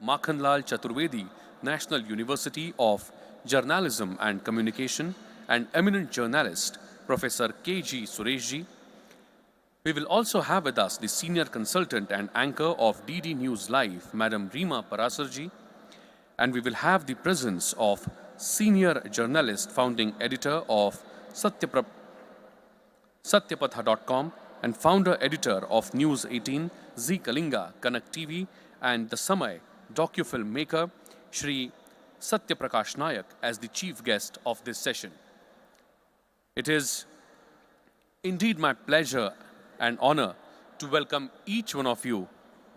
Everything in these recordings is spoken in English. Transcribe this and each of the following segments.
Makhanlal Chaturvedi, National University of Journalism and Communication, and eminent journalist, Professor K.G. Sureshji. We will also have with us the senior consultant and anchor of DD News Live, Madam Reema Parasarji, and we will have the presence of senior journalist, founding editor of Satyapatha.com and founder editor of News 18, Z Kalinga, Kanak TV, and the Samay docu-film maker, Shri Satyaprakash Nayak, as the chief guest of this session. It is indeed my pleasure and honor to welcome each one of you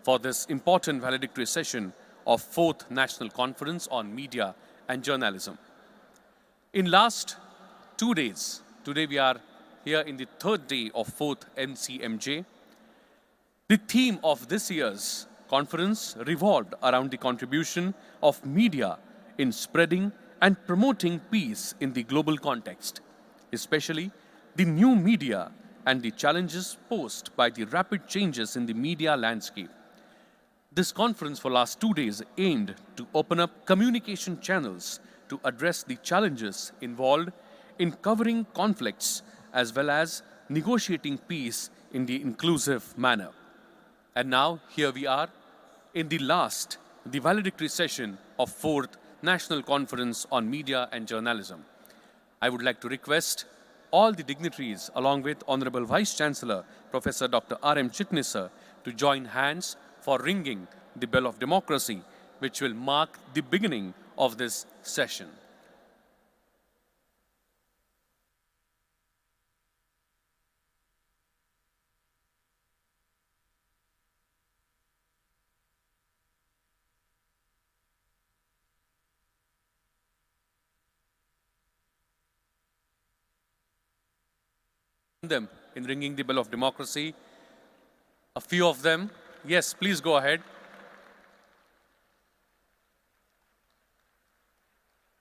for this important valedictory session of 4th National Conference on Media and Journalism. In last 2 days, today we are here in the 3rd day of 4th NCMJ. The theme of this year's conference revolved around the contribution of media in spreading and promoting peace in the global context, especially the new media and the challenges posed by the rapid changes in the media landscape. This conference for last 2 days aimed to open up communication channels to address the challenges involved in covering conflicts as well as negotiating peace in the inclusive manner. And now here we are in the valedictory session of 4th National Conference on Media and Journalism. I would like to request all the dignitaries, along with Honorable Vice Chancellor, Professor Dr. R.M. Chitnis sir, to join hands for ringing the bell of democracy, which will mark the beginning of this session. Them in ringing the bell of democracy. A few of them. Yes, please go ahead.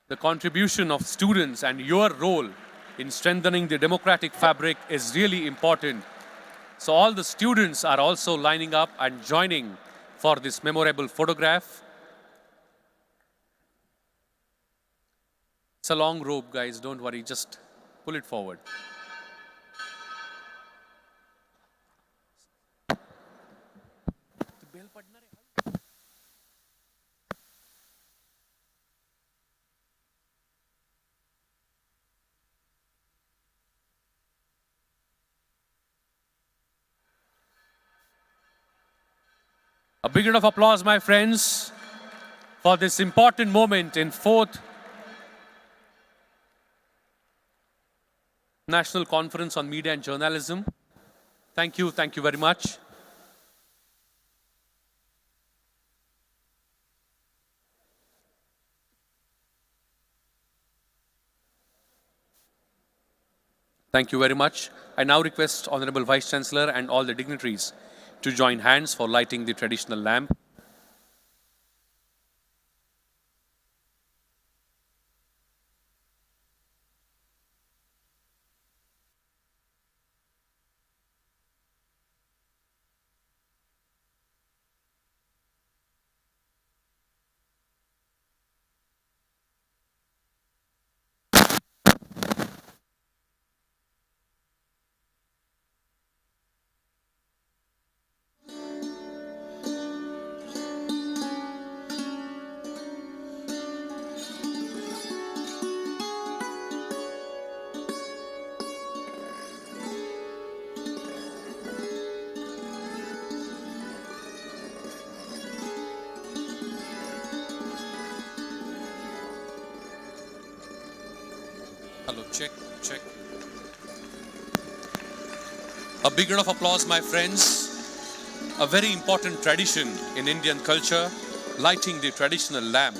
The contribution of students and your role in strengthening the democratic fabric is really important. So all the students are also lining up and joining for this memorable photograph. It's a long rope, guys. Don't worry. Just pull it forward. A big round of applause, my friends, for this important moment in 4th National Conference on Media and Journalism. Thank you very much. Thank you very much. I now request Honorable Vice Chancellor and all the dignitaries to join hands for lighting the traditional lamp. Hello, check. A big round of applause, my friends. A very important tradition in Indian culture, lighting the traditional lamp,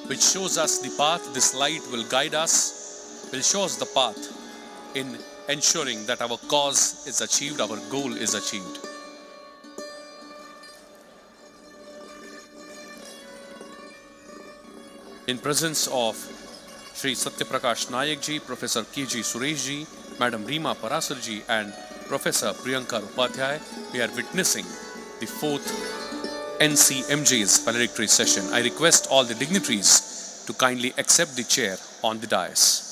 which shows us the path. This light will guide us, will show us the path in ensuring that our cause is achieved, our goal is achieved. In presence of Shri Satyaprakash Nayak ji, Professor K.G. Sureshji, Madam Reema Parasarji and Professor Priyanka Upadhyay, we are witnessing the 4th NCMJ's valedictory session. I request all the dignitaries to kindly accept the chair on the dais.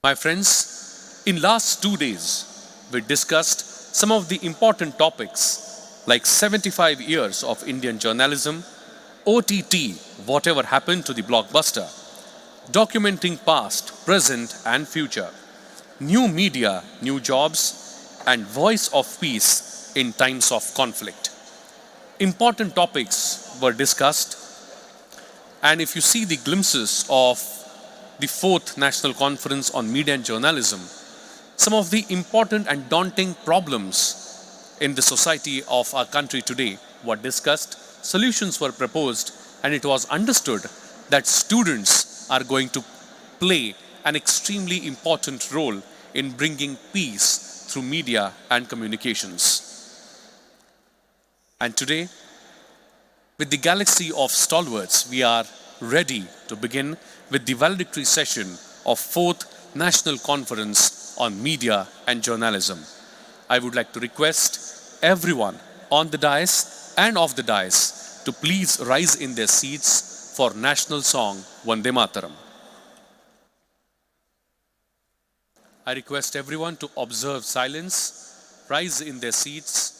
My friends, in last 2 days, we discussed some of the important topics like 75 years of Indian journalism, OTT, whatever happened to the blockbuster, documenting past, present and future, new media, new jobs, and voice of peace in times of conflict. Important topics were discussed, and if you see the glimpses of the 4th National Conference on Media and Journalism, some of the important and daunting problems in the society of our country today were discussed, solutions were proposed, and it was understood that students are going to play an extremely important role in bringing peace through media and communications. And today, with the galaxy of stalwarts, we are ready to begin with the valedictory session of 4th National Conference on Media and Journalism. I would like to request everyone on the dais and off the dais to please rise in their seats for national song Vande Mataram. I request everyone to observe silence, rise in their seats.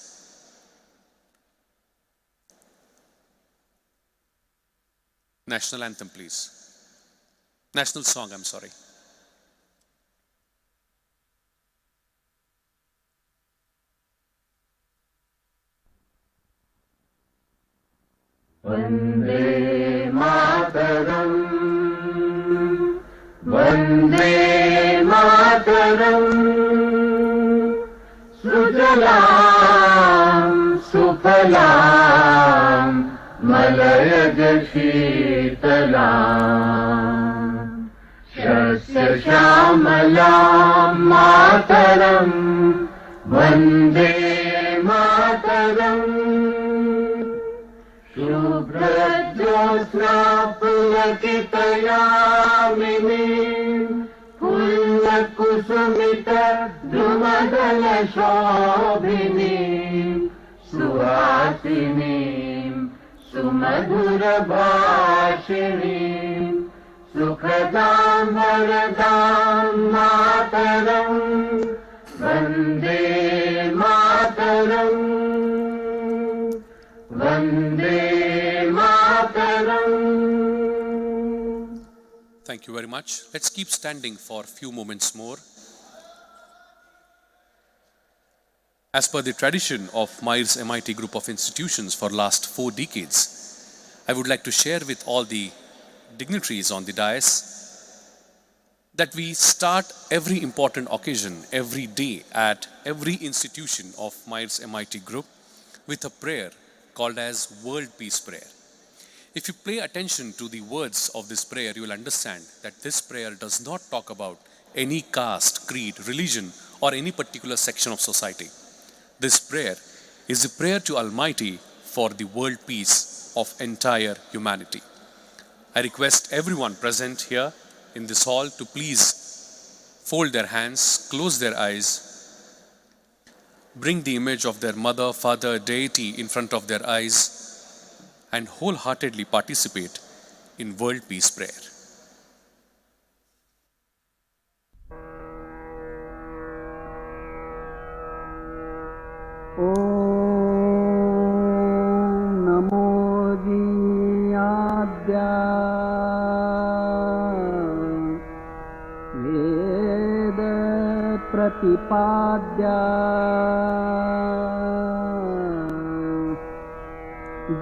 National anthem, please. National song, I'm sorry. Vande Mataram, Vande Mataram, Sujalam, Sufalam, Malayaj Sheetalam, Shasya Shamalam Mataram, Vande Mataram, Shubhra Pulakitayamini, Pullakusumita Drumadala Shobhini, Suhasini, Sumadhura Bhashini, Sukhadam Varadam Mataram, Vande Mataram, Vande Mataram. Thank you very much. Let's keep standing for a few moments more. As per the tradition of Myers MIT Group of Institutions for last 4 decades, I would like to share with all the dignitaries on the dais that we start every important occasion, every day at every institution of Myers MIT Group with a prayer called as World Peace Prayer. If you pay attention to the words of this prayer, you will understand that this prayer does not talk about any caste, creed, religion, or any particular section of society. This prayer is a prayer to Almighty for the world peace of entire humanity. I request everyone present here in this hall to please fold their hands, close their eyes, bring the image of their mother, father, deity in front of their eyes, and wholeheartedly participate in World Peace Prayer. Om Namo Jiyadya Veda Pratipadya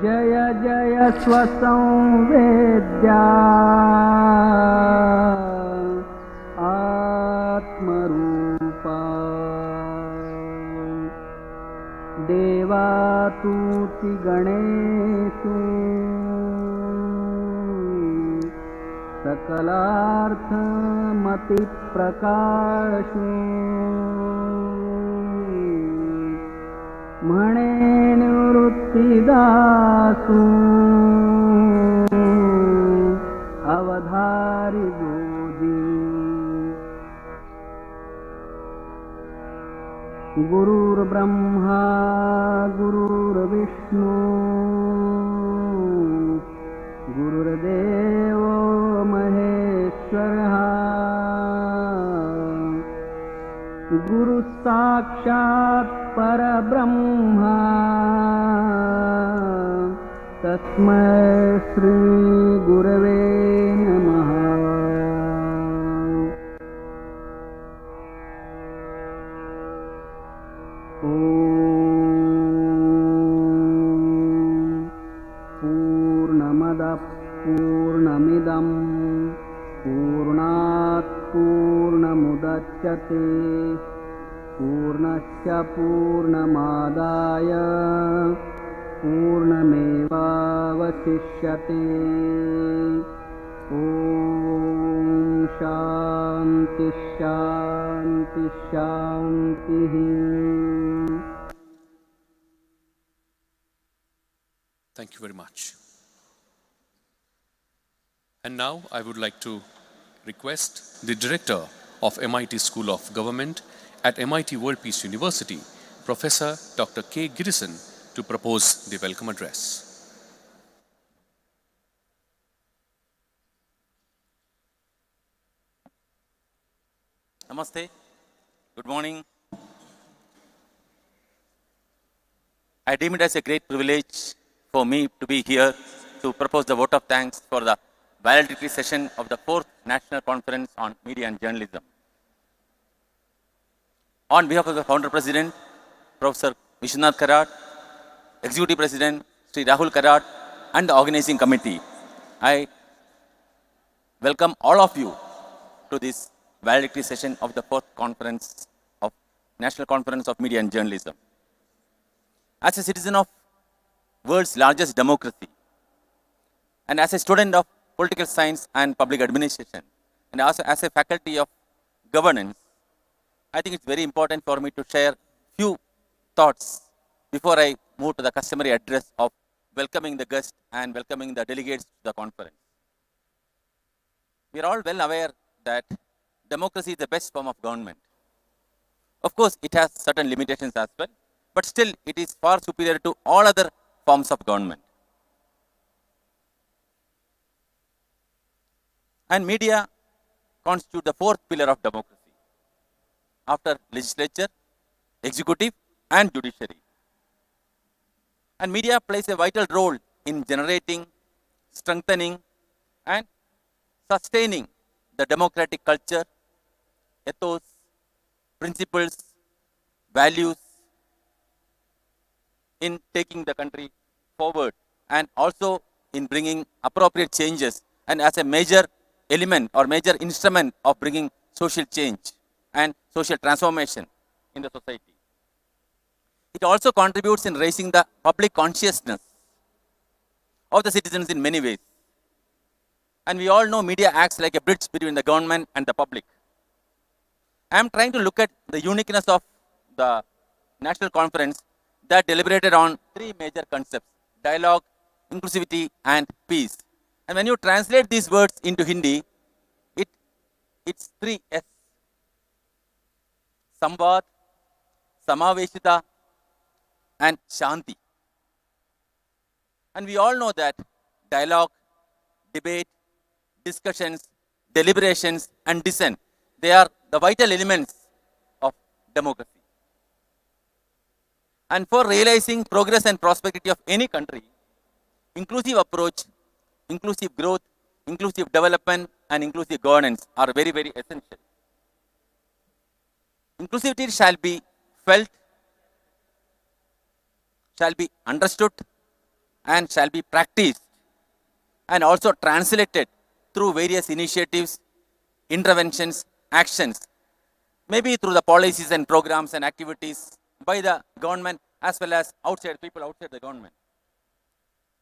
Jaya Jaya Swasamvedya Atmarupa Devatuti Ganeshu Sakalartha Mati Prakashu Mane Nivrittidasu Avadhari Bodhi Guru साक्षात् परब्रह्मा तस्मै श्री गुरवे नमः। पूर्णमदः पूर्णमिदं पूर्णात् पूर्णमुदच्यते पूर्णस्य पूर्णमादाय पूर्णमेवावशिष्यते। ॐ शान्ति शान्ति शान्तिः। Thank you very much. And now I would like to request the Director of MIT School of Government at MIT World Peace University, Professor Dr. K. Girisan, to propose the welcome address. Namaste. Good morning. I deem it as a great privilege for me to be here to propose the vote of thanks for the valedictory session of the 4th National Conference on Media and Journalism. On behalf of the Founder President, Professor Vishwanath Karat, Executive President, Sri Rahul Karat, and the Organizing Committee, I welcome all of you to this valedictory session of the 4th Conference of National Conference of Media and Journalism. As a citizen of world's largest democracy, and as a student of political science and public administration, and also as a faculty of governance, I think it's very important for me to share few thoughts before I move to the customary address of welcoming the guests and welcoming the delegates to the conference. We are all well aware that democracy is the best form of government. Of course, it has certain limitations as well, but still it is far superior to all other forms of government. And media constitute the 4th pillar of democracy after legislature, executive, and judiciary. And media plays a vital role in generating, strengthening, and sustaining the democratic culture, ethos, principles, values in taking the country forward, and also in bringing appropriate changes, and as a major element or major instrument of bringing social change and social transformation in the society. It also contributes in raising the public consciousness of the citizens in many ways. And we all know media acts like a bridge between the government and the public. I am trying to look at the uniqueness of the national conference that deliberated on 3 major concepts: dialogue, inclusivity, and peace. And when you translate these words into Hindi, it's 3 S. Samvad, Samaveshita, and Shanti. And we all know that dialogue, debate, discussions, deliberations, and dissent, they are the vital elements of democracy. And for realizing progress and prosperity of any country, inclusive approach, inclusive growth, inclusive development, and inclusive governance are very, very essential. Inclusivity shall be felt, shall be understood, and shall be practiced, and also translated through various initiatives, interventions, actions, maybe through the policies and programs and activities by the government as well as outside people outside the government.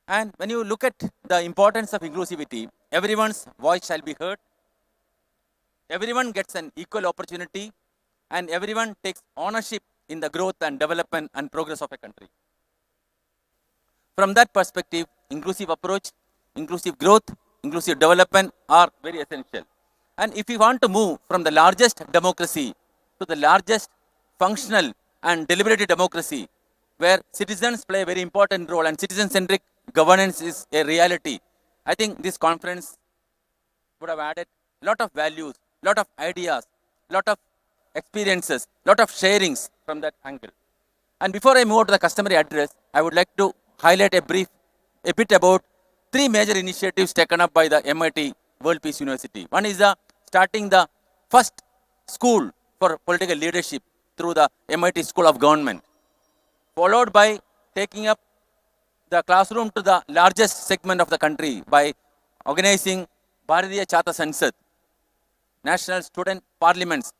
And when you look at the importance of inclusivity, everyone's voice shall be heard, everyone gets an equal opportunity, and everyone takes ownership in the growth and development and progress of a country. From that perspective, inclusive approach, inclusive growth, inclusive development are very essential. And if we want to move from the largest democracy to the largest functional and deliberative democracy, where citizens play a very important role and citizen-centric governance is a reality, I think this conference would have added a lot of values, lot of ideas, lot of experiences, lot of sharings from that angle. And before I move on to the customary address, I would like to highlight a bit about three major initiatives taken up by the MIT World Peace University. One is starting the first school for political leadership through the MIT School of Government, followed by taking up the classroom to the largest segment of the country by organizing Bharatiya Chhatra Sansad, National Student Parliaments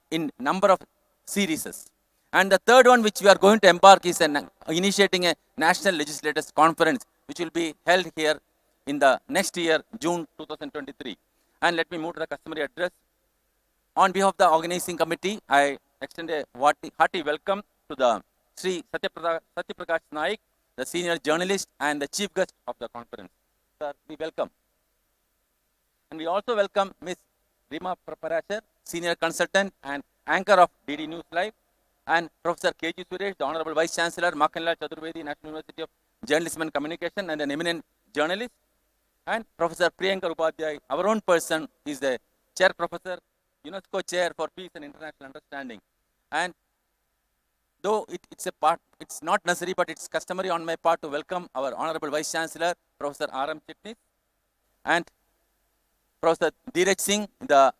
in number of series. And the third one which we are going to embark is initiating a National Legislators Conference which will be held here in the next year, June 2023. And let me move to the customary address. On behalf of the organizing committee, I extend a hearty welcome to the Sri Satyaprakash Naik, the senior journalist and the chief guest of the conference. Sir, we welcome. And we also welcome Ms. Rima Parashar, senior consultant and anchor of DD News Live, and Professor K.G. Suresh, the Honorable Vice Chancellor, Makanlal Chaturvedi, National University of Journalism and Communication, and an eminent journalist, and Professor Priyankar Upadhyay, our own person, is the Chair Professor, UNESCO Chair for Peace and International Understanding. And though it's not necessary, but it's customary on my part to welcome our Honorable Vice Chancellor, Professor R.M. Chitnis, and Professor Dheeraj Singh, the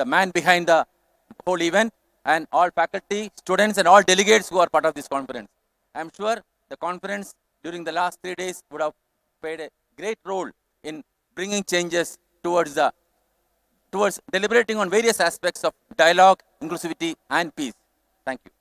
man behind the whole event, and all faculty, students, and all delegates who are part of this conference. I am sure the conference during the last 3 days would have played a great role in bringing changes towards deliberating on various aspects of dialogue, inclusivity, and peace. Thank you.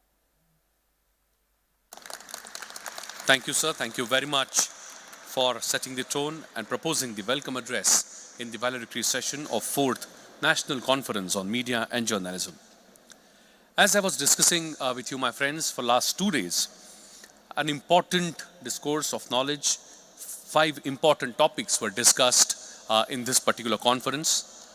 Thank you, sir. Thank you very much for setting the tone and proposing the welcome address in the valedictory session of 4th National Conference on Media and Journalism. As I was discussing with you, my friends, for last 2 days, an important discourse of knowledge, 5 important topics were discussed in this particular conference.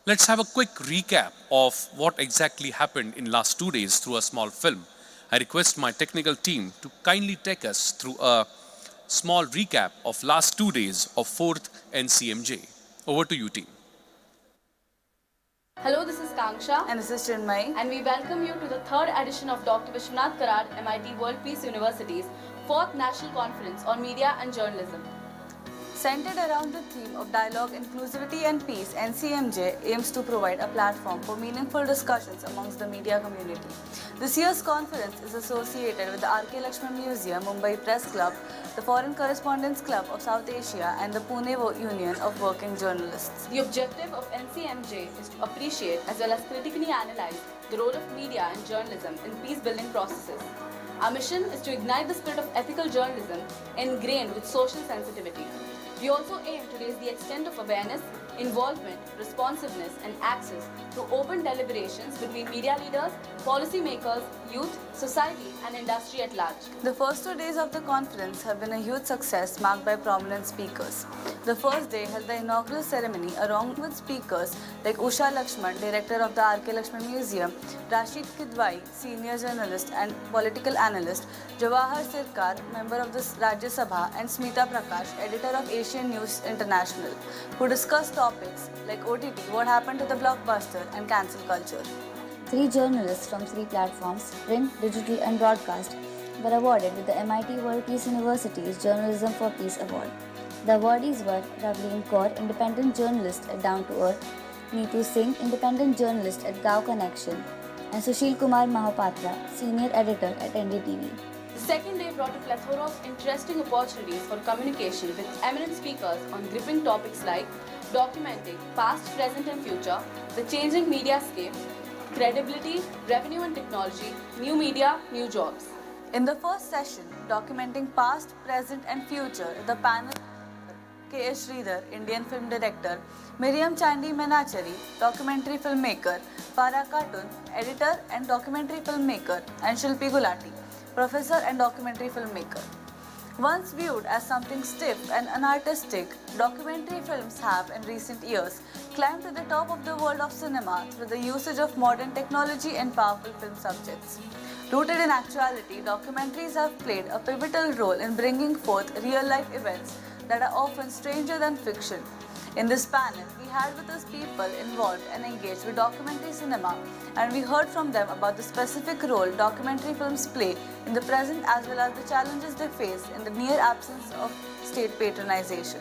Let's have a quick recap of what exactly happened in last 2 days through a small film. I request my technical team to kindly take us through a small recap of last 2 days of 4th NCMJ. Over to you, team. Hello, this is Kanksha. And this is Chinmay. And we welcome you to the 3rd edition of Dr. Vishwanath Karad, MIT World Peace University's 4th National Conference on Media and Journalism. Centered around the theme of dialogue, inclusivity and peace, NCMJ aims to provide a platform for meaningful discussions amongst the media community. This year's conference is associated with the R.K. Lakshman Museum, Mumbai Press Club, the Foreign Correspondents Club of South Asia, and the Pune Union of Working Journalists. The objective of NCMJ is to appreciate as well as critically analyze the role of media and journalism in peace-building processes. Our mission is to ignite the spirit of ethical journalism ingrained with social sensitivity. We also aim to raise the extent of awareness, involvement, responsiveness, and access through open deliberations between media leaders, policymakers, youth, society, and industry at large. The first 2 days of the conference have been a huge success marked by prominent speakers. The first day held the inaugural ceremony along with speakers like Usha Lakshman, director of the R.K. Lakshman Museum, Rashid Kidwai, senior journalist and political analyst, Jawahar Sirkar, member of the Rajya Sabha, and Smita Prakash, editor of Asian News International, who discussed topics like OTT, what happened to the blockbuster, and cancel culture. 3 journalists from 3 platforms, print, digital and broadcast, were awarded with the MIT World Peace University's Journalism for Peace Award. The awardees were Ravleen Kaur, independent journalist at Down to Earth, Neetu Singh, independent journalist at Gao Connection, and Sushil Kumar Mahapatra, senior editor at NDTV. The second day brought a plethora of interesting opportunities for communication with eminent speakers on gripping topics like documenting past, present and future, the changing mediascape, credibility, revenue and technology, new media, new jobs. In the first session, documenting past, present and future, the panel K.S. Sridhar, Indian film director, Miriam Chandi Menachari, documentary filmmaker, Farah Khatun, editor and documentary filmmaker, and Shilpi Gulati, professor and documentary filmmaker. Once viewed as something stiff and unartistic, documentary films have, in recent years, climbed to the top of the world of cinema through the usage of modern technology and powerful film subjects. Rooted in actuality, documentaries have played a pivotal role in bringing forth real-life events that are often stranger than fiction. In this panel, we had with us people involved and engaged with documentary cinema, and we heard from them about the specific role documentary films play in the present as well as the challenges they face in the near absence of state patronization.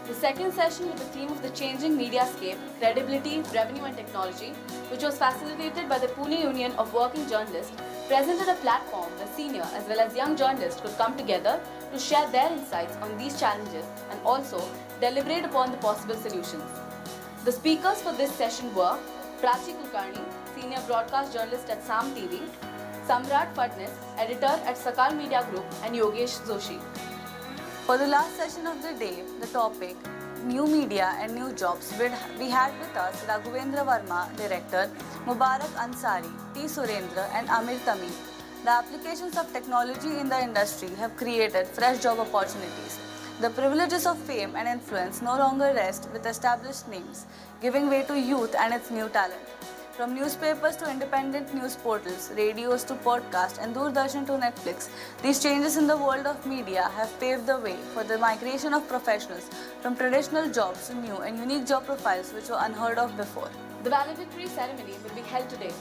The second session with the theme of the changing mediascape, credibility, revenue and technology, which was facilitated by the Pune Union of Working Journalists, presented a platform where senior as well as young journalists could come together to share their insights on these challenges and also deliberate upon the possible solutions. The speakers for this session were Prachi Kulkarni, senior broadcast journalist at SAM TV, Samrat Fadnis, editor at Sakal Media Group, and Yogesh Joshi. For the last session of the day, the topic New Media and New Jobs, we had with us Raghavendra Verma, Director, Mubarak Ansari, T. Surendra and Amir Tamim. The applications of technology in the industry have created fresh job opportunities. The privileges of fame and influence no longer rest with established names, giving way to youth and its new talent. From newspapers to independent news portals, radios to podcasts, and Doordarshan to Netflix, these changes in the world of media have paved the way for the migration of professionals from traditional jobs to new and unique job profiles which were unheard of before. The valedictory ceremony will be held today.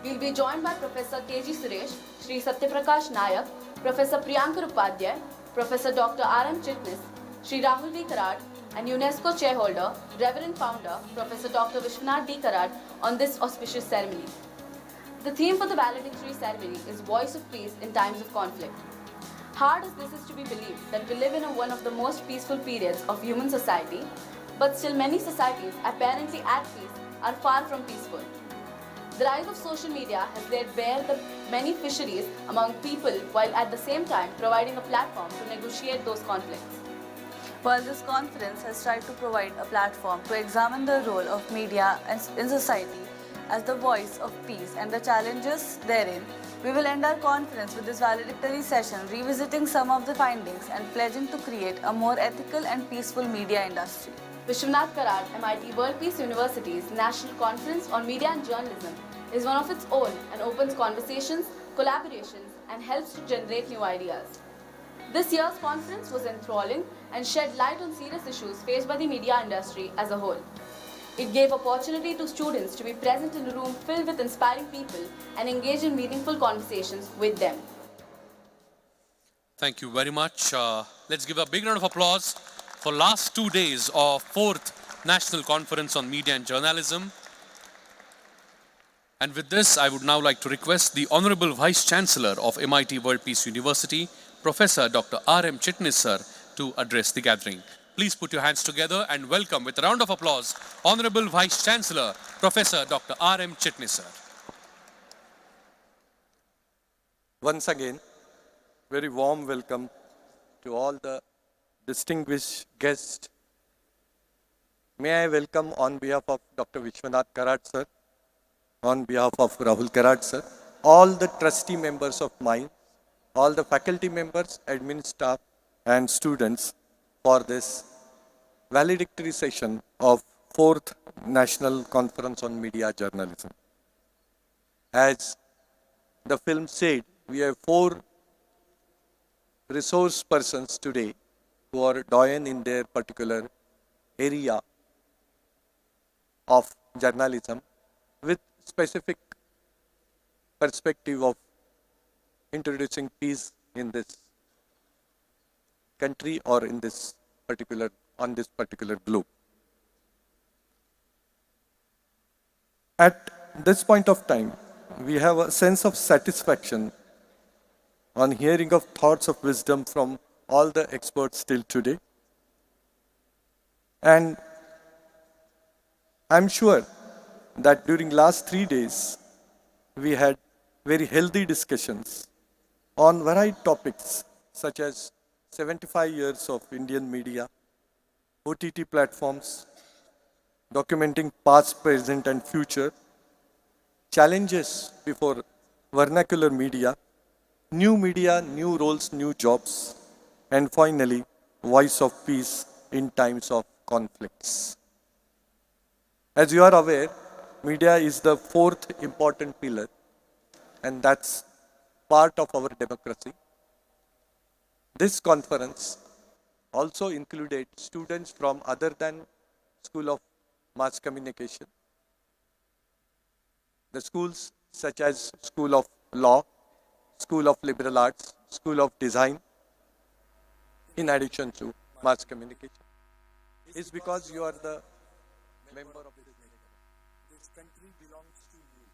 We will be joined by Professor K.G. Suresh, Sri Satyaprakash Nayak, Professor Priyankar Upadhyay, Professor Dr. R.M. Chitnis, Sri Rahul D. Karad, and UNESCO Chairholder, Reverend Founder, Professor Dr. Vishwanath D. Karad on this auspicious ceremony. The theme for the valedictory ceremony is Voice of Peace in Times of Conflict. Hard as this is to be believed that we live in one of the most peaceful periods of human society, but still many societies apparently at peace are far from peaceful. The rise of social media has laid bare the many fisheries among people while at the same time providing a platform to negotiate those conflicts. While this conference has tried to provide a platform to examine the role of media in society as the voice of peace and the challenges therein, we will end our conference with this valedictory session revisiting some of the findings and pledging to create a more ethical and peaceful media industry. Vishwanath Karad, MIT World Peace University's National Conference on Media and Journalism is one of its own and opens conversations, collaborations, and helps to generate new ideas. This year's conference was enthralling and shed light on serious issues faced by the media industry as a whole. It gave opportunity to students to be present in a room filled with inspiring people and engage in meaningful conversations with them. Thank you very much. Let's give a big round of applause for last 2 days of 4th National Conference on Media and Journalism. And with this, I would now like to request the Honorable Vice Chancellor of MIT World Peace University, Professor Dr. R.M. Chitnis sir, to address the gathering. Please put your hands together and welcome with a round of applause, Honorable Vice Chancellor, Professor Dr. R.M. Chitnis sir. Once again, very warm welcome to all the distinguished guests. May I welcome on behalf of Dr. Vishwanath Karad sir, on behalf of Rahul Karad sir, all the trustee members of mine, all the faculty members, admin staff and students for this valedictory session of 4th National Conference on Media Journalism. As the film said, we have 4 resource persons today who are doyen in their particular area of journalism with specific perspective of introducing peace in this country or in this particular, on this particular globe. At this point of time, we have a sense of satisfaction on hearing of thoughts of wisdom from all the experts till today. And I'm sure that during last 3 days, we had very healthy discussions on varied topics such as 75 years of Indian media, OTT platforms, documenting past, present and future, challenges before vernacular media, new roles, new jobs, and finally, voice of peace in times of conflicts. As you are aware, media is the 4th important pillar, and that's part of our democracy. This conference also included students from other than School of Mass Communication, the schools such as School of Law, School of Liberal Arts, School of Design, in addition to Mass Communication, is because you are the member of this nation. This country belongs to you.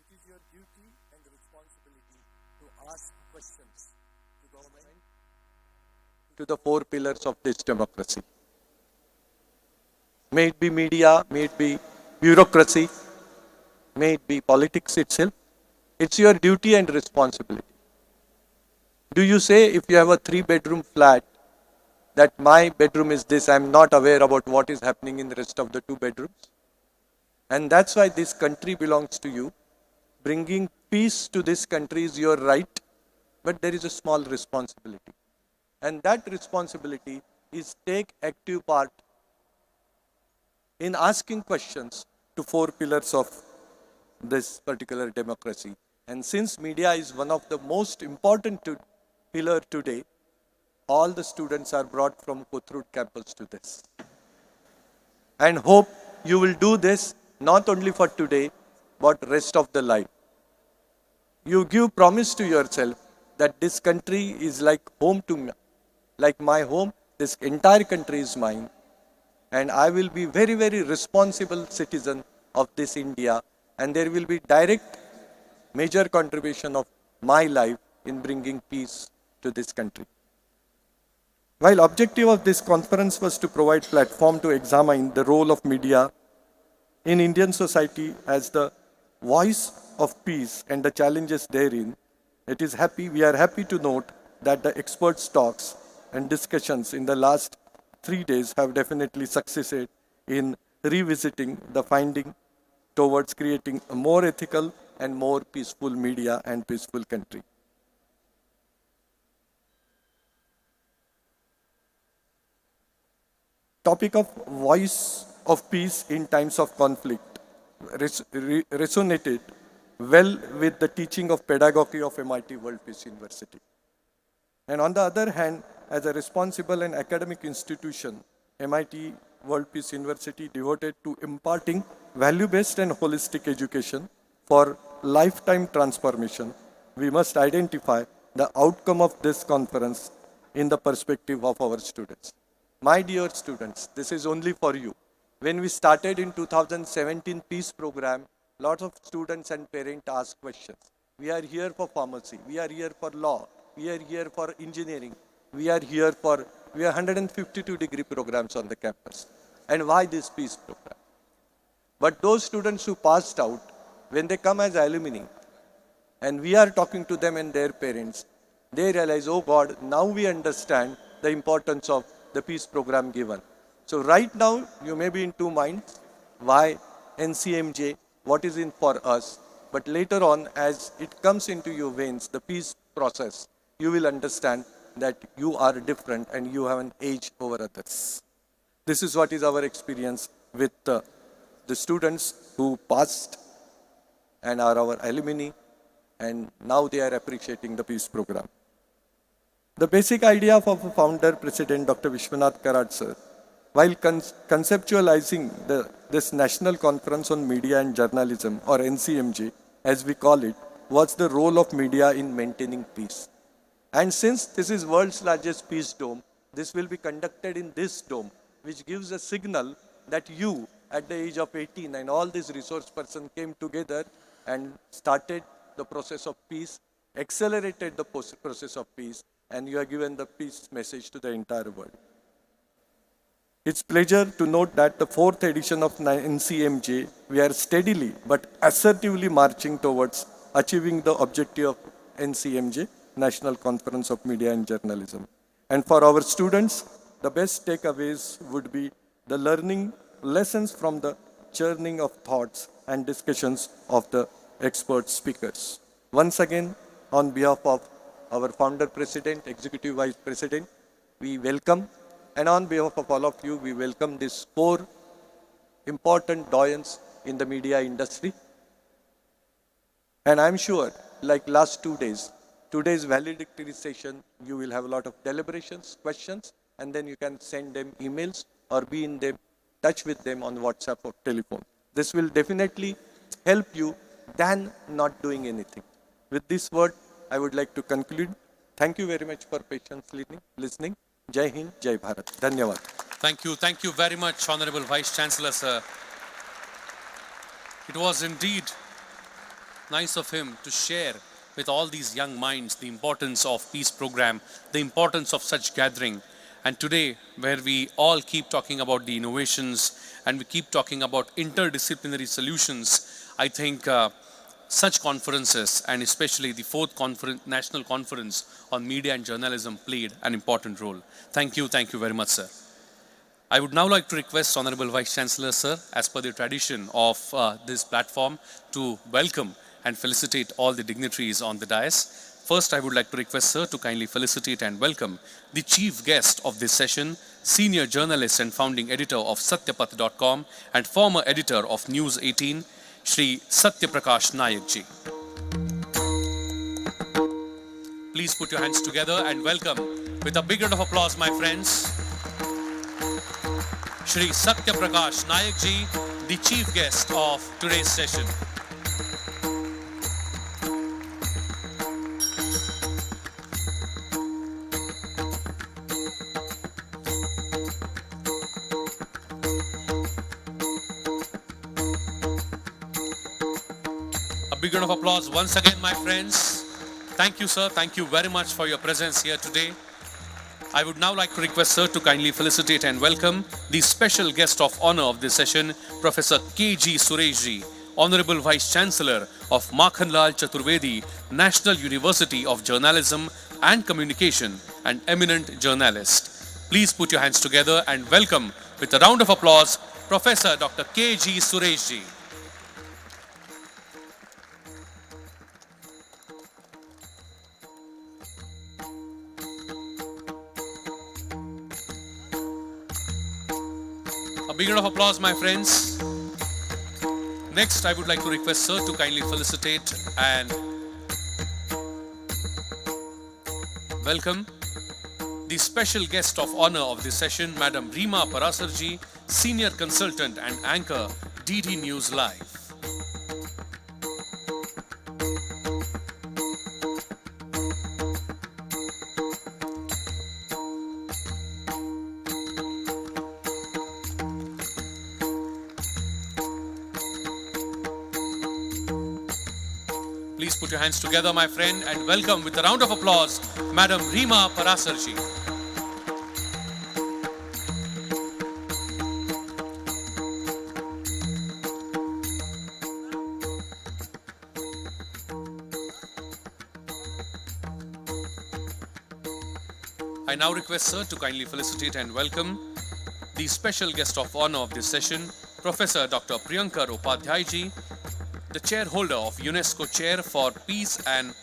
It is your duty and responsibility to ask questions to government, to the four pillars of this democracy. May it be media, may it be bureaucracy, may it be politics itself. It's your duty and responsibility. Do you say if you have a 3-bedroom flat that my bedroom is this, I'm not aware about what is happening in the rest of the 2 bedrooms? And that's why this country belongs to you. Bringing peace to this country is your right, but there is a small responsibility. And that responsibility is take active part in asking questions to 4 pillars of this particular democracy. And since media is one of the most important pillar today, all the students are brought from Kothurud campus to this. And hope you will do this not only for today, but rest of the life. You give promise to yourself that this country is like home to me, like my home, this entire country is mine. And I will be very, very responsible citizen of this India. And there will be direct major contribution of my life in bringing peace to this country. While objective of this conference was to provide platform to examine the role of media in Indian society as the voice of peace and the challenges therein, we are happy to note that the experts' talks and discussions in the last 3 days have definitely succeeded in revisiting the finding towards creating a more ethical and more peaceful media and peaceful country. Topic of voice of peace in times of conflict resonated well with the teaching of pedagogy of MIT World Peace University. And on the other hand, as a responsible and academic institution, MIT World Peace University devoted to imparting value-based and holistic education for lifetime transformation, we must identify the outcome of this conference in the perspective of our students. My dear students, this is only for you. When we started in 2017 Peace Program, lots of students and parents asked questions. We are here for pharmacy, we are here for law, we are here for engineering, we are 152-degree programs on the campus. And why this Peace Program? But those students who passed out, when they come as alumni, and we are talking to them and their parents, they realize, oh God, now we understand the importance of the peace program given. So right now, you may be in 2 minds, why NCMJ, what is in for us, but later on, as it comes into your veins, the peace process, you will understand that you are different and you have an edge over others. This is what is our experience with the students who passed and are our alumni, and now they are appreciating the peace program. The basic idea of our founder, President Dr. Vishwanath Karad sir, while conceptualizing this National Conference on Media and Journalism, or NCMJ, as we call it, was the role of media in maintaining peace. And since this is world's largest peace dome, this will be conducted in this dome, which gives a signal that you, at the age of 18, and all these resource persons came together and started the process of peace, accelerated the process of peace, and you have given the peace message to the entire world. It's pleasure to note that the 4th edition of NCMJ, we are steadily but assertively marching towards achieving the objective of NCMJ, National Conference of Media and Journalism. And for our students, the best takeaways would be the learning lessons from the churning of thoughts and discussions of the expert speakers. Once again, on behalf of our founder president, executive vice president, we welcome, and on behalf of all of you, we welcome these 4 important doyens in the media industry. And I'm sure, like last 2 days, today's valedictory session, you will have a lot of deliberations, questions, and then you can send them emails or be in touch with them on WhatsApp or telephone. This will definitely help you than not doing anything. With this word, I would like to conclude. Thank you very much for patiently listening. Jai Hind, Jai Bharat. Dhanyawad. Thank you very much, Honorable Vice Chancellor, sir. It was indeed nice of him to share with all these young minds the importance of peace program, the importance of such gathering. And today, where we all keep talking about the innovations and we keep talking about interdisciplinary solutions, I think such conferences, and especially the fourth national conference on media and journalism, played an important role. Thank you very much, sir. I would now like to request Honorable Vice Chancellor, sir, as per the tradition of this platform, to welcome and felicitate all the dignitaries on the dais. First, I would like to request sir to kindly felicitate and welcome the chief guest of this session, senior journalist and founding editor of satyapath.com and former editor of News 18, Shri Satyaprakash Nayak ji. Please put your hands together and welcome with a big round of applause, my friends, Shri Satyaprakash Nayak ji, the chief guest of today's session. A big round of applause once again, my friends. Thank you, sir. Thank you very much for your presence here today. I would now like to request sir to kindly felicitate and welcome the special guest of honor of this session, Professor K.G. Sureshji, Honorable Vice Chancellor of Makhanlal Chaturvedi National University of Journalism and Communication, and eminent journalist. Please put your hands together and welcome with a round of applause, Professor Dr. K.G. Sureshji. A big round of applause, my friends. Next, I would like to request sir to kindly felicitate and welcome the special guest of honor of this session, Madam Reema Parasarji, Senior Consultant and Anchor, DD News Live. Please put your hands together, my friend, and welcome with a round of applause, Madam Reema Parasarji. I now request sir to kindly felicitate and welcome the special guest of honor of this session, Professor Dr. Priyankar Upadhyay ji, the chairholder of UNESCO Chair for Peace and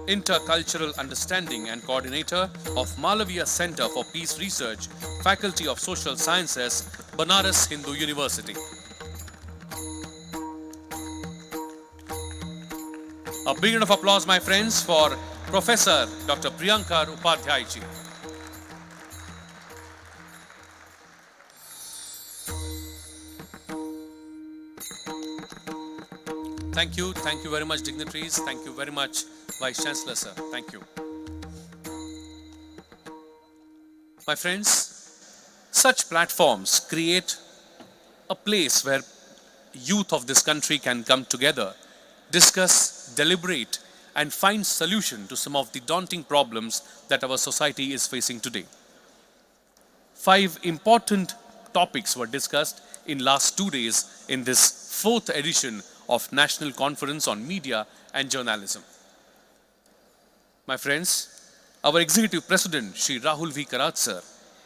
Intercultural Understanding and coordinator of Malaviya Center for Peace Research, Faculty of Social Sciences, Banaras Hindu University. A big round of applause, my friends, for Professor Dr. Priyankar Upadhyay ji. Thank you very much, dignitaries. Thank you very much, Vice Chancellor, sir. Thank you. My friends, such platforms create a place where youth of this country can come together, discuss, deliberate, and find solution to some of the daunting problems that our society is facing today. 5 important topics were discussed in last 2 days in this 4th edition of National Conference on Media and Journalism. My friends, our Executive President, Shri Rahul V. Karat sir,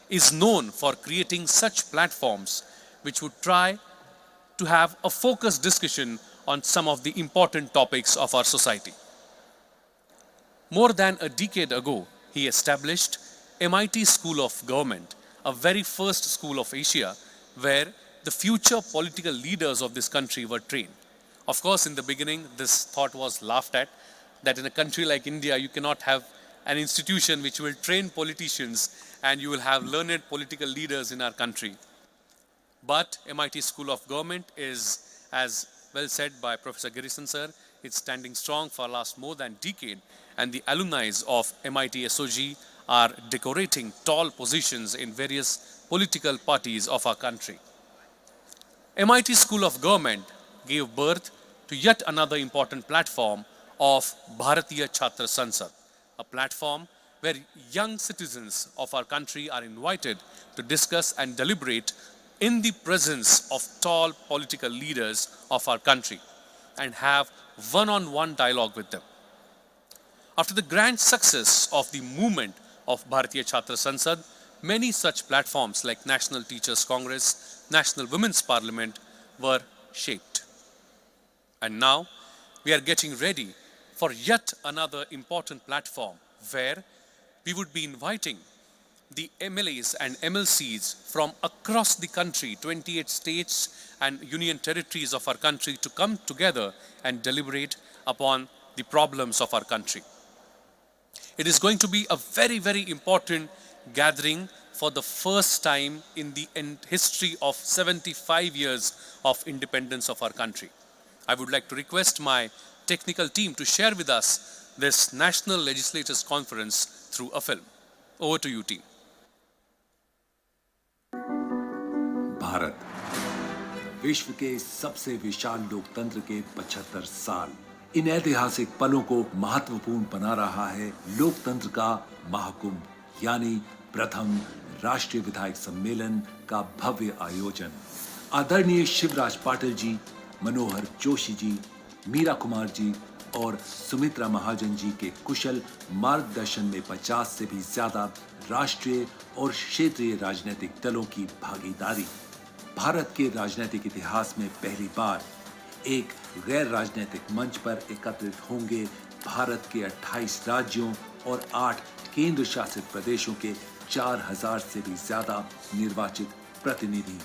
is known for creating such platforms which would try to have a focused discussion on some of the important topics of our society. More than a decade ago, he established MIT School of Government, a very first school of Asia, where the future political leaders of this country were trained. Of course, in the beginning, this thought was laughed at, that in a country like India, you cannot have an institution which will train politicians and you will have learned political leaders in our country. But MIT School of Government is, as well said by Professor Girisan sir, it's standing strong for last more than decade, and the alumni of MIT SOG are decorating tall positions in various political parties of our country. MIT School of Government gave birth to yet another important platform of Bharatiya Chhatra Sansad, a platform where young citizens of our country are invited to discuss and deliberate in the presence of tall political leaders of our country and have one-on-one dialogue with them. After the grand success of the movement of Bharatiya Chhatra Sansad, many such platforms like National Teachers Congress, National Women's Parliament were shaped. And now we are getting ready for yet another important platform where we would be inviting the MLAs and MLCs from across the country, 28 states and union territories of our country, to come together and deliberate upon the problems of our country. It is going to be a very, very important gathering for the first time in the history of 75 years of independence of our country. I would like to request my technical team to share with us this National Legislators Conference through a film. Over to you, team. Bharat विश्व के सबसे विशाल लोकतंत्र के 75 साल, इन ऐतिहासिक पलों को महत्वपूर्ण बना रहा है लोकतंत्र का महाकुंभ, यानी प्रथम राष्ट्रीय विधायक सम्मेलन का भव्य आयोजन। आदरणीय शिवराज पाटिल जी, मनोहर जोशी जी, मीरा कुमार जी और सुमित्रा महाजन जी के कुशल मार्गदर्शन में 50 से भी ज्यादा राष्ट्रीय और क्षेत्रीय राजनीतिक दलों की भागीदारी। भारत के राजनीतिक इतिहास में पहली बार एक गैर राजनीतिक मंच पर एकत्रित होंगे भारत के 28 राज्यों और 8 केंद्र शासित प्रदेशों के 4000 से भी ज्यादा निर्वाचित प्रतिनिधि।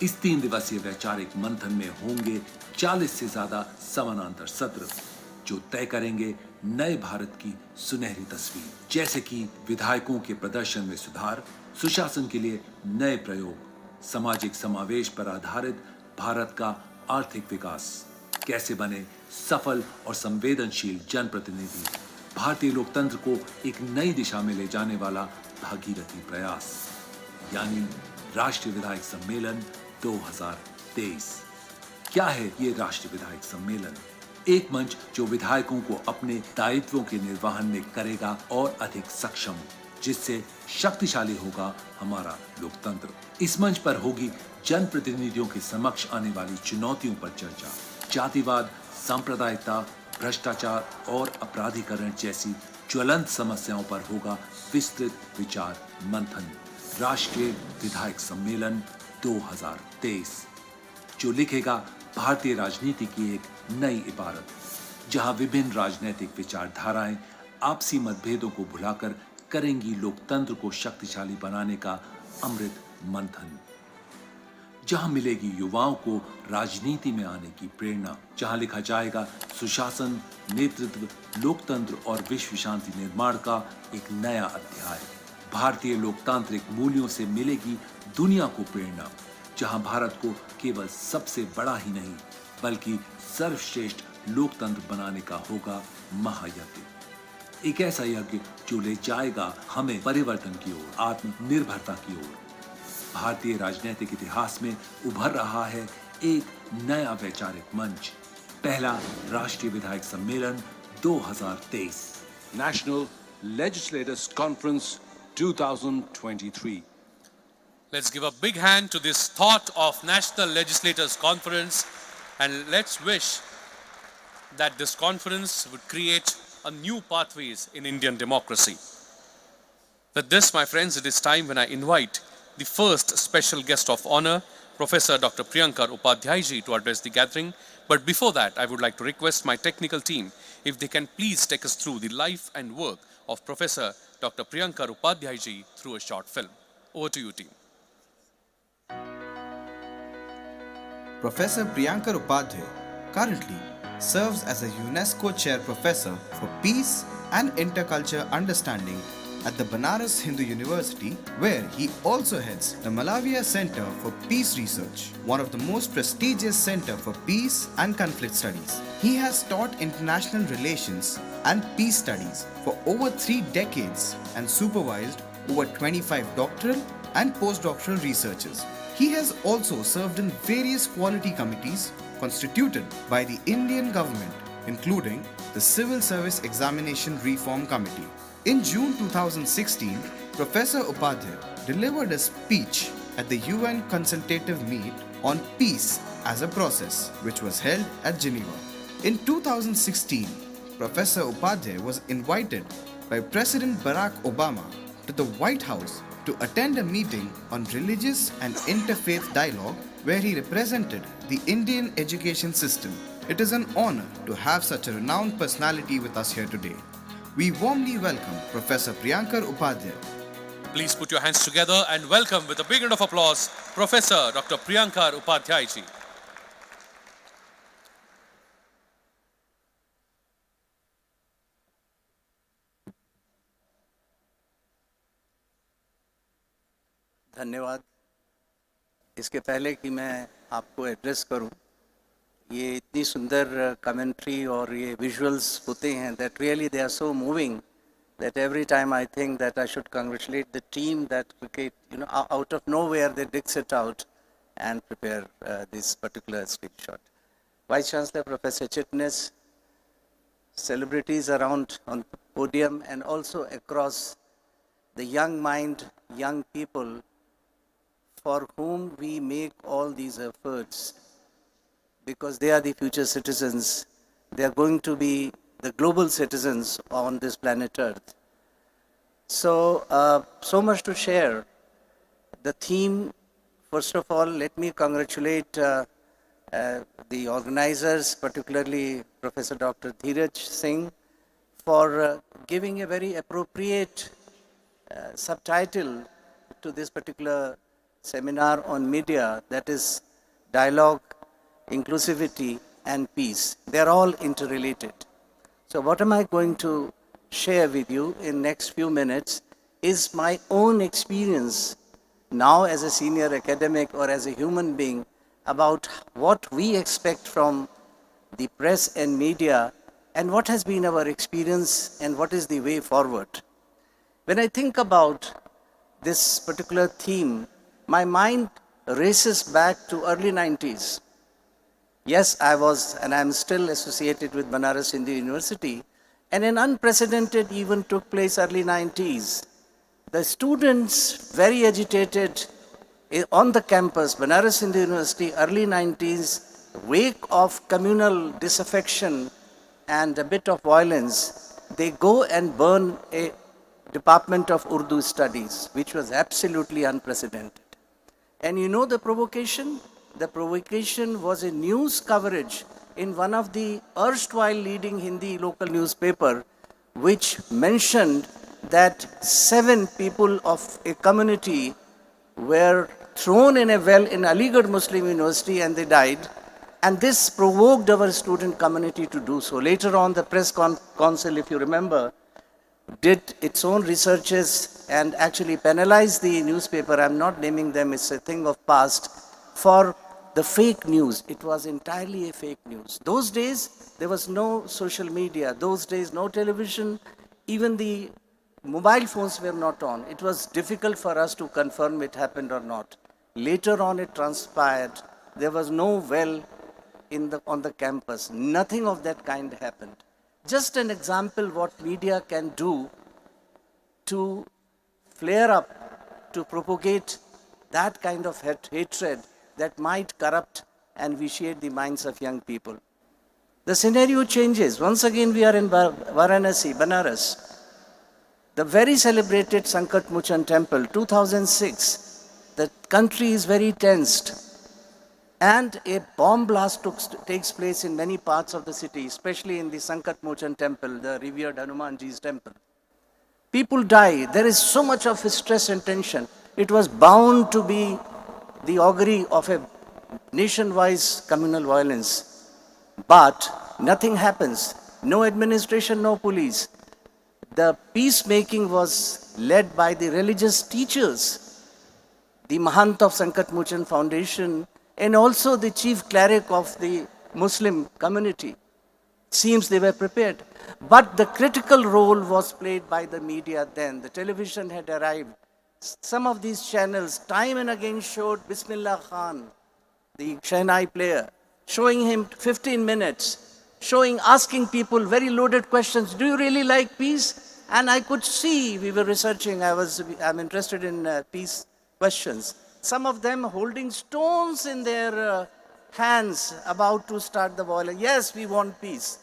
इस 3 दिवसीय वैचारिक मंथन में होंगे 40 से ज्यादा समानांतर सत्र जो तय करेंगे नए भारत की सुनहरी तस्वीर, जैसे कि विधायकों के प्रदर्शन में सुधार, सुशासन के लिए नए प्रयोग, सामाजिक समावेश पर आधारित भारत का आर्थिक विकास, कैसे बने सफल और संवेदनशील जनप्रतिनिधि, भारतीय लोकतंत्र को एक नई दिशा में ले जाने वाला भागीरथी प्रयास, यानी राष्ट्रीय विधायक सम्मेलन 2023। क्या है ये राष्ट्रीय विधायक सम्मेलन? एक मंच जो विधायकों को अपने दायित्वों के निर्वहन में करेगा और अधिक सक्षम, जिससे शक्तिशाली होगा हमारा लोकतंत्र। इस मंच पर होगी जनप्रतिनिधियों के समक्ष आने वाली चुनौतियों पर चर्चा, जातिवाद, सांप्रदायिकता, भ्रष्टाचार और अपराधीकरण जैसी ज्वलंत समस्याओं पर होगा विस्तृत विचार मंथन। राष्ट्रीय विधायक सम्मेलन 2023 जो लिखेगा भारतीय राजनीति की एक नई इबारत, जहां विभिन्न राजनीतिक विचारधाराएं आपसी मतभेदों को भुलाकर करेंगी लोकतंत्र को शक्तिशाली बनाने का अमृत मंथन, जहां मिलेगी युवाओं को राजनीति में आने की प्रेरणा, जहां लिखा जाएगा सुशासन, नेतृत्व, लोकतंत्र और विश्व शांति निर्माण का एक नया अध्याय। भारतीय लोकतांत्रिक मूल्यों से मिलेगी दुनिया को प्रेरणा, जहां भारत को केवल सबसे बड़ा ही नहीं बल्कि सर्वश्रेष्ठ लोकतंत्र बनाने का होगा महायज्ञ। एक ऐसा यज्ञ जो ले जाएगा हमें परिवर्तन की ओर, आत्मनिर्भरता की ओर। भारतीय राजनीतिक इतिहास में उभर रहा है एक नया वैचारिक मंच, पहला राष्ट्रीय विधायक सम्मेलन 2023, National Legislators Conference 2023. Let's give a big hand to this thought of National Legislators Conference, and let's wish that this conference would create a new pathways in Indian democracy. With this, my friends, it is time when I invite the first special guest of honor, Professor Dr. Priyankar Upadhyay to address the gathering. But before that, I would like to request my technical team if they can please take us through the life and work of Professor Dr. Priyankar Upadhyay through a short film. Over to you, team. Professor Priyankar Upadhyay currently serves as a UNESCO Chair Professor for Peace and Intercultural Understanding at the Banaras Hindu University, where he also heads the Malawiya Center for Peace Research, one of the most prestigious center for peace and conflict studies. He has taught international relations and peace studies for over 3 decades and supervised over 25 doctoral and postdoctoral researchers. He has also served in various quality committees constituted by the Indian government, including the Civil Service Examination Reform Committee. In June 2016, Professor Upadhyay delivered a speech at the UN Consultative Meet on Peace as a Process, which was held at Geneva. In 2016, Professor Upadhyay was invited by President Barack Obama to the White House to attend a meeting on religious and interfaith dialogue where he represented the Indian education system. It is an honor to have such a renowned personality with us here today. We warmly welcome Professor Priyankar Upadhyay. Please put your hands together and welcome with a big round of applause Professor Dr. Priyankar Upadhyay ji. धन्यवाद। इसके पहले कि मैं आपको address करूं, ये इतनी सुंदर कमेंट्री और ये विजुअल्स होते हैं that really they are so moving that every time I think that I should congratulate the team that out of nowhere they dig it out and prepare this particular speech shot. Vice Chancellor Professor Chitnis, celebrities around on the podium and also across the young mind, young people for whom we make all these efforts, because they are the future citizens. They are going to be the global citizens on this planet Earth. So, so much to share. The theme, first of all, let me congratulate the organizers, particularly Professor Dr. Dheeraj Singh, for giving a very appropriate subtitle to this particular seminar on media, that is dialogue, inclusivity and peace. They are all interrelated. So what am I going to share with you in next few minutes is my own experience now as a senior academic or as a human being about what we expect from the press and media and what has been our experience and what is the way forward. When I think about this particular theme, my mind races back to early 90s. Yes, I was and I am still associated with Banaras Hindu University, and an unprecedented event took place early 90s. The students, very agitated on the campus, Banaras Hindu University, early 90s, wake of communal disaffection and a bit of violence, they go and burn a Department of Urdu Studies, which was absolutely unprecedented. And you know the provocation? The provocation was a news coverage in one of the erstwhile leading Hindi local newspaper, which mentioned that 7 people of a community were thrown in a well in Aligarh Muslim University and they died. And this provoked our student community to do so. Later on, the press council, if you remember, did its own researches and actually penalized the newspaper. I'm not naming them, it's a thing of past, for the fake news. It was entirely a fake news. Those days, there was no social media. Those days, no television. Even the mobile phones were not on. It was difficult for us to confirm it happened or not. Later on, it transpired. There was no well on the campus. Nothing of that kind happened. Just an example what media can do to flare up, to propagate that kind of hatred that might corrupt and vitiate the minds of young people. The scenario changes. Once again, we are in Varanasi, Banaras. The very celebrated Sankat Mochan Temple, 2006. The country is very tensed. And a bomb blast takes place in many parts of the city, especially in the Sankat Mochan Temple, the revered Hanumanji's temple. People die. There is so much of stress and tension. It was bound to be the augury of a nationwide communal violence. But nothing happens. No administration, no police. The peacemaking was led by the religious teachers, the Mahant of Sankat Mochan Foundation, and also the chief cleric of the Muslim community. Seems they were prepared. But the critical role was played by the media then. The television had arrived. Some of these channels time and again showed Bismillah Khan, the Shehnai player, showing him 15 minutes, asking people very loaded questions. Do you really like peace? And I could see, we were researching, I'm interested in peace questions. Some of them holding stones in their hands, about to start the violence. Yes, we want peace.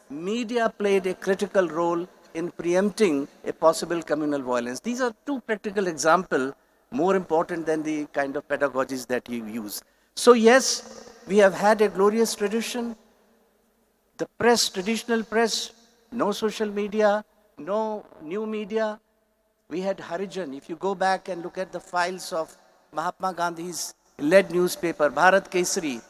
Media played a critical role in preempting a possible communal violence. These are two practical examples, more important than the kind of pedagogies that you use. So yes, we have had a glorious tradition. The press, traditional press, no social media, no new media. We had Harijan. If you go back and look at the files of Mahatma Gandhi's led newspaper, Bharat Kesari,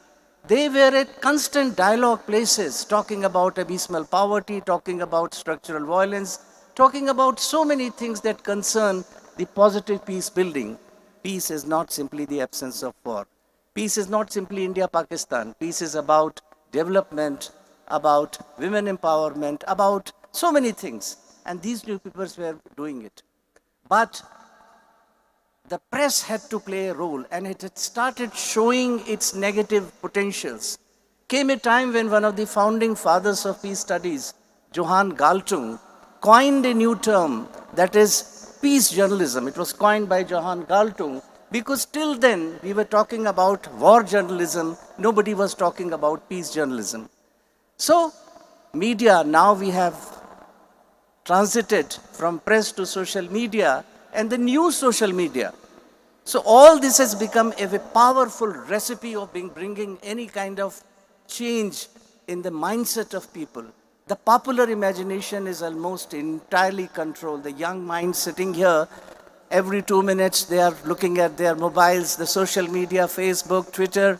they were at constant dialogue places, talking about abysmal poverty, talking about structural violence, talking about so many things that concern the positive peace building. Peace is not simply the absence of war. Peace is not simply India-Pakistan. Peace is about development, about women empowerment, about so many things. And these newspapers were doing it. But the press had to play a role, and it had started showing its negative potentials. Came a time when one of the founding fathers of peace studies, Johann Galtung, coined a new term, that is peace journalism. It was coined by Johann Galtung because till then we were talking about war journalism. Nobody was talking about peace journalism. So media, now we have transited from press to social media and the new social media. So all this has become a powerful recipe of bringing any kind of change in the mindset of people. The popular imagination is almost entirely controlled. The young mind sitting here, every 2 minutes they are looking at their mobiles, the social media, Facebook, Twitter,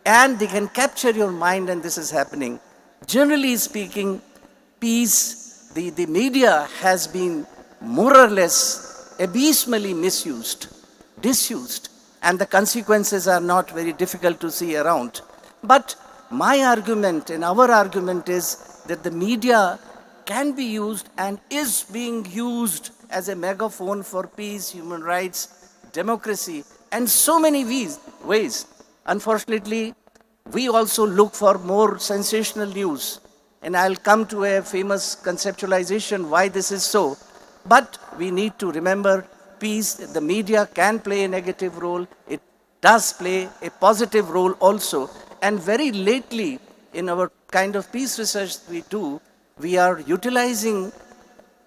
and they can capture your mind, and this is happening. Generally speaking, peace, the media has been more or less abysmally misused, disused, and the consequences are not very difficult to see around. But my argument and our argument is that the media can be used and is being used as a megaphone for peace, human rights, democracy, and so many ways. Unfortunately, we also look for more sensational news. And I'll come to a famous conceptualization why this is so. But we need to remember peace, the media can play a negative role. It does play a positive role also. And very lately, in our kind of peace research we do, we are utilizing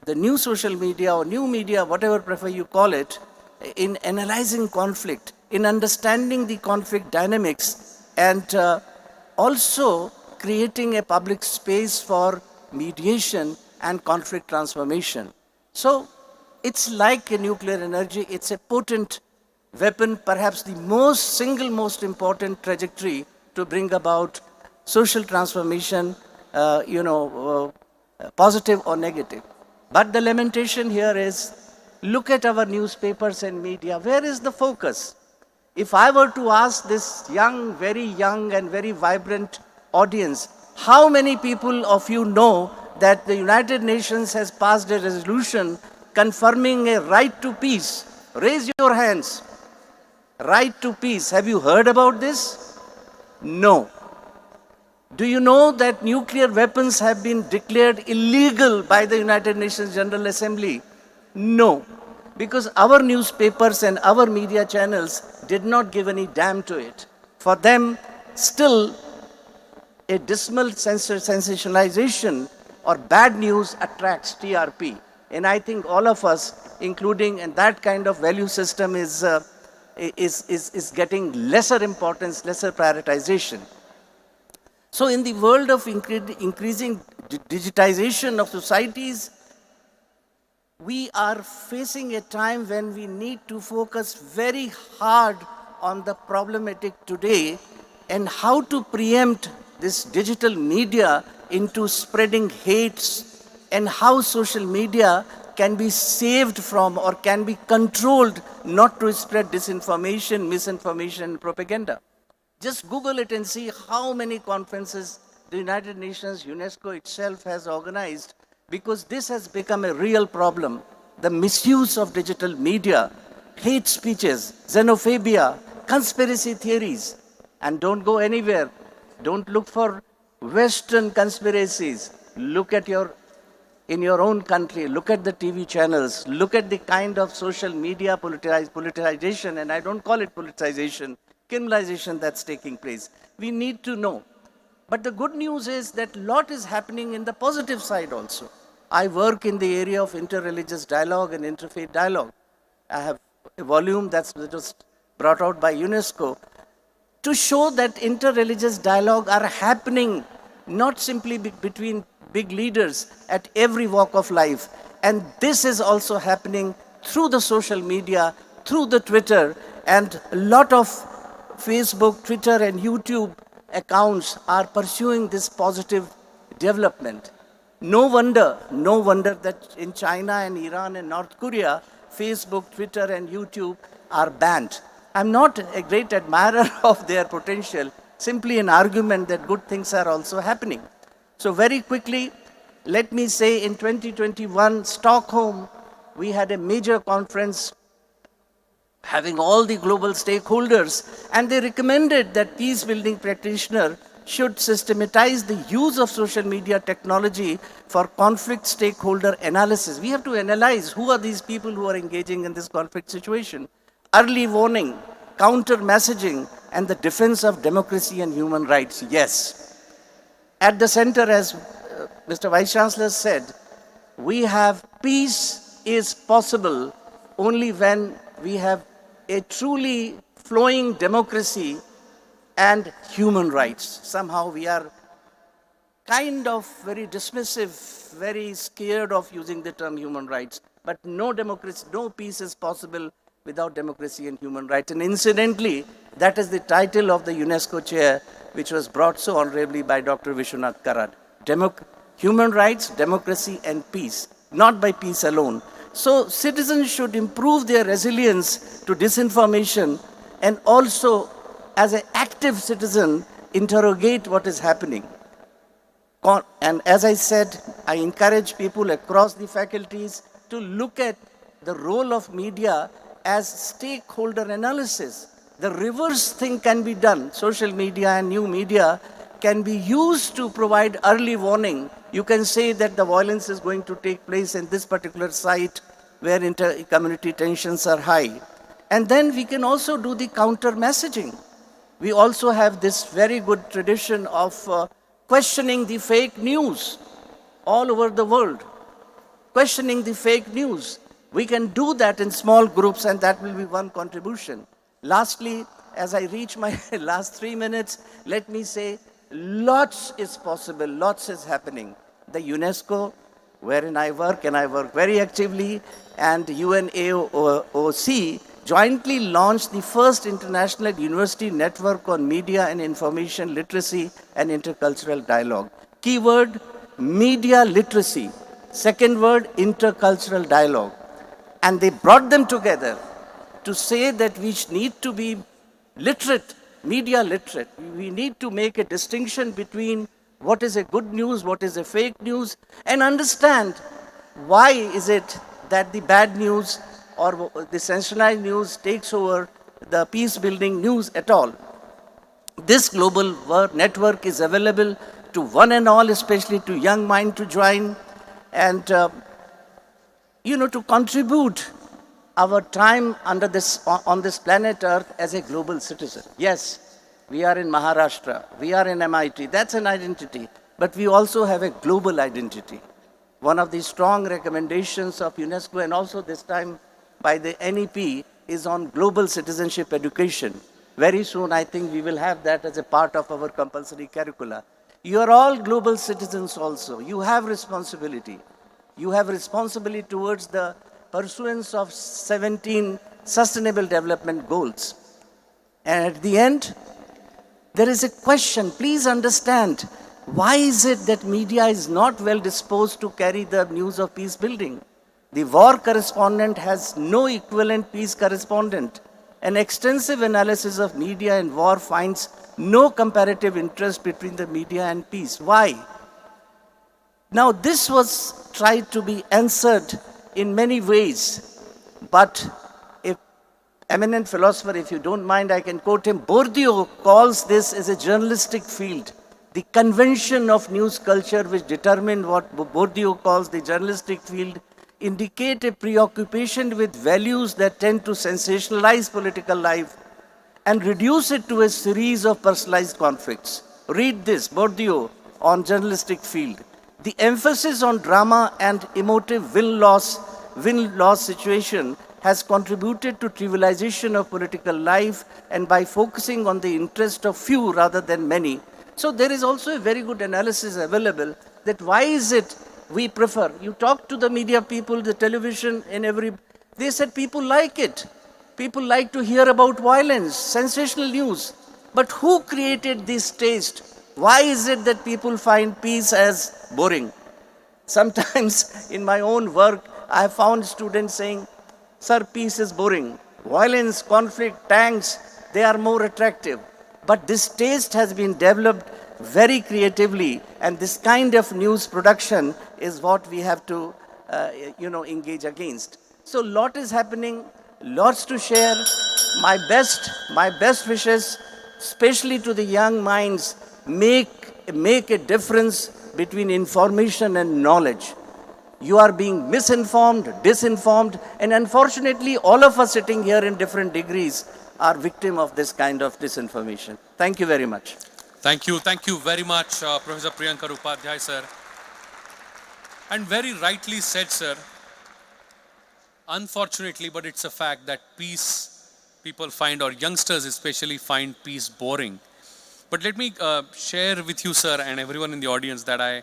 the new social media or new media, whatever prefer you call it, in analyzing conflict, in understanding the conflict dynamics, and also creating a public space for mediation and conflict transformation. So it's like a nuclear energy. It's a potent weapon, perhaps the single most important trajectory to bring about social transformation, positive or negative. But the lamentation here is, look at our newspapers and media. Where is the focus? If I were to ask this very young and very vibrant audience, how many people of you know that the United Nations has passed a resolution confirming a right to peace? Raise your hands. Right to peace. Have you heard about this? No. Do you know that nuclear weapons have been declared illegal by the United Nations General Assembly? No. Because our newspapers and our media channels did not give any damn to it. For them, still, a dismal sensationalization or bad news attracts TRP. And I think all of us, including, and that kind of value system is getting lesser importance, lesser prioritization. So in the world of increasing digitization of societies, we are facing a time when we need to focus very hard on the problematic today and how to preempt this digital media into spreading hates, and how social media can be saved from or can be controlled not to spread disinformation, misinformation, and propaganda. Just Google it and see how many conferences the United Nations, UNESCO itself has organized, because this has become a real problem. The misuse of digital media, hate speeches, xenophobia, conspiracy theories. And don't go anywhere. Don't look for Western conspiracies. Look at in your own country, look at the TV channels, look at the kind of social media politicization, and I don't call it politicization, criminalization that's taking place. We need to know. But the good news is that a lot is happening in the positive side also. I work in the area of interreligious dialogue and interfaith dialogue. I have a volume that was brought out by UNESCO to show that interreligious dialogue are happening not simply between big leaders at every walk of life. And this is also happening through the social media, through the Twitter, and a lot of Facebook, Twitter, and YouTube accounts are pursuing this positive development. No wonder that in China and Iran and North Korea, Facebook, Twitter, and YouTube are banned. I'm not a great admirer of their potential, simply an argument that good things are also happening. So very quickly, let me say in 2021, Stockholm, we had a major conference having all the global stakeholders, and they recommended that peace building practitioner should systematize the use of social media technology for conflict stakeholder analysis. We have to analyze who are these people who are engaging in this conflict situation. Early warning, counter messaging, and the defense of democracy and human rights. Yes. At the center, as Mr. Vice Chancellor said, we have peace is possible only when we have a truly flowing democracy and human rights. Somehow we are kind of very dismissive, very scared of using the term human rights. But no democracy, no peace is possible without democracy and human rights. And incidentally, that is the title of the UNESCO chair, which was brought so honorably by Dr. Vishwanath Karad. Human rights, democracy, and peace, not by peace alone. So citizens should improve their resilience to disinformation and also, as an active citizen, interrogate what is happening. And as I said, I encourage people across the faculties to look at the role of media as stakeholder analysis. The reverse thing can be done. Social media and new media can be used to provide early warning. You can say that the violence is going to take place in this particular site where inter-community tensions are high. And then we can also do the counter messaging. We also have this very good tradition of questioning the fake news all over the world. Questioning the fake news. We can do that in small groups, and that will be one contribution. Lastly, as I reach my last 3 minutes, let me say lots is possible, lots is happening. The UNESCO, wherein I work, and I work very actively, and UNAOC jointly launched the first international university network on media and information literacy and intercultural dialogue. Keyword, media literacy. Second word, intercultural dialogue. And they brought them together to say that we need to be literate, media literate. We need to make a distinction between what is a good news, what is a fake news, and understand why is it that the bad news or the sensationalized news takes over the peace-building news at all. This global network is available to one and all, especially to young mind to join, and to contribute our time on this planet Earth as a global citizen. Yes, we are in Maharashtra, we are in MIT, that's an identity, but we also have a global identity. One of the strong recommendations of UNESCO, and also this time by the NEP, is on global citizenship education. Very soon, I think we will have that as a part of our compulsory curricula. You are all global citizens also. You have responsibility. You have responsibility towards the pursuance of 17 Sustainable Development Goals. And at the end, there is a question. Please understand, Why is it that media is not well disposed to carry the news of peace building? The war correspondent has no equivalent peace correspondent. An extensive analysis of media and war finds no comparative interest between the media and peace. Why? Now, this was tried to be answered in many ways, but if eminent philosopher, if you don't mind, I can quote him. Bourdieu calls this as a journalistic field. The convention of news culture, which determined what Bourdieu calls the journalistic field, indicate a preoccupation with values that tend to sensationalize political life and reduce it to a series of personalized conflicts. Read this, Bourdieu on journalistic field. The emphasis on drama and emotive win-loss situation has contributed to trivialization of political life, and by focusing on the interest of few rather than many. So there is also a very good analysis available that why is it we prefer, you talk to the media people, the television and they said people like it. People like to hear about violence, sensational news. But who created this taste? Why is it that people find peace as boring? Sometimes in my own work, I have found students saying, sir, peace is boring. Violence, conflict, tanks, they are more attractive. But this taste has been developed very creatively, and this kind of news production is what we have to, engage against. So lot is happening, lots to share. My best wishes, especially to the young minds, make a difference between information and knowledge. You are being misinformed, disinformed, and unfortunately, all of us sitting here in different degrees are victim of this kind of disinformation. Thank you very much. Thank you very much, Professor Priyankar Upadhyay, sir. And very rightly said, sir. Unfortunately, but it's a fact that peace, people find, or youngsters especially find peace boring. But let me share with you, sir, and everyone in the audience that I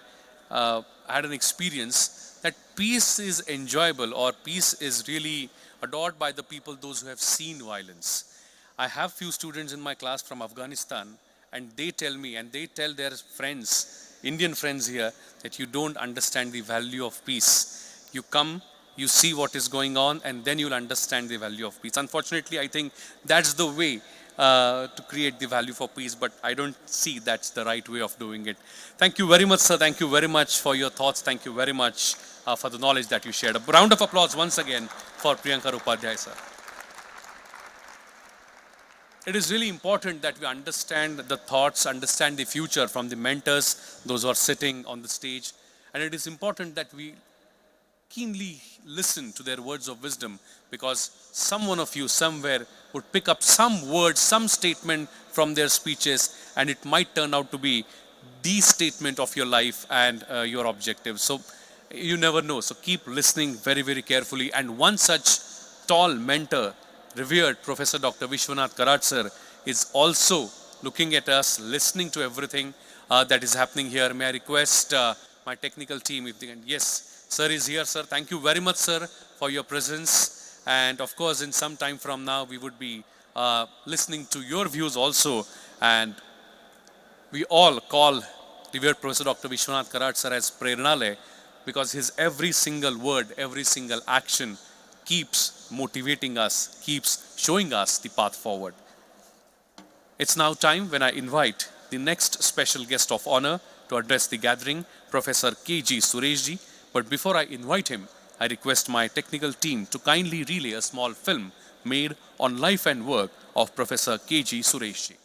had an experience that peace is enjoyable, or peace is really adored by the people, those who have seen violence. I have few students in my class from Afghanistan, and they tell me, and they tell their friends, Indian friends here, that you don't understand the value of peace. You come, you see what is going on, and then you'll understand the value of peace. Unfortunately, I think that's the way to create the value for peace, but I don't see that's the right way of doing it. Thank you very much, sir. Thank you very much for your thoughts. Thank you very much for the knowledge that you shared. A round of applause once again for Priyankar Upadhyay, sir. It is really important that we understand the thoughts, understand the future from the mentors, those who are sitting on the stage. And it is important that we keenly listen to their words of wisdom, because some one of you somewhere would pick up some words, some statement from their speeches, and it might turn out to be the statement of your life and your objectives. So you never know. So keep listening very, very carefully. And one such tall mentor, revered Professor Dr. Vishwanath Karat sir, is also looking at us, listening to everything that is happening here. May I request my technical team if they can. Yes, sir is here, sir. Thank you very much, sir, for your presence. And of course, in some time from now, we would be listening to your views also. And we all call revered Professor Dr. Vishwanath Karat sir as Prernalay, because his every single word, every single action keeps motivating us, keeps showing us the path forward. It's now time when I invite the next special guest of honor to address the gathering, Professor K.G. Sureshji. But before I invite him, I request my technical team to kindly relay a small film made on life and work of Professor K.G. Sureshji.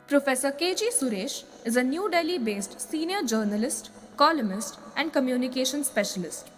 Professor K.G. Suresh is a New Delhi-based senior journalist, columnist, and communication specialist.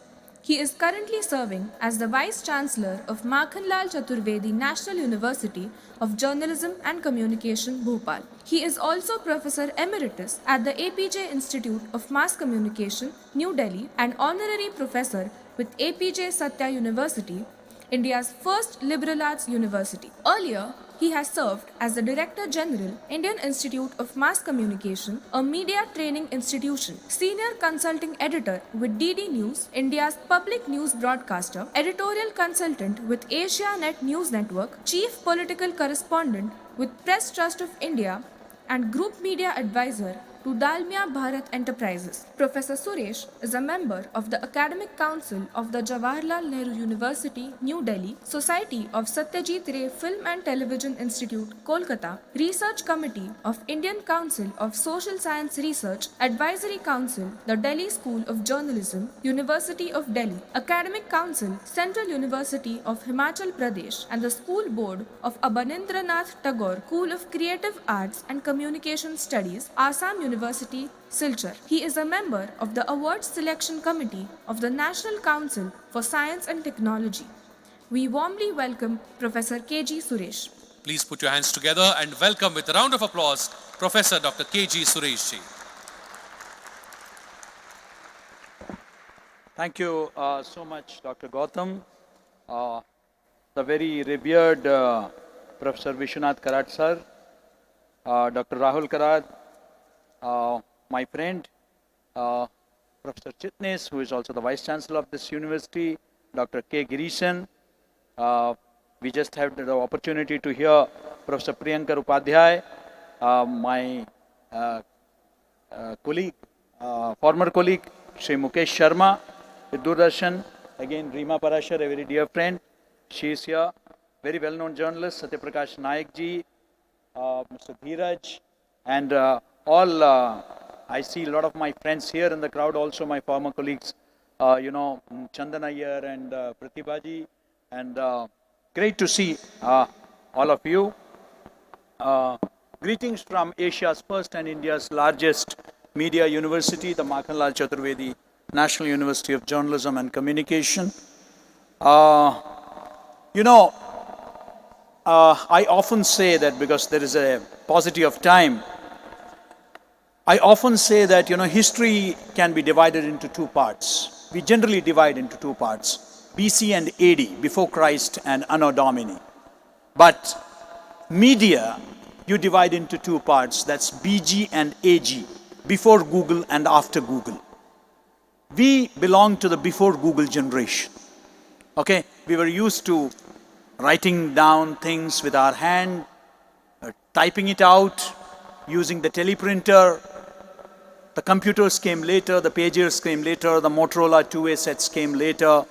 He is currently serving as the Vice Chancellor of Makhanlal Chaturvedi National University of Journalism and Communication, Bhopal. He is also Professor Emeritus at the APJ Institute of Mass Communication, New Delhi, and Honorary Professor with APJ Satya University, India's first liberal arts university. Earlier, he has served as the Director General, Indian Institute of Mass Communication, a media training institution, Senior Consulting Editor with DD News, India's public news broadcaster, Editorial Consultant with Asia Net News Network, Chief Political Correspondent with Press Trust of India and Group Media Advisor to Dalmia Bharat Enterprises. Professor Suresh is a member of the Academic Council of the Jawaharlal Nehru University, New Delhi, Society of Satyajit Ray Film and Television Institute, Kolkata, Research Committee of Indian Council of Social Science Research, Advisory Council, the Delhi School of Journalism, University of Delhi, Academic Council, Central University of Himachal Pradesh, and the School Board of Abanindranath Tagore School of Creative Arts and Communication Studies, Assam University, Silchar. He is a member of the Awards Selection Committee of the National Council for Science and Technology. We warmly welcome Professor K.G. Suresh. Please put your hands together and welcome with a round of applause Professor Dr. K.G. Suresh ji. Thank you so much, Dr. Gautam. The very revered Professor Vishwanath Karat sir, Dr. Rahul Karat, my friend, Professor Chitnis, who is also the Vice Chancellor of this university, Dr. K. Girishan. We just had the opportunity to hear Professor Priyankar Upadhyay, my colleague, former colleague, Shri Mukesh Sharma with Doordarshan. Again, Reema Parashar, a very dear friend. She is here. Very well-known journalist, Satyaprakash Nayak ji, Mr. Dheeraj, and all, I see a lot of my friends here in the crowd, also my former colleagues, Chandan Iyer and Pratibha ji, and great to see all of you. Greetings from Asia's first and India's largest media university, the Makhanlal Chaturvedi National University of Journalism and Communication. I often say that, because there is a paucity of time, I often say that, history can be divided into two parts. We generally divide into two parts, BC and AD, before Christ and Anno Domini. But media, you divide into two parts, that's BG and AG, before Google and after Google. We belong to the before Google generation. Okay, we were used to writing down things with our hand, typing it out, using the teleprinter. The computers came later, the pagers came later, the Motorola two-way sets came later,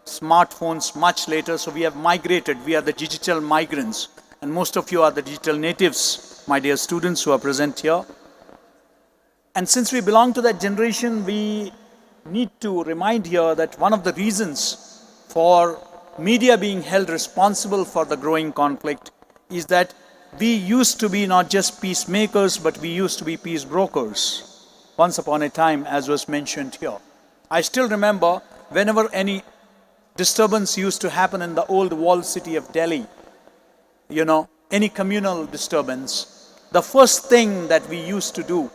smartphones much later. So we have migrated, we are the digital migrants, and most of you are the digital natives, my dear students who are present here. And since we belong to that generation, we need to remind here that one of the reasons for media being held responsible for the growing conflict is that we used to be not just peacemakers, but we used to be peace brokers once upon a time, as was mentioned here. I still remember whenever any disturbance used to happen in the old walled city of Delhi, any communal disturbance, the first thing that we used to do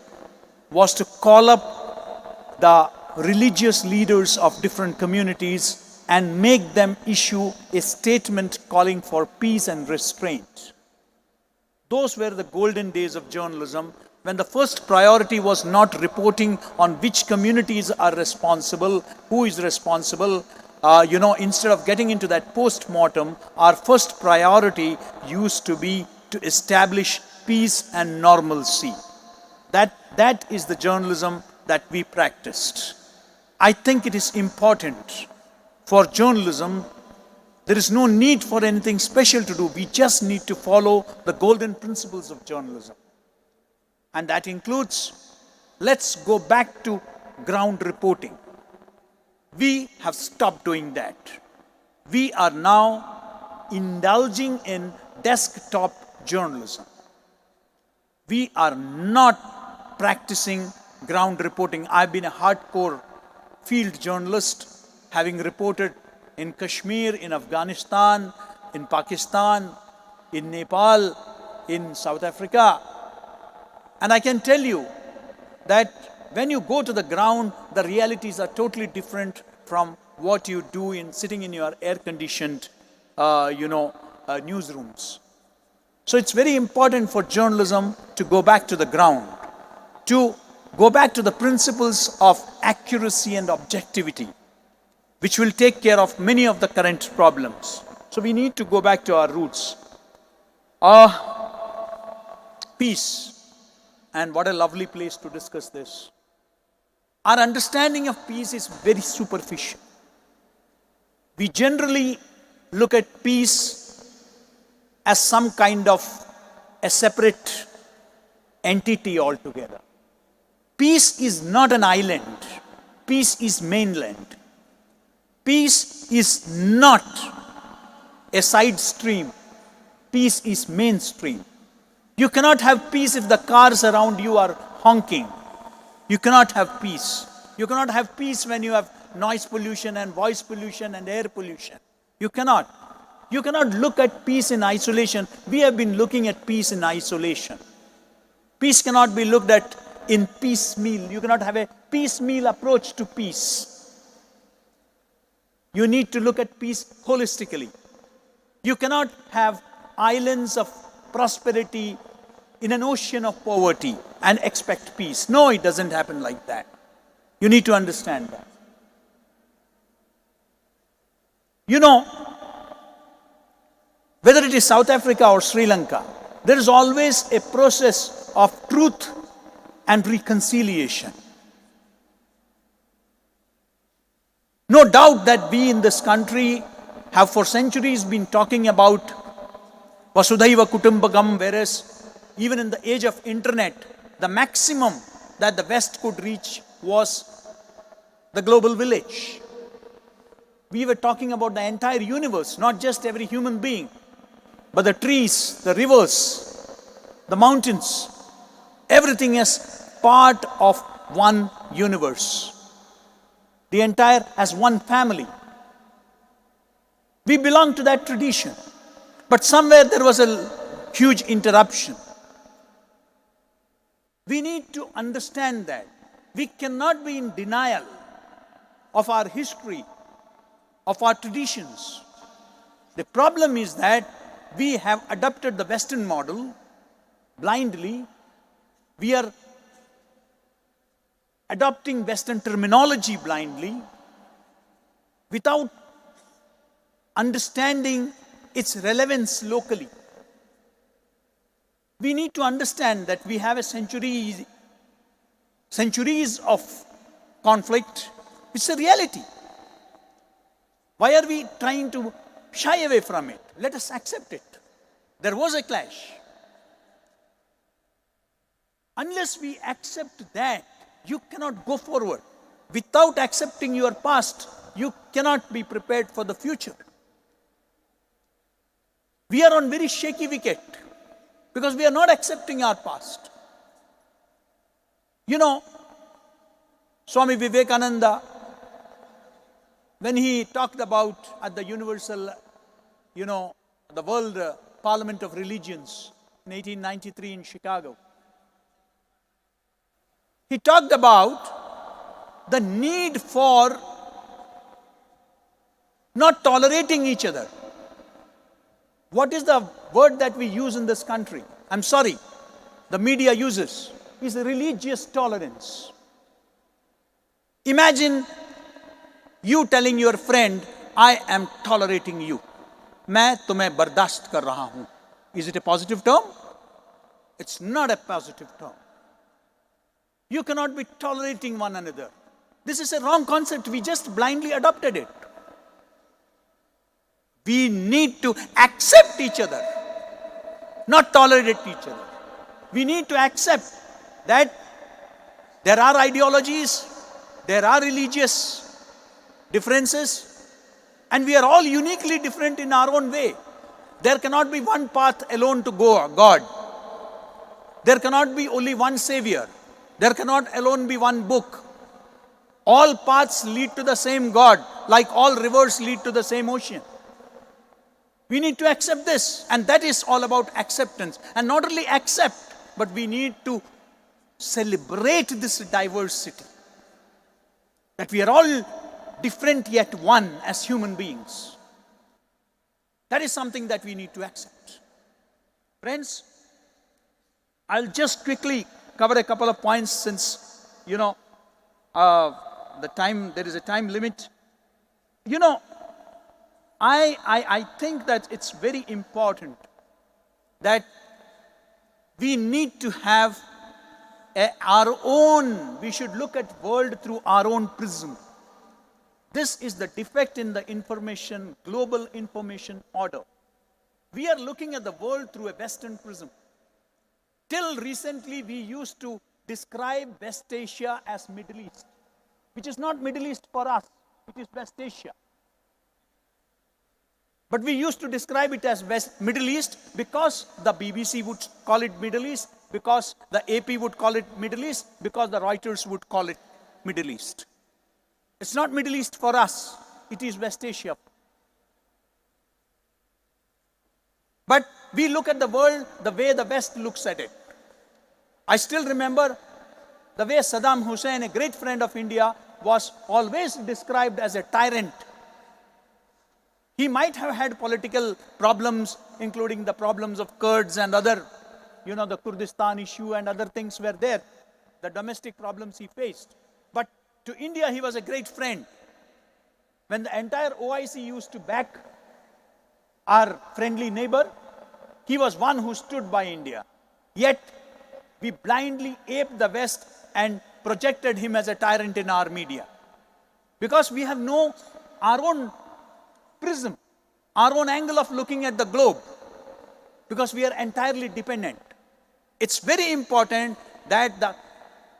was to call up the religious leaders of different communities and make them issue a statement calling for peace and restraint. Those were the golden days of journalism, when the first priority was not reporting on which communities are responsible, who is responsible. Instead of getting into that post-mortem, our first priority used to be to establish peace and normalcy. That is the journalism that we practiced. I think it is important for journalism. There is no need for anything special to do. We just need to follow the golden principles of journalism. And that includes, let's go back to ground reporting. We have stopped doing that. We are now indulging in desktop journalism. We are not practicing ground reporting. I've been a hardcore field journalist, having reported in Kashmir, in Afghanistan, in Pakistan, in Nepal, in South Africa. And I can tell you that when you go to the ground, the realities are totally different from what you do in sitting in your air-conditioned, newsrooms. So it's very important for journalism to go back to the ground, to go back to the principles of accuracy and objectivity, which will take care of many of the current problems. So we need to go back to our roots. peace. And what a lovely place to discuss this. Our understanding of peace is very superficial. We generally look at peace as some kind of a separate entity altogether. Peace is not an island. Peace is mainland. Peace is not a side stream. Peace is mainstream. You cannot have peace if the cars around you are honking. You cannot have peace. You cannot have peace when you have noise pollution and voice pollution and air pollution. You cannot. You cannot look at peace in isolation. We have been looking at peace in isolation. Peace cannot be looked at in piecemeal. You cannot have a piecemeal approach to peace. You need to look at peace holistically. You cannot have islands of prosperity in an ocean of poverty and expect peace. No, it doesn't happen like that. You need to understand that. You know, whether it is South Africa or Sri Lanka, there is always a process of truth and reconciliation. No doubt that we in this country have for centuries been talking about Vasudhaiva Kutumbakam, whereas even in the age of internet, the maximum that the West could reach was the global village. We were talking about the entire universe, not just every human being, but the trees, the rivers, the mountains, everything is part of one universe. The entire as one family. We belong to that tradition. But somewhere there was a huge interruption. We need to understand that we cannot be in denial of our history, of our traditions. The problem is that we have adopted the Western model blindly. We are adopting Western terminology blindly without understanding its relevance locally. We need to understand that we have a centuries of conflict. It's a reality. Why are we trying to shy away from it? Let us accept it. There was a clash. Unless we accept that, you cannot go forward. Without accepting your past, you cannot be prepared for the future. We are on very shaky wicket because we are not accepting our past. You know, Swami Vivekananda, when he talked about at the Universal, the World Parliament of Religions in 1893 in Chicago, he talked about the need for not tolerating each other. What is the word that we use in this country? I'm sorry, the media uses, is religious tolerance. Imagine you telling your friend, I am tolerating you. मैं तुम्हें बर्दाश्त कर रहा हूं. Is it a positive term? It's not a positive term. You cannot be tolerating one another. This is a wrong concept. We just blindly adopted it. We need to accept each other, not tolerate each other. We need to accept that there are ideologies, there are religious differences, and we are all uniquely different in our own way. There cannot be one path alone to go God. There cannot be only one savior. There cannot alone be one book. All paths lead to the same God, like all rivers lead to the same ocean. We need to accept this, and that is all about acceptance. And not only accept, but we need to celebrate this diversity. That we are all different yet one as human beings. That is something that we need to accept. Friends, I'll just quickly cover a couple of points since, there is a time limit. I think that it's very important that We need to have we should look at world through our own prism. This is the defect in the global information order. We are looking at the world through a Western prism. Till recently, we used to describe West Asia as Middle East, which is not Middle East for us, it is West Asia. But we used to describe it as Middle East because the BBC would call it Middle East, because the AP would call it Middle East, because the Reuters would call it Middle East. It's not Middle East for us, it is West Asia. But we look at the world the way the West looks at it. I still remember the way Saddam Hussein, a great friend of India, was always described as a tyrant. He might have had political problems, including the problems of Kurds and other, the Kurdistan issue and other things were there, the domestic problems he faced. But to India, he was a great friend. When the entire OIC used to back our friendly neighbor, he was one who stood by India. Yet, we blindly aped the West and projected him as a tyrant in our media. Because we have our own prism, our own angle of looking at the globe. Because we are entirely dependent. It's very important that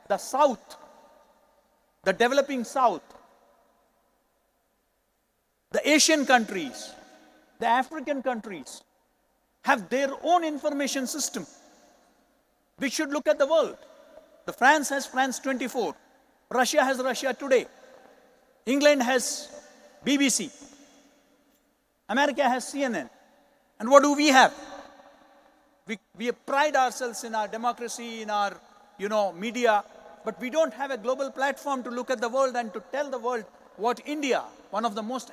the South, the developing South, the Asian countries, the African countries, have their own information system. We should look at the world. France has France 24. Russia has Russia Today. England has BBC. America has CNN. And what do we have? We pride ourselves in our democracy, in our media, but we don't have a global platform to look at the world and to tell the world what India, one of the most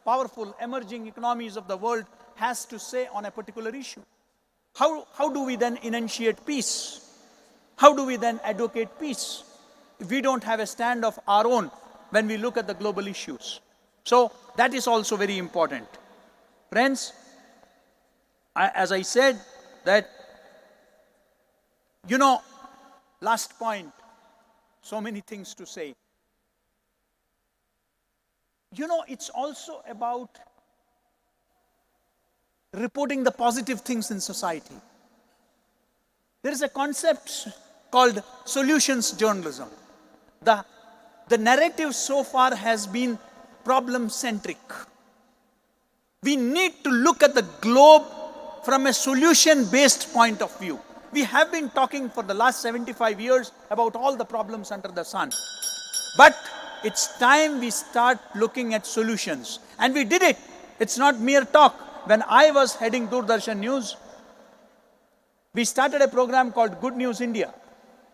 powerful emerging economies of the world, has to say on a particular issue. How do we then enunciate peace? How do we then advocate peace if we don't have a stand of our own when we look at the global issues? So that is also very important. Friends, as I said, that, last point, so many things to say. It's also about reporting the positive things in society. There is a concept called solutions journalism. The narrative so far has been problem-centric. We need to look at the globe from a solution-based point of view. We have been talking for the last 75 years about all the problems under the sun. But it's time we start looking at solutions. And we did it. It's not mere talk. When I was heading Doordarshan News, we started a program called Good News India.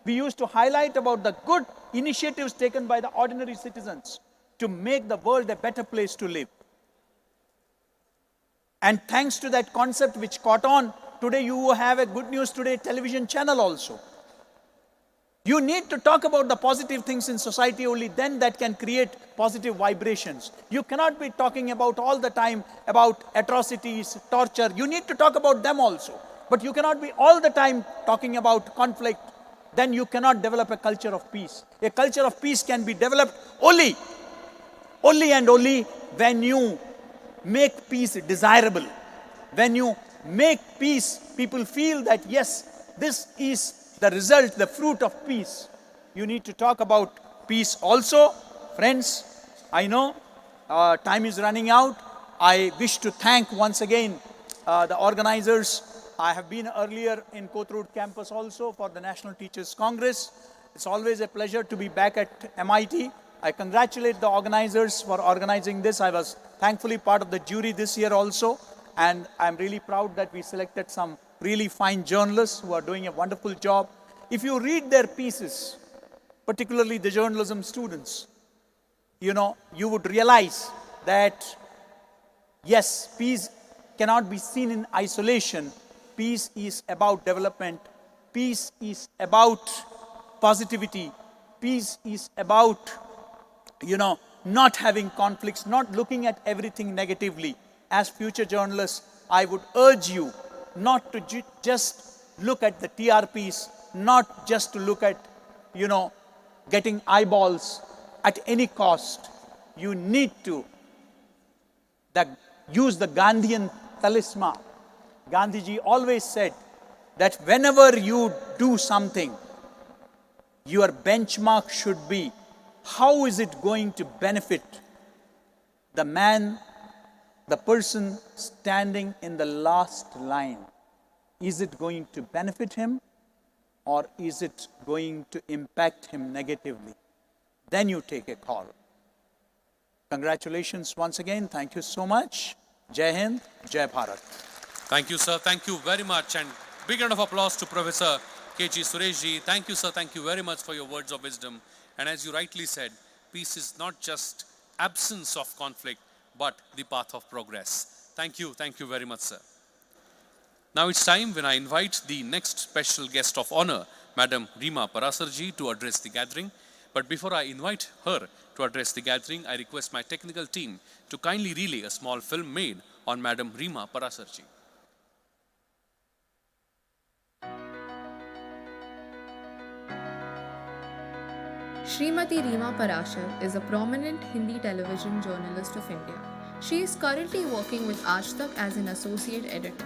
We used to highlight about the good initiatives taken by the ordinary citizens to make the world a better place to live. And thanks to that concept which caught on, today you have a Good News Today television channel also. You need to talk about the positive things in society, only then that can create positive vibrations. You cannot be talking about all the time about atrocities, torture. You need to talk about them also. But you cannot be all the time talking about conflict. Then you cannot develop a culture of peace. A culture of peace can be developed only when you make peace desirable. When you make peace, people feel that yes, this is the result, the fruit of peace. You need to talk about peace also. Friends, I know time is running out. I wish to thank once again the organizers. I have been earlier in Kothurud campus also for the National Teachers Congress. It's always a pleasure to be back at MIT. I congratulate the organizers for organizing this. I was thankfully part of the jury this year also. And I'm really proud that we selected some really fine journalists who are doing a wonderful job. If you read their pieces, particularly the journalism students, you would realize that, yes, peace cannot be seen in isolation. Peace is about development. Peace is about positivity. Peace is about, not having conflicts, not looking at everything negatively. As future journalists, I would urge you not to just look at the TRPs, not just to look at, getting eyeballs at any cost. You need to use the Gandhian talisman. Gandhiji always said that whenever you do something, your benchmark should be, how is it going to benefit the man, the person standing in the last line? Is it going to benefit him or is it going to impact him negatively? Then you take a call. Congratulations once again. Thank you so much. Jai Hind, Jai Bharat. Thank you, sir. Thank you very much. And big round of applause to Professor K.G. Sureshji. Thank you, sir. Thank you very much for your words of wisdom. And as you rightly said, peace is not just absence of conflict, but the path of progress. Thank you. Thank you very much, sir. Now it's time when I invite the next special guest of honor, Madam Reema Parasarji, to address the gathering. But before I invite her to address the gathering, I request my technical team to kindly relay a small film made on Madam Reema Parasarji. Srimati Reema Parashar is a prominent Hindi television journalist of India. She is currently working with Aaj Tak as an associate editor.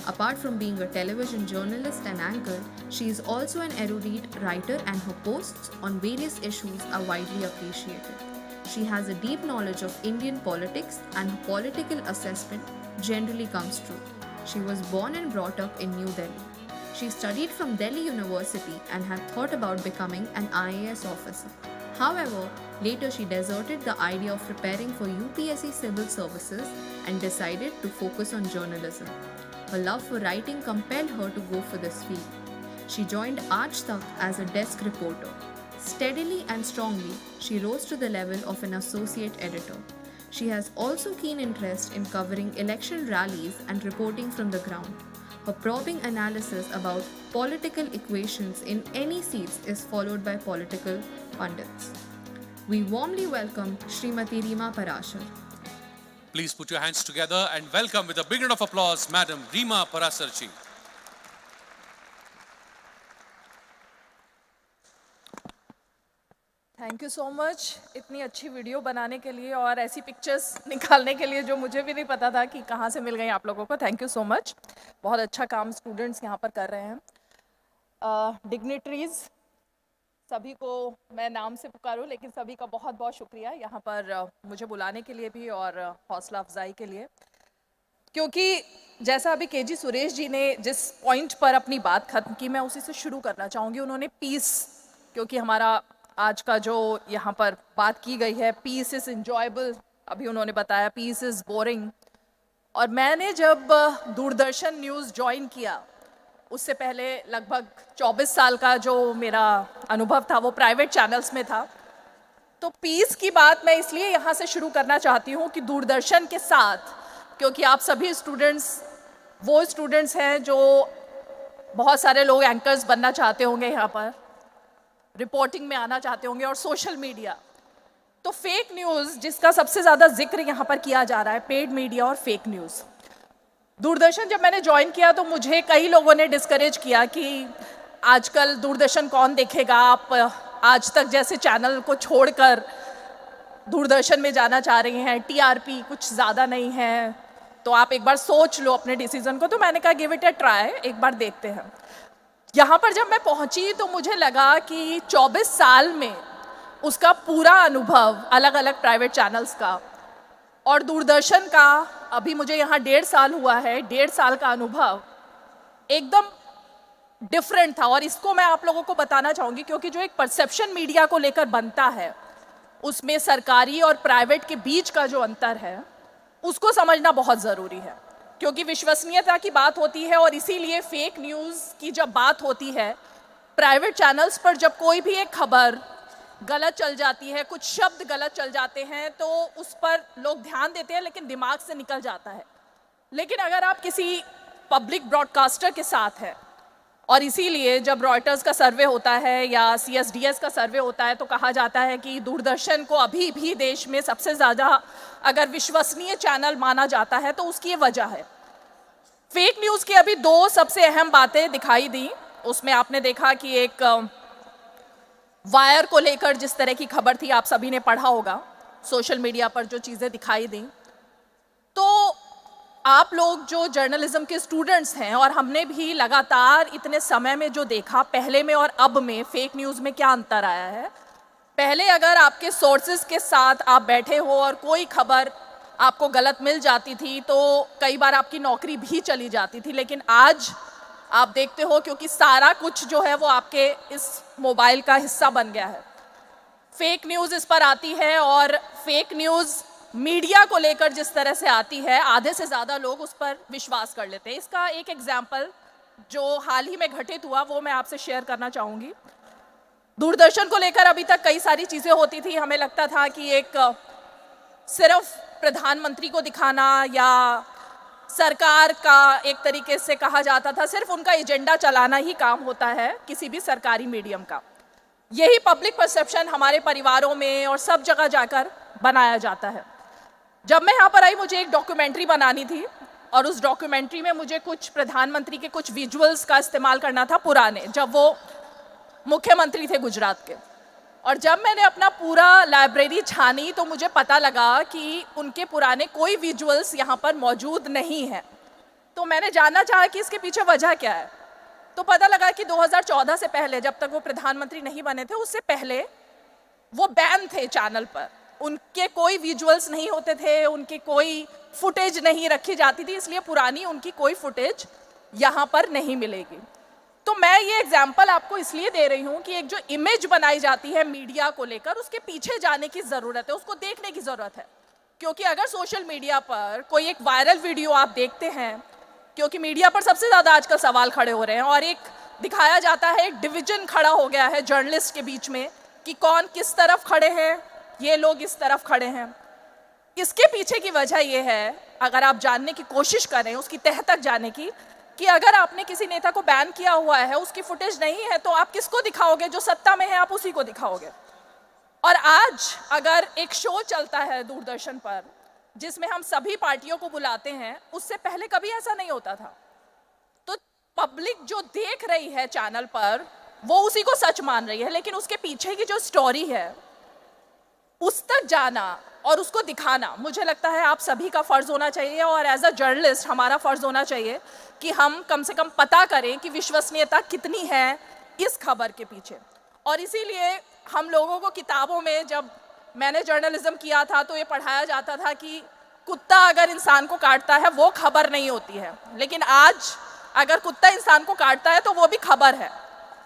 Apart from being a television journalist and anchor, she is also an erudite writer and her posts on various issues are widely appreciated. She has a deep knowledge of Indian politics and her political assessment generally comes true. She was born and brought up in New Delhi. She studied from Delhi University and had thought about becoming an IAS officer. However, later she deserted the idea of preparing for UPSC civil services and decided to focus on journalism. Her love for writing compelled her to go for this field. She joined Aaj Tak as a desk reporter. Steadily and strongly, she rose to the level of an associate editor. She has also keen interest in covering election rallies and reporting from the ground. Her probing analysis about political equations in any seats is followed by political pundits. We warmly welcome Srimati Reema Parashar. Please put your hands together and welcome with a big round of applause, Madam Reema Parasarji. Thank you so much इतनी अच्छी video बनाने के लिए और ऐसी pictures निकालने के लिए जो मुझे भी नहीं पता था कि कहाँ से मिल गई आप लोगों को. Thank you so much. बहुत अच्छा काम स्टूडेंट्स यहाँ पर कर रहे हैं. डिग्निटरीज सभी को मैं नाम से पुकारूं लेकिन सभी का बहुत बहुत शुक्रिया यहाँ पर मुझे बुलाने के लिए भी और हौसला अफजाई के लिए. क्योंकि जैसा अभी केजी सुरेश जी ने जिस पॉइंट पर अपनी बात खत्म की मैं उसी से शुरू करना चाहूँगी. उन्होंने पीस, क्योंकि हमारा आज का जो यहाँ पर बात की गई है, पीस इज़ इंजॉयबल, अभी उन्होंने बताया पीस इज़ बोरिंग. और मैंने जब दूरदर्शन न्यूज़ ज्वाइन किया उससे पहले लगभग 24 साल का जो मेरा अनुभव था वो प्राइवेट चैनल्स में था. तो पीस की बात मैं इसलिए यहाँ से शुरू करना चाहती हूँ कि दूरदर्शन के साथ, क्योंकि आप सभी स्टूडेंट्स वो स्टूडेंट्स हैं जो बहुत सारे लोग एंकर्स बनना चाहते होंगे, यहाँ पर रिपोर्टिंग में आना चाहते होंगे और सोशल मीडिया. तो फेक न्यूज़ जिसका सबसे ज़्यादा जिक्र यहाँ पर किया जा रहा है, पेड मीडिया और फेक न्यूज़. दूरदर्शन जब मैंने ज्वाइन किया तो मुझे कई लोगों ने डिस्करेज किया कि आजकल दूरदर्शन कौन देखेगा, आप आज तक जैसे चैनल को छोड़कर दूरदर्शन में जाना चाह रही हैं, टीआरपी कुछ ज़्यादा नहीं है, तो आप एक बार सोच लो अपने डिसीज़न को. तो मैंने कहा गिव इट अ ट्राई, एक बार देखते हैं. यहाँ पर जब मैं पहुँची तो मुझे लगा कि 24 साल में उसका पूरा अनुभव अलग अलग प्राइवेट चैनल्स का और दूरदर्शन का, अभी मुझे यहाँ 1.5 साल हुआ है, 1.5 साल का अनुभव एकदम डिफरेंट था. और इसको मैं आप लोगों को बताना चाहूँगी क्योंकि जो एक परसेप्शन मीडिया को लेकर बनता है उसमें सरकारी और प्राइवेट के बीच का जो अंतर है उसको समझना बहुत ज़रूरी है. क्योंकि विश्वसनीयता की बात होती है और इसीलिए फेक न्यूज़ की जब बात होती है, प्राइवेट चैनल्स पर जब कोई भी एक खबर गलत चल जाती है, कुछ शब्द गलत चल जाते हैं तो उस पर लोग ध्यान देते हैं लेकिन दिमाग से निकल जाता है. लेकिन अगर आप किसी पब्लिक ब्रॉडकास्टर के साथ हैं, और इसीलिए जब रॉयटर्स का सर्वे होता है या CSDS का सर्वे होता है तो कहा जाता है कि दूरदर्शन को अभी भी देश में सबसे ज़्यादा अगर विश्वसनीय चैनल माना जाता है तो उसकी ये वजह है. फेक न्यूज़ की अभी दो सबसे अहम बातें दिखाई दी। उसमें आपने देखा कि एक वायर को लेकर जिस तरह की खबर थी, आप सभी ने पढ़ा होगा सोशल मीडिया पर जो चीज़ें दिखाई दी। तो आप लोग जो जर्नलिज्म के स्टूडेंट्स हैं और हमने भी लगातार इतने समय में जो देखा, पहले में और अब में फेक न्यूज़ में क्या अंतर आया है। पहले अगर आपके सोर्सेज के साथ आप बैठे हो और कोई खबर आपको गलत मिल जाती थी तो कई बार आपकी नौकरी भी चली जाती थी, लेकिन आज आप देखते हो क्योंकि सारा कुछ जो है वो आपके इस मोबाइल का हिस्सा बन गया है। फेक न्यूज़ इस पर आती है और फेक न्यूज़ मीडिया को लेकर जिस तरह से आती है, आधे से ज़्यादा लोग उस पर विश्वास कर लेते हैं। इसका एक एग्जाम्पल जो हाल ही में घटित हुआ वो मैं आपसे शेयर करना चाहूँगी। दूरदर्शन को लेकर अभी तक कई सारी चीज़ें होती थी। हमें लगता था कि एक सिर्फ प्रधानमंत्री को दिखाना या सरकार का एक तरीके से कहा जाता था सिर्फ उनका एजेंडा चलाना ही काम होता है किसी भी सरकारी मीडियम का। यही पब्लिक परसेप्शन हमारे परिवारों में और सब जगह जाकर बनाया जाता है। जब मैं यहाँ पर आई, मुझे एक डॉक्यूमेंट्री बनानी थी और उस डॉक्यूमेंट्री में मुझे कुछ प्रधानमंत्री के कुछ विजुअल्स का इस्तेमाल करना था पुराने, जब वो मुख्यमंत्री थे गुजरात के। और जब मैंने अपना पूरा लाइब्रेरी छानी तो मुझे पता लगा कि उनके पुराने कोई विजुअल्स यहाँ पर मौजूद नहीं हैं। तो मैंने जानना चाहा कि इसके पीछे वजह क्या है। तो पता लगा कि 2014 से पहले, जब तक वो प्रधानमंत्री नहीं बने थे, उससे पहले वो बैन थे चैनल पर। उनके कोई विजुअल्स नहीं होते थे, उनकी कोई फुटेज नहीं रखी जाती थी, इसलिए पुरानी उनकी कोई फुटेज यहाँ पर नहीं मिलेगी। तो मैं ये एग्जाम्पल आपको इसलिए दे रही हूँ कि एक जो इमेज बनाई जाती है मीडिया को लेकर, उसके पीछे जाने की ज़रूरत है, उसको देखने की ज़रूरत है। क्योंकि अगर सोशल मीडिया पर कोई एक वायरल वीडियो आप देखते हैं, क्योंकि मीडिया पर सबसे ज़्यादा आजकल सवाल खड़े हो रहे हैं और एक दिखाया जाता है, एक डिवीजन खड़ा हो गया है जर्नलिस्ट के बीच में कि कौन किस तरफ खड़े हैं, ये लोग इस तरफ खड़े हैं। इसके पीछे की वजह यह है, अगर आप जानने की कोशिश करें, उसकी तह तक जाने की, कि अगर आपने किसी नेता को बैन किया हुआ है, उसकी फुटेज नहीं है, तो आप किसको दिखाओगे? जो सत्ता में है आप उसी को दिखाओगे। और आज अगर एक शो चलता है दूरदर्शन पर जिसमें हम सभी पार्टियों को बुलाते हैं, उससे पहले कभी ऐसा नहीं होता था। तो पब्लिक जो देख रही है चैनल पर वो उसी को सच मान रही है, लेकिन उसके पीछे की जो स्टोरी है उस तक जाना और उसको दिखाना मुझे लगता है आप सभी का फ़र्ज़ होना चाहिए। और एज अ जर्नलिस्ट हमारा फ़र्ज़ होना चाहिए कि हम कम से कम पता करें कि विश्वसनीयता कितनी है इस खबर के पीछे। और इसीलिए हम लोगों को किताबों में, जब मैंने जर्नलिज्म किया था तो ये पढ़ाया जाता था कि कुत्ता अगर इंसान को काटता है वो खबर नहीं होती है, लेकिन आज अगर कुत्ता इंसान को काटता है तो वो भी खबर है।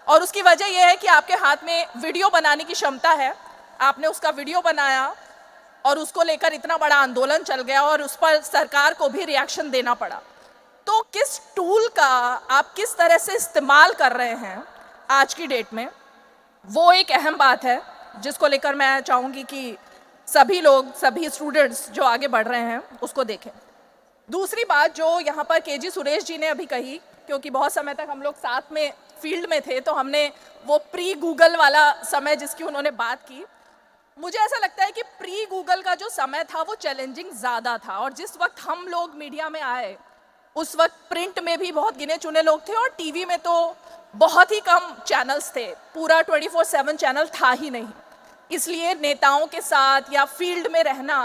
और उसकी वजह यह है कि आपके हाथ में वीडियो बनाने की क्षमता है, आपने उसका वीडियो बनाया और उसको लेकर इतना बड़ा आंदोलन चल गया और उस पर सरकार को भी रिएक्शन देना पड़ा। तो किस टूल का आप किस तरह से इस्तेमाल कर रहे हैं आज की डेट में, वो एक अहम बात है जिसको लेकर मैं चाहूँगी कि सभी लोग, सभी स्टूडेंट्स जो आगे बढ़ रहे हैं उसको देखें। दूसरी बात जो यहाँ पर केजी सुरेश जी ने अभी कही, क्योंकि बहुत समय तक हम लोग साथ में फील्ड में थे तो हमने वो प्री गूगल वाला समय जिसकी उन्होंने बात की, मुझे ऐसा लगता है कि प्री गूगल का जो समय था वो चैलेंजिंग ज़्यादा था। और जिस वक्त हम लोग मीडिया में आए उस वक्त प्रिंट में भी बहुत गिने चुने लोग थे और टीवी में तो बहुत ही कम चैनल्स थे, पूरा 24/7 चैनल था ही नहीं। इसलिए नेताओं के साथ या फील्ड में रहना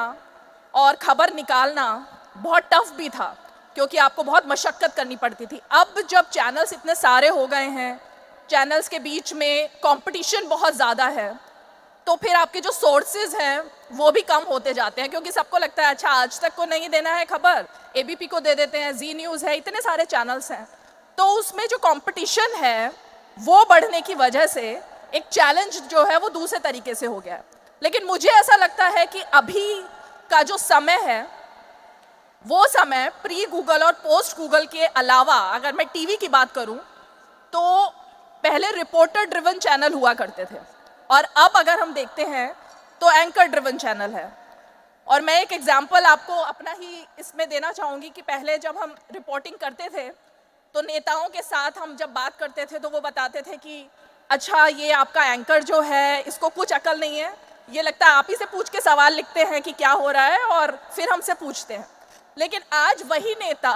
और खबर निकालना बहुत टफ भी था, क्योंकि आपको बहुत मशक्क़त करनी पड़ती थी। अब जब चैनल्स इतने सारे हो गए हैं, चैनल्स के बीच में कंपटीशन बहुत ज़्यादा है, तो फिर आपके जो सोर्सेज हैं वो भी कम होते जाते हैं, क्योंकि सबको लगता है अच्छा आज तक को नहीं देना है खबर, एबीपी को दे देते हैं, जी न्यूज़ है, इतने सारे चैनल्स हैं। तो उसमें जो कंपटीशन है वो बढ़ने की वजह से एक चैलेंज जो है वो दूसरे तरीके से हो गया है। लेकिन मुझे ऐसा लगता है कि अभी का जो समय है वो समय प्री गूगल और पोस्ट गूगल के अलावा, अगर मैं टीवी की बात करूं तो पहले रिपोर्टर ड्रिवन चैनल हुआ करते थे और अब अगर हम देखते हैं तो एंकर ड्रिवन चैनल है। और मैं एक एग्जांपल आपको अपना ही इसमें देना चाहूँगी कि पहले जब हम रिपोर्टिंग करते थे तो नेताओं के साथ हम जब बात करते थे तो वो बताते थे कि अच्छा ये आपका एंकर जो है इसको कुछ अकल नहीं है, ये लगता है आप ही से पूछ के सवाल लिखते हैं कि क्या हो रहा है और फिर हमसे पूछते हैं। लेकिन आज वही नेता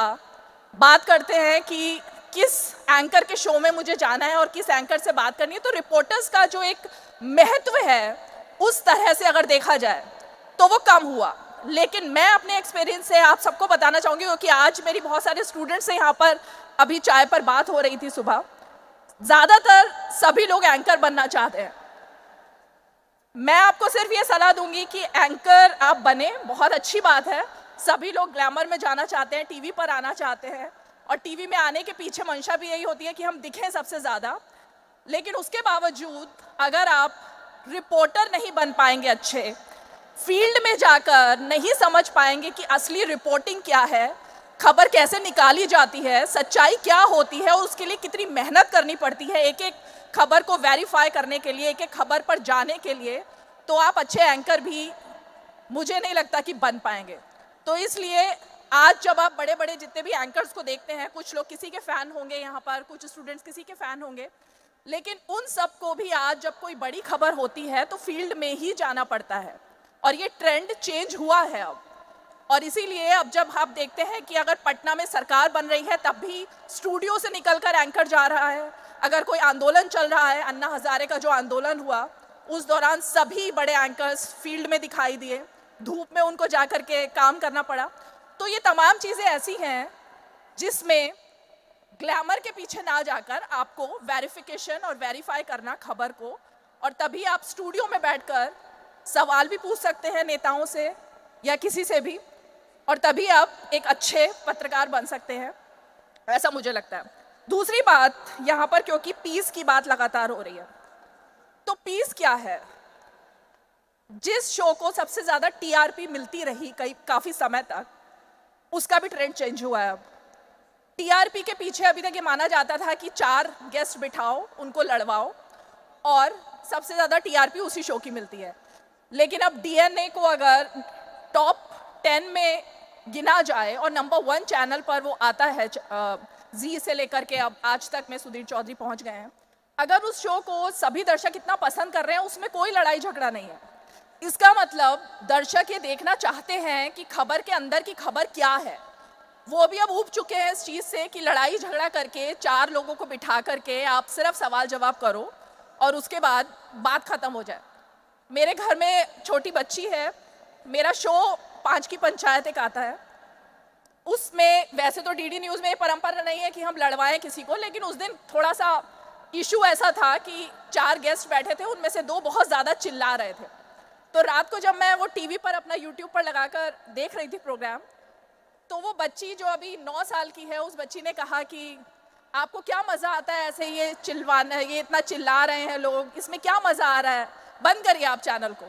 बात करते हैं कि किस एंकर के शो में मुझे जाना है और किस एंकर से बात करनी है, तो रिपोर्टर्स का जो एक महत्व है उस तरह से अगर देखा जाए तो वो कम हुआ। लेकिन मैं अपने एक्सपीरियंस से आप सबको बताना चाहूँगी, क्योंकि आज मेरी बहुत सारे स्टूडेंट्स से यहाँ पर अभी चाय पर बात हो रही थी सुबह, ज़्यादातर सभी लोग एंकर बनना चाहते हैं। मैं आपको सिर्फ ये सलाह दूंगी कि एंकर आप बने, बहुत अच्छी बात है, सभी लोग ग्लैमर में जाना चाहते हैं, टीवी पर आना चाहते हैं, और टीवी में आने के पीछे मंशा भी यही होती है कि हम दिखें सबसे ज़्यादा। लेकिन उसके बावजूद अगर आप रिपोर्टर नहीं बन पाएंगे, अच्छे फील्ड में जाकर नहीं समझ पाएंगे कि असली रिपोर्टिंग क्या है, खबर कैसे निकाली जाती है, सच्चाई क्या होती है और उसके लिए कितनी मेहनत करनी पड़ती है एक एक खबर को वेरीफाई करने के लिए, एक एक खबर पर जाने के लिए, तो आप अच्छे एंकर भी मुझे नहीं लगता कि बन पाएंगे। तो इसलिए आज जब आप बड़े बड़े जितने भी एंकर्स को देखते हैं, कुछ लोग किसी के फ़ैन होंगे यहाँ पर, कुछ स्टूडेंट्स किसी के फ़ैन होंगे, लेकिन उन सबको भी आज जब कोई बड़ी खबर होती है तो फील्ड में ही जाना पड़ता है, और ये ट्रेंड चेंज हुआ है अब। और इसीलिए अब जब आप देखते हैं कि अगर पटना में सरकार बन रही है तब भी स्टूडियो से निकलकर एंकर जा रहा है, अगर कोई आंदोलन चल रहा है, अन्ना हजारे का जो आंदोलन हुआ उस दौरान सभी बड़े एंकर्स फील्ड में दिखाई दिए, धूप में उनको जा कर के काम करना पड़ा। तो ये तमाम चीज़ें ऐसी हैं जिसमें ग्लैमर के पीछे ना जाकर आपको वेरिफिकेशन और वेरीफाई करना खबर को, और तभी आप स्टूडियो में बैठकर सवाल भी पूछ सकते हैं नेताओं से या किसी से भी, और तभी आप एक अच्छे पत्रकार बन सकते हैं, ऐसा मुझे लगता है। दूसरी बात यहाँ पर, क्योंकि पीस की बात लगातार हो रही है, तो पीस क्या है? जिस शो को सबसे ज़्यादा टीआरपी मिलती रही काफ़ी समय तक, उसका भी ट्रेंड चेंज हुआ है। अब टीआरपी के पीछे अभी तक ये माना जाता था कि 4 गेस्ट बिठाओ, उनको लड़वाओ, और सबसे ज़्यादा टीआरपी उसी शो की मिलती है। लेकिन अब डीएनए को अगर टॉप 10 में गिना जाए और नंबर 1 चैनल पर वो आता है, जी से लेकर के अब आज तक में सुधीर चौधरी पहुंच गए हैं, अगर उस शो को सभी दर्शक इतना पसंद कर रहे हैं, उसमें कोई लड़ाई झगड़ा नहीं है, इसका मतलब दर्शक ये देखना चाहते हैं कि खबर के अंदर की खबर क्या है। वो भी अब ऊब चुके हैं इस चीज़ से कि लड़ाई झगड़ा करके 4 लोगों को बिठा करके आप सिर्फ सवाल जवाब करो और उसके बाद बात ख़त्म हो जाए। मेरे घर में छोटी बच्ची है, मेरा शो 5 की पंचायत एक आता है, उसमें वैसे तो डीडी न्यूज़ में ये परंपरा नहीं है कि हम लड़वाएं किसी को, लेकिन उस दिन थोड़ा सा इशू ऐसा था कि 4 गेस्ट बैठे थे, उनमें से 2 बहुत ज़्यादा चिल्ला रहे थे। तो रात को जब मैं वो टीवी पर अपना यूट्यूब पर लगाकर देख रही थी प्रोग्राम, तो वो बच्ची जो अभी 9 साल की है, उस बच्ची ने कहा कि आपको क्या मज़ा आता है ऐसे ये चिल्लाना, ये इतना चिल्ला रहे हैं लोग, इसमें क्या मज़ा आ रहा है, बंद करिए आप चैनल को।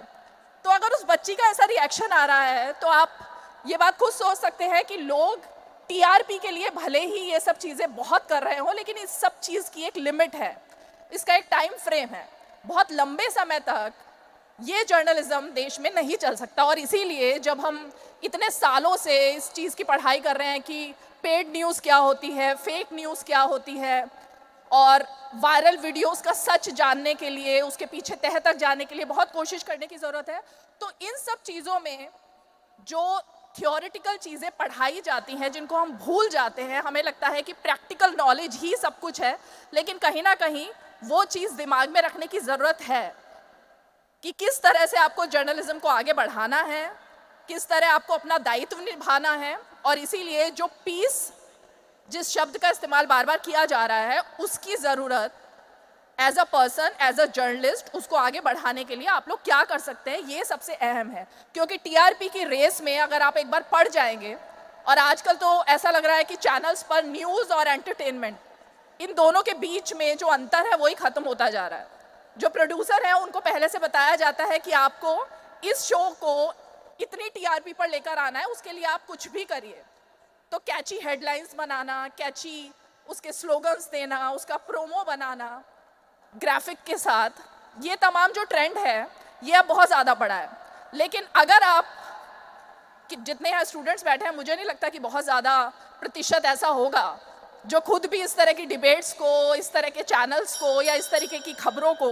तो अगर उस बच्ची का ऐसा रिएक्शन आ रहा है तो आप ये बात खुद सोच सकते हैं कि लोग टीआरपी के लिए भले ही ये सब चीज़ें बहुत कर रहे हों, लेकिन इस सब चीज़ की एक लिमिट है, इसका एक टाइम फ्रेम है। बहुत लंबे समय तक ये जर्नलिज्म देश में नहीं चल सकता, और इसीलिए जब हम इतने सालों से इस चीज़ की पढ़ाई कर रहे हैं कि पेड न्यूज़ क्या होती है, फेक न्यूज़ क्या होती है, और वायरल वीडियोस का सच जानने के लिए, उसके पीछे तह तक जाने के लिए बहुत कोशिश करने की ज़रूरत है। तो इन सब चीज़ों में जो थियोरेटिकल चीज़ें पढ़ाई जाती हैं, जिनको हम भूल जाते हैं, हमें लगता है कि प्रैक्टिकल नॉलेज ही सब कुछ है, लेकिन कहीं ना कहीं वो चीज़ दिमाग में रखने की ज़रूरत है कि किस तरह से आपको जर्नलिज्म को आगे बढ़ाना है, किस तरह आपको अपना दायित्व निभाना है। और इसीलिए जो पीस, जिस शब्द का इस्तेमाल बार बार किया जा रहा है, उसकी ज़रूरत as a person, as a journalist, उसको आगे बढ़ाने के लिए आप लोग क्या कर सकते हैं, ये सबसे अहम है। क्योंकि टीआरपी की रेस में अगर आप एक बार पड़ जाएंगे, और आजकल तो ऐसा लग रहा है कि चैनल्स पर न्यूज़ और एंटरटेनमेंट, इन दोनों के बीच में जो अंतर है वही ख़त्म होता जा रहा है। जो प्रोड्यूसर हैं उनको पहले से बताया जाता है कि आपको इस शो को इतनी टीआरपी पर लेकर आना है, उसके लिए आप कुछ भी करिए। तो कैची हेडलाइंस बनाना, कैची उसके स्लोगन्स देना, उसका प्रोमो बनाना ग्राफिक के साथ, ये तमाम जो ट्रेंड है ये अब बहुत ज़्यादा बढ़ा है। लेकिन अगर आप कि जितने यहाँ स्टूडेंट्स बैठे हैं, मुझे नहीं लगता कि बहुत ज़्यादा प्रतिशत ऐसा होगा जो खुद भी इस तरह की डिबेट्स को, इस तरह के चैनल्स को या इस तरीके की खबरों को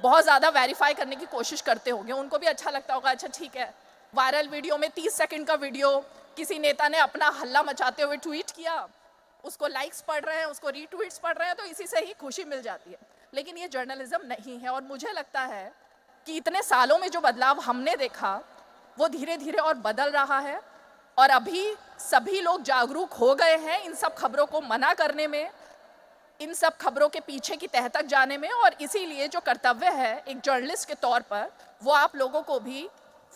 बहुत ज़्यादा वेरीफाई करने की कोशिश करते होंगे। उनको भी अच्छा लगता होगा, अच्छा ठीक है, वायरल वीडियो में 30 सेकंड का वीडियो किसी नेता ने अपना हल्ला मचाते हुए ट्वीट किया, उसको लाइक्स पढ़ रहे हैं, उसको रीट्वीट्स पढ़ रहे हैं, तो इसी से ही खुशी मिल जाती है। लेकिन ये जर्नलिज्म नहीं है। और मुझे लगता है कि इतने सालों में जो बदलाव हमने देखा वो धीरे धीरे और बदल रहा है, और अभी सभी लोग जागरूक हो गए हैं इन सब खबरों को मना करने में, इन सब खबरों के पीछे की तह तक जाने में। और इसीलिए जो कर्तव्य है एक जर्नलिस्ट के तौर पर वो आप लोगों को भी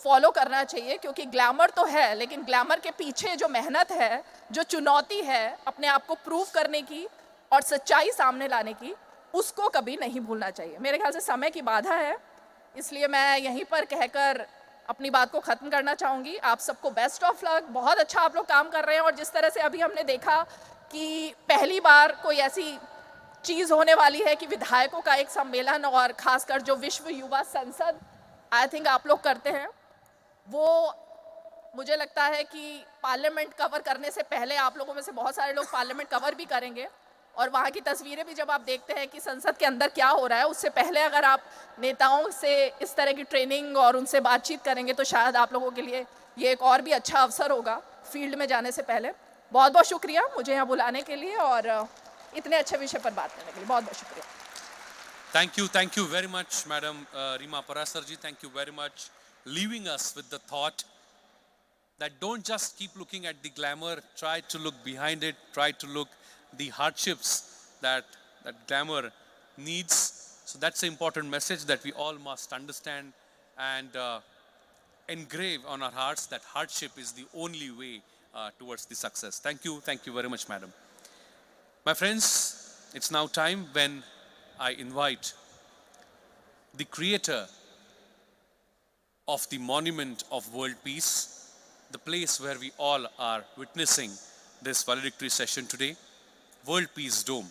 फॉलो करना चाहिए, क्योंकि ग्लैमर तो है, लेकिन ग्लैमर के पीछे जो मेहनत है, जो चुनौती है अपने आप को प्रूव करने की और सच्चाई सामने लाने की, उसको कभी नहीं भूलना चाहिए। मेरे ख्याल से समय की बाधा है, इसलिए मैं यहीं पर कहकर अपनी बात को ख़त्म करना चाहूँगी। आप सबको बेस्ट ऑफ लक। बहुत अच्छा आप लोग काम कर रहे हैं। और जिस तरह से अभी हमने देखा कि पहली बार कोई ऐसी चीज़ होने वाली है कि विधायकों का एक सम्मेलन, और ख़ासकर जो विश्व युवा संसद आई थिंक आप लोग करते हैं, वो मुझे लगता है कि पार्लियामेंट कवर करने से पहले आप लोगों में से बहुत सारे लोग पार्लियामेंट कवर भी करेंगे। और वहाँ की तस्वीरें भी जब आप देखते हैं कि संसद के अंदर क्या हो रहा है, उससे पहले अगर आप नेताओं से इस तरह की ट्रेनिंग और उनसे बातचीत करेंगे तो शायद आप लोगों के लिए ये एक और भी अच्छा अवसर होगा फील्ड में जाने से पहले। बहुत बहुत शुक्रिया मुझे यहाँ बुलाने के लिए और इतने अच्छे विषय पर बात करने के लिए। बहुत बहुत शुक्रिया। Thank you very much, Madam Rima Parasarji. Thank you very much, leaving us with the thought that don't just keep looking at the glamour, try to look behind it, try to look the hardships that glamour needs. So that's an important message that we all must understand and engrave on our hearts, that hardship is the only way towards the success. Thank you very much, Madam. My friends, it's now time when I invite the creator of the Monument of World Peace, the place where we all are witnessing this valedictory session today, World Peace Dome.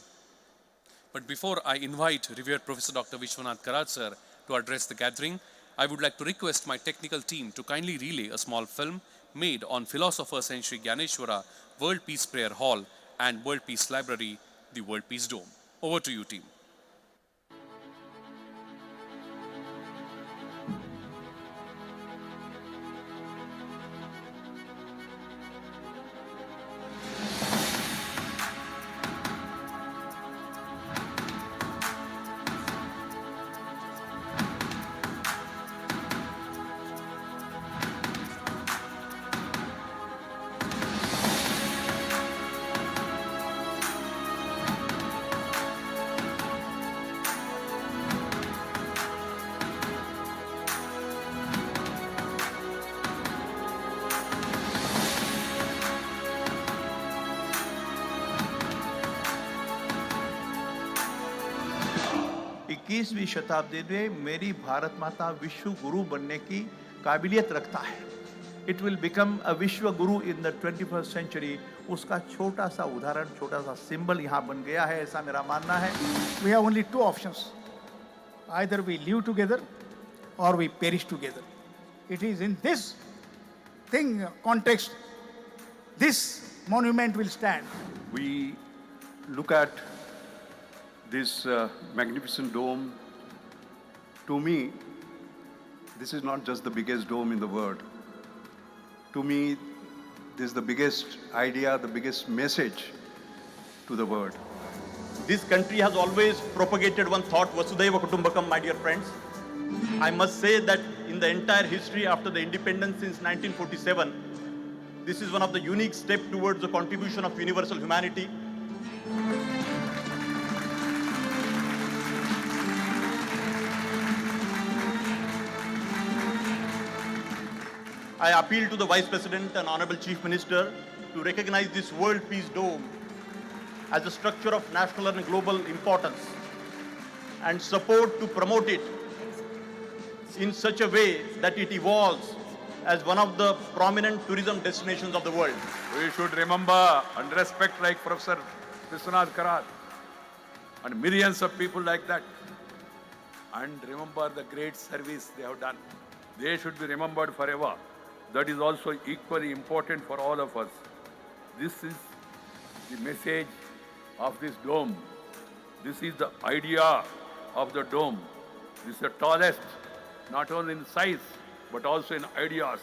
But before I invite revered Professor Dr. Vishwanath Karat sir to address the gathering, I would like to request my technical team to kindly relay a small film made on Philosopher Saint Sri Gyaneshwara World Peace Prayer Hall and World Peace Library, the World Peace Dome. Over to you, team. इक्कीसवीं शताब्दी में मेरी भारत माता विश्व गुरु बनने की काबिलियत रखता है। इट विल बिकम अ विश्व गुरु इन द 21st सेंचुरी। उसका छोटा सा उदाहरण, छोटा सा सिंबल यहाँ बन गया है, ऐसा मेरा मानना है। We have only two options. Either we live together or we perish together. It is in this context, this monument will stand. We look at this magnificent dome. To me, this is not just the biggest dome in the world. To me, this is the biggest idea, the biggest message to the world. This country has always propagated one thought, Vasudhaiva Kutumbakam, my dear friends. I must say that in the entire history after the independence since 1947, this is one of the unique steps towards the contribution of universal humanity. I appeal to the Vice President and Honorable Chief Minister to recognize this World Peace Dome as a structure of national and global importance and support to promote it in such a way that it evolves as one of the prominent tourism destinations of the world. We should remember and respect like Professor Vishwanath Karat and millions of people like that, and remember the great service they have done. They should be remembered forever. That is also equally important for all of us. This is the message of this dome. This is the idea of the dome. This is the tallest, not only in size, but also in ideas.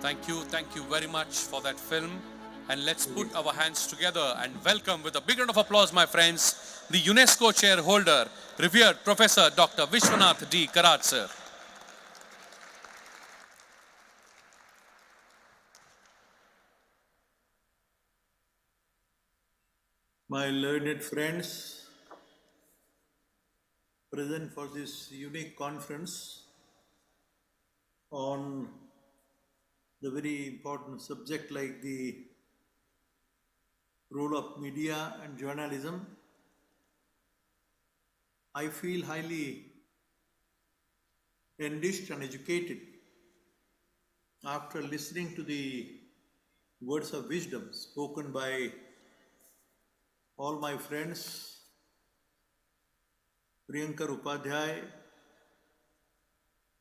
Thank you very much for that film. And let's put our hands together and welcome with a big round of applause, my friends, the UNESCO chair holder, revered Professor Dr. Vishwanath D. Karat, sir. My learned friends present for this unique conference on the very important subject like the role of media and journalism, I feel highly enriched and educated after listening to the words of wisdom spoken by all my friends, Priyankar Upadhyay,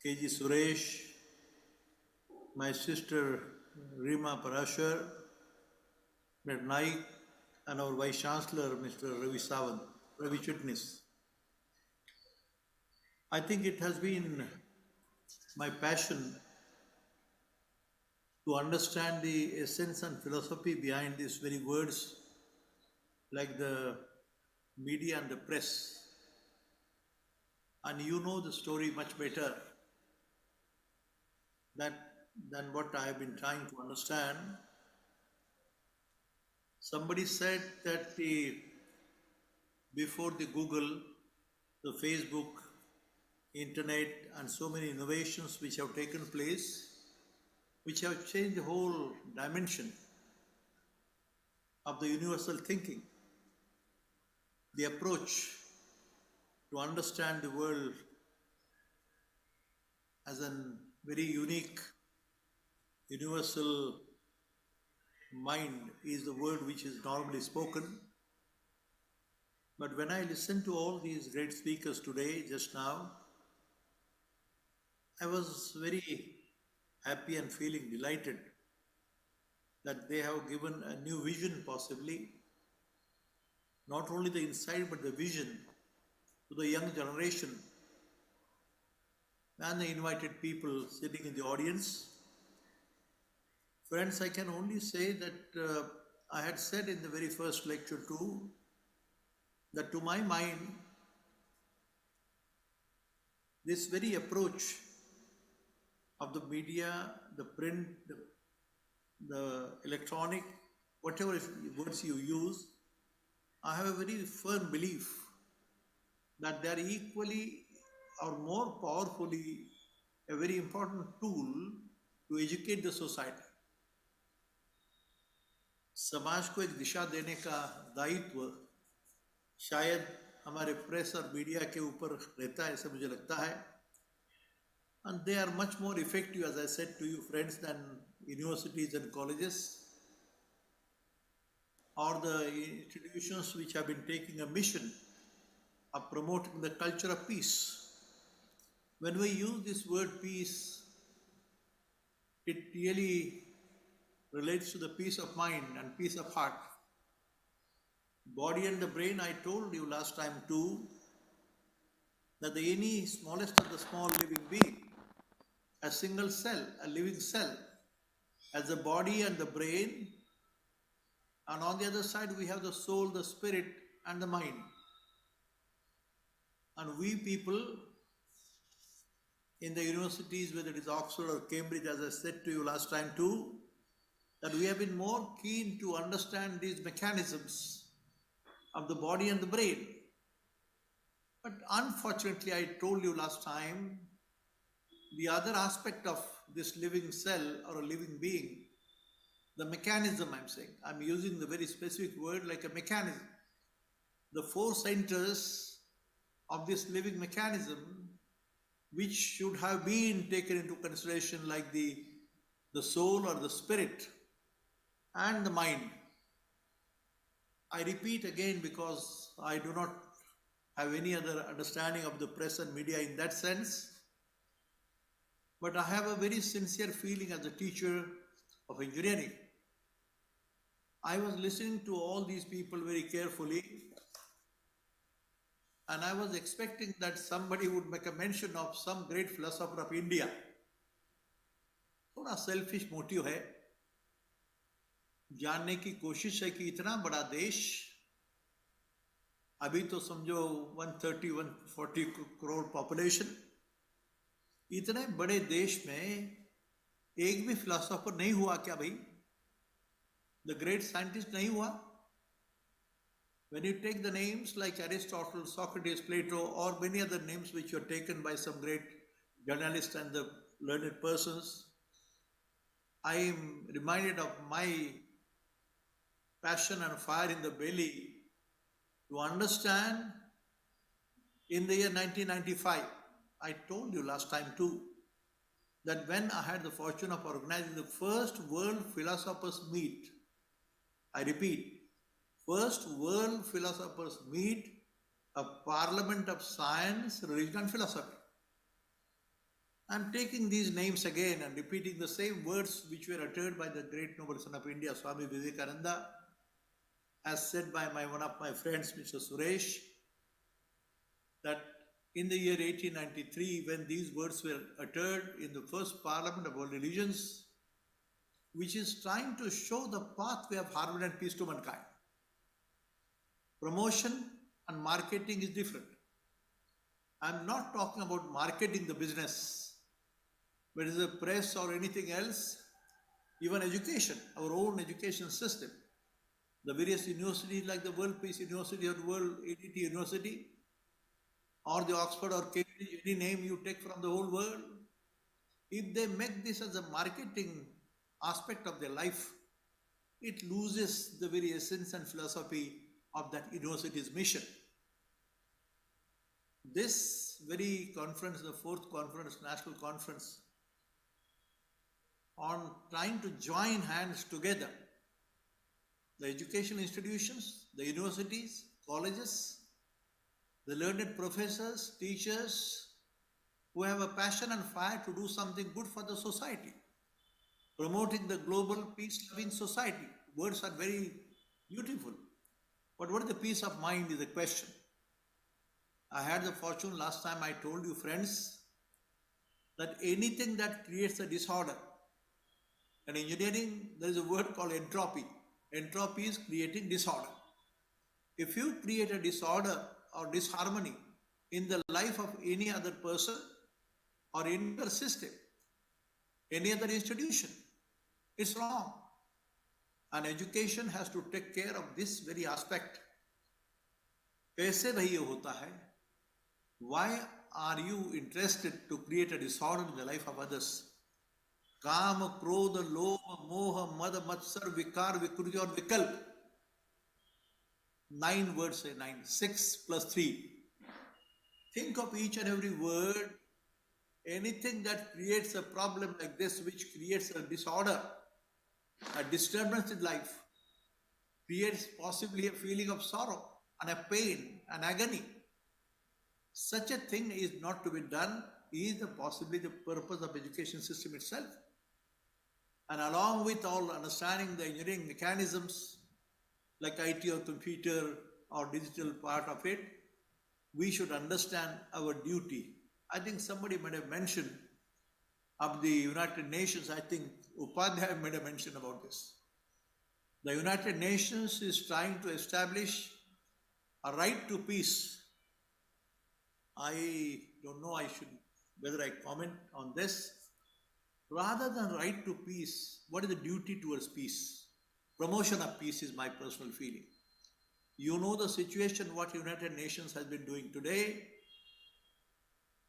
KG Suresh, my sister Rima Parashar, Mr. Naik, and our Vice Chancellor, Mr. Ravi Sawant, Ravi Chitnis. I think it has been my passion to understand the essence and philosophy behind these very words, like the media and the press. And you know the story much better than what I have been trying to understand. Somebody said that before the Google, the Facebook, internet, and so many innovations which have taken place, which have changed the whole dimension of the universal thinking, the approach to understand the world as a very unique, universal mind is the word which is normally spoken. But when I listen to all these great speakers today, just now, I was very happy and feeling delighted that they have given a new vision possibly, not only the insight but the vision to the young generation and the invited people sitting in the audience. Friends, I can only say that I had said in the very first lecture too, that to my mind, this very approach of the media, the print, the electronic, whatever words you use, I have a very firm belief that they are equally or more powerfully a very important tool to educate the society. समाज को एक दिशा देने का दायित्व शायद हमारे press और media के ऊपर रहता है, ऐसा मुझे लगता है. And they are much more effective, as I said to you, friends, than universities and colleges or the institutions which have been taking a mission of promoting the culture of peace. When we use this word peace, it really relates to the peace of mind and peace of heart. Body and the brain, I told you last time too, that any smallest of the small living being, a single cell, a living cell, has the body and the brain, and on the other side we have the soul, the spirit, and the mind. And we people in the universities, whether it is Oxford or Cambridge, as I said to you last time too, that we have been more keen to understand these mechanisms of the body and the brain. But unfortunately, I told you last time, the other aspect of this living cell or a living being, the mechanism I'm saying, I'm using the very specific word like a mechanism. The four centers of this living mechanism, which should have been taken into consideration like the soul or the spirit and the mind. I repeat again because I do not have any other understanding of the press and media in that sense. But I have a very sincere feeling as a teacher of engineering. I was listening to all these people very carefully, and I was expecting that somebody would make a mention of some great philosopher of India. थोड़ा selfish motive है, जानने की कोशिश है कि इतना बड़ा देश, अभी तो समझो 130-140 करोड़ पॉपुलेशन, इतने बड़े देश में एक भी फिलोसोफर नहीं हुआ क्या भाई? द ग्रेट साइंटिस्ट नहीं हुआ? When you take the names like Aristotle, Socrates, Plato, or many other names which were taken by some great journalists and the learned persons, I am reminded of my passion and fire in the belly to understand in the year 1995, I told you last time too, that when I had the fortune of organizing the first World Philosophers Meet, I repeat, first World Philosophers Meet, a Parliament of Science, Religion and Philosophy. I'm taking these names again and repeating the same words which were uttered by the great noble son of India, Swami Vivekananda, as said by one of my friends, Mr. Suresh, that in the year 1893, when these words were uttered in the first Parliament of World Religions, which is trying to show the pathway of harmony and peace to mankind. Promotion and marketing is different. I'm not talking about marketing the business, whether it's the press or anything else, even education, our own education system. The various universities like the World Peace University or the World ADT University, or the Oxford or Cambridge, any name you take from the whole world, if they make this as a marketing aspect of their life, it loses the very essence and philosophy of that university's mission. This very conference, the fourth conference, national conference, on trying to join hands together, the educational institutions, the universities, colleges, the learned professors, teachers, who have a passion and fire to do something good for the society, promoting the global peace-loving society. Words are very beautiful, but what is the peace of mind is the question. I had the fortune last time I told you, friends, that anything that creates a disorder, in engineering there is a word called entropy. Entropy is creating disorder. If you create a disorder or disharmony in the life of any other person or any other system, any other institution, it's wrong. And education has to take care of this very aspect. कैसे भाई ये होता है? Why are you interested to create a disorder in the life of others? काम, क्रोध, लोभ, मोह, मद, मत्सर, विकार, विकृति और विकल्प. 9 words say 9, 6 plus 3. Think of each and every word. Anything that creates a problem like this, which creates a disorder, a disturbance in life, creates possibly a feeling of sorrow and a pain and agony. Such a thing is not to be done, is possibly the purpose of education system itself. And along with all understanding the engineering mechanisms, like IT or computer or digital part of it, we should understand our duty. I think somebody might have mentioned of the United Nations, I think Upadhyay made a mention about this. The United Nations is trying to establish a right to peace. I don't know whether I comment on this. Rather than right to peace, what is the duty towards peace? Promotion of peace is my personal feeling. You know the situation what United Nations has been doing today.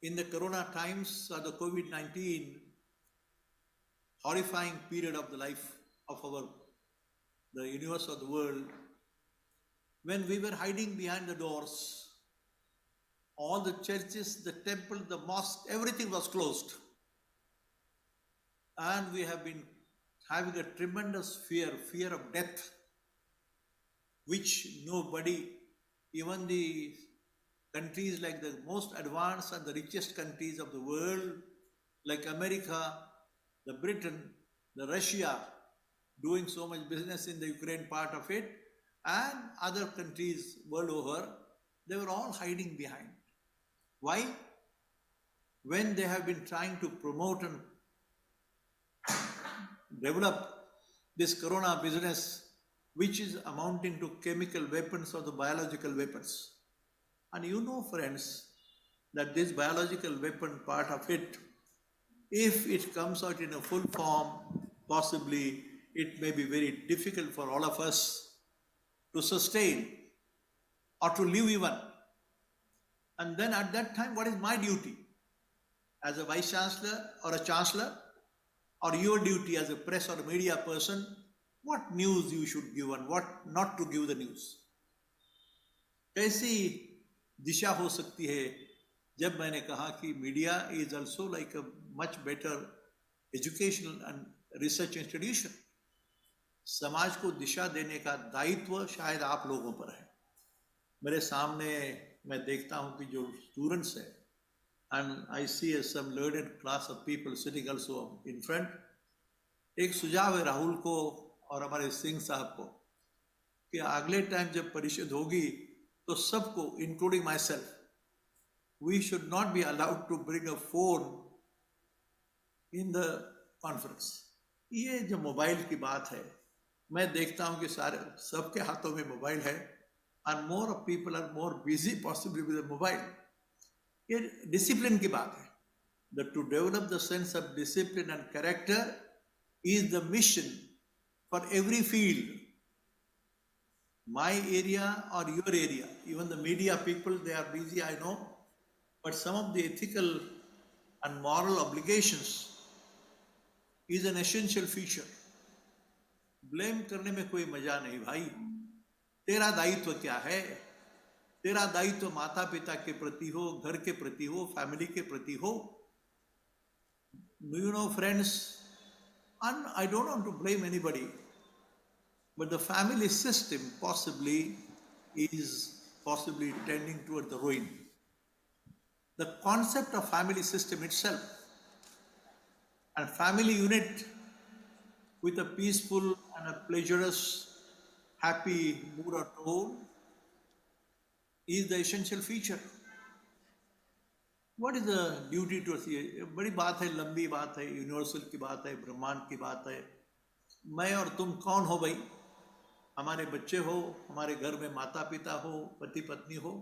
In the corona times or the COVID-19 horrifying period of the life of the universe of the world, when we were hiding behind the doors, all the churches, the temple, the mosque, everything was closed. And we have been having a tremendous fear of death, which nobody, even the countries like the most advanced and the richest countries of the world, like America, the Britain, the Russia, doing so much business in the Ukraine part of it, and other countries world over, they were all hiding behind. Why? When they have been trying to promote and develop this corona business, which is amounting to chemical weapons or the biological weapons. And you know, friends, that this biological weapon part of it, if it comes out in a full form, possibly it may be very difficult for all of us to sustain or to live even. And then at that time, what is my duty as a vice chancellor or a chancellor, or your duty as a press or a media person? What news you should give and what not to give the news? कैसी दिशा हो सकती है जब मैंने कहा कि media is also like a much better educational and research institution. समाज को दिशा देने का दायित्व शायद आप लोगों पर है. मेरे सामने मैं देखता हूं कि जो स्टूडेंट्स हैं, and I see some learned class of people sitting also in front. एक सुझाव है राहुल को और हमारे सिंह साहब को कि अगले टाइम जब परिषद होगी तो सबको, including myself, we should not be allowed to bring a phone in the conference. ये जो मोबाइल की बात है, मैं देखता हूं कि सारे सबके हाथों में मोबाइल है, and more of people are more busy possibly with the mobile. ये डिसिप्लिन की बात है. That to develop the sense of discipline and character is the mission for every field. My area or your area, even the media people, they are busy, I know, but some of the ethical and moral obligations is an essential feature. Blame करने में कोई मजा नहीं भाई. तेरा दायित्व क्या है? तेरा दायित्व माता पिता के प्रति हो, घर के प्रति हो, फैमिली के प्रति हो. Do you know, friends, and I don't want to blame anybody, but the family system possibly is tending toward the ruin. The concept of family system itself and family unit with a peaceful and a pleasurous, happy mood or tone is the essential feature. What is the duty to us? बड़ी बात है, लंबी बात है, universal की बात है, ब्रह्मांड की बात है. मैं और तुम कौन हो भाई? हमारे बच्चे हो, हमारे घर में माता पिता हो, पति पत्नी हो.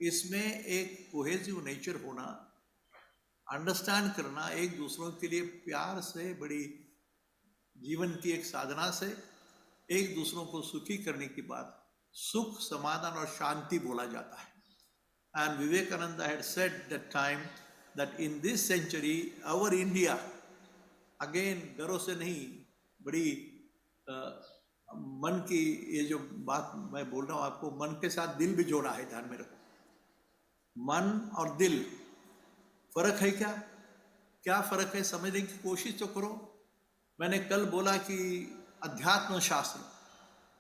इसमें एक कोहेसिव नेचर होना, अंडरस्टैंड करना, एक दूसरों के लिए प्यार से, बड़ी जीवन की एक साधना से एक दूसरों को सुखी करने की बात, सुख, समाधान और शांति बोला जाता है. And Vivekananda had said that time that in this century, our India, again, गर्व से नहीं, बड़ी मन की ये जो बात मैं बोल रहा हूँ आपको, मन के साथ दिल भी जोड़ा है, ध्यान में रखो. मन और दिल, फर्क है क्या? क्या फर्क है समझने की कोशिश तो करो. मैंने कल बोला कि अध्यात्म शास्त्र,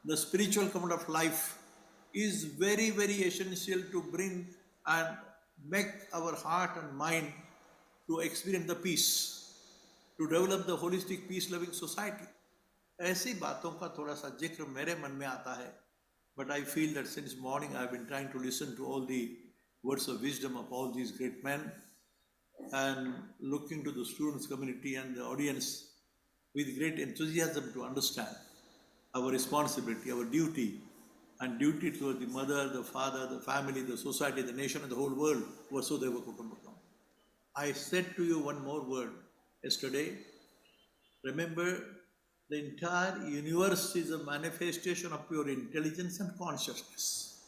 the spiritual component of life, is very, very essential to bring and make our heart and mind to experience the peace, to develop the holistic peace-loving society. ऐसी बातों का थोड़ा सा जिक्र मेरे मन में आता है. But I feel that since morning I have been trying to listen to all the words of wisdom of all these great men and looking to the students community and the audience with great enthusiasm to understand our responsibility, our duty, and duty toward the mother, the father, the family, the society, the nation, and the whole world. Vasudhaiva Kutumbakam. I said to you one more word yesterday. Remember, the entire universe is a manifestation of pure intelligence and consciousness.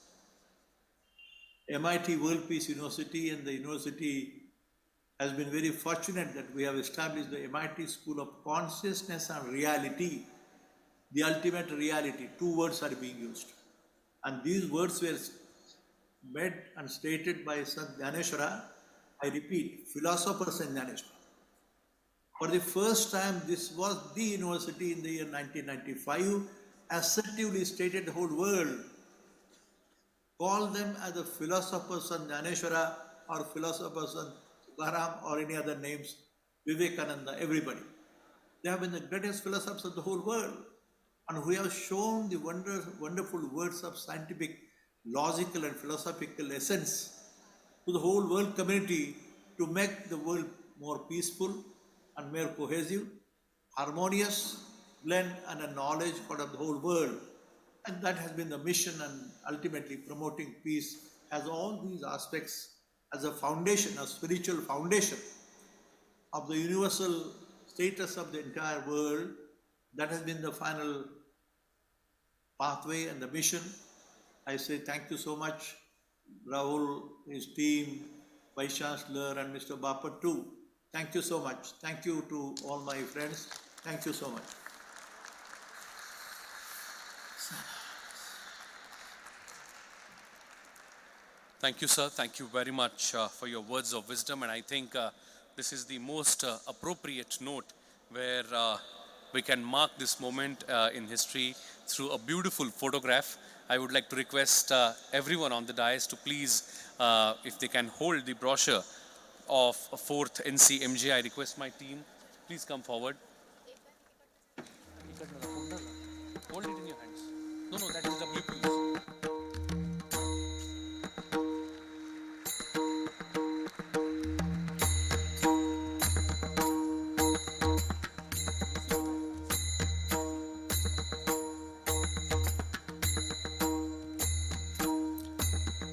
MIT World Peace University and the university has been very fortunate that we have established the MIT School of Consciousness and Reality, the ultimate reality. 2 words are being used. And these words were made and stated by Sant Dhaneshwara. I repeat, philosopher Sant Dhaneshwara. For the first time, this was the university in the year 1995, assertively stated the whole world. Call them as the philosopher Sant Dhaneshwara or philosopher Sant Tukaram or any other names, Vivekananda, everybody. They have been the greatest philosophers of the whole world, and who have shown the wonderful words of scientific, logical and philosophical essence to the whole world community to make the world more peaceful and more cohesive, harmonious blend and a knowledge for the whole world. And that has been the mission, and ultimately promoting peace has all these aspects as a foundation, a spiritual foundation of the universal status of the entire world. That has been the final pathway and the mission. I say thank you so much, Rahul, his team, Vice Chancellor, and Mr. Bapat too. Thank you so much. Thank you to all my friends. Thank you so much. Thank you, sir. Thank you very much for your words of wisdom. And I think this is the most appropriate note where we can mark this moment in history through a beautiful photograph. I would like to request everyone on the dais to please, if they can hold the brochure of 4th NCMJ. I request my team, please come forward. Hold it in your hands. No, that is WPU.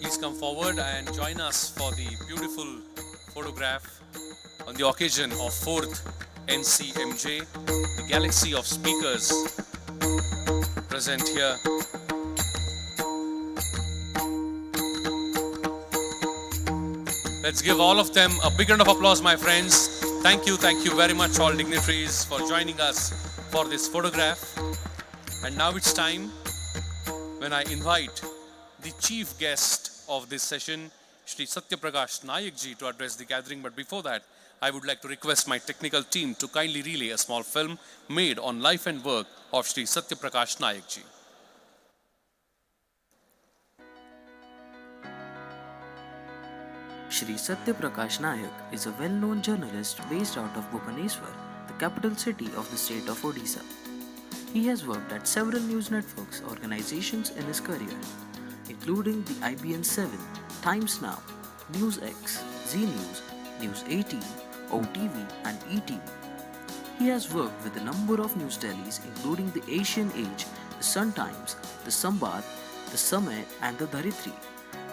Please come forward and join us for the beautiful photograph on the occasion of 4th NCMJ, the galaxy of speakers present here. Let's give all of them a big round of applause, my friends. Thank you very much, all dignitaries, for joining us for this photograph. And now it's time when I invite the chief guest of this session, Shri Satya Prakash Nayak ji, to address the gathering. But before that, I would like to request my technical team to kindly relay a small film made on life and work of Shri Satya Prakash Nayak ji. Shri Satya Prakash Nayak is a well-known journalist based out of Bhubaneswar, the capital city of the state of Odisha. He has worked at several news networks organizations in his career, including the IBN 7, Times Now, NewsX, Z News, News 18, OTV and ETV. He has worked with a number of news dailies including the Asian Age, the Sun Times, the Sambaad, the Samay and the Dharitri.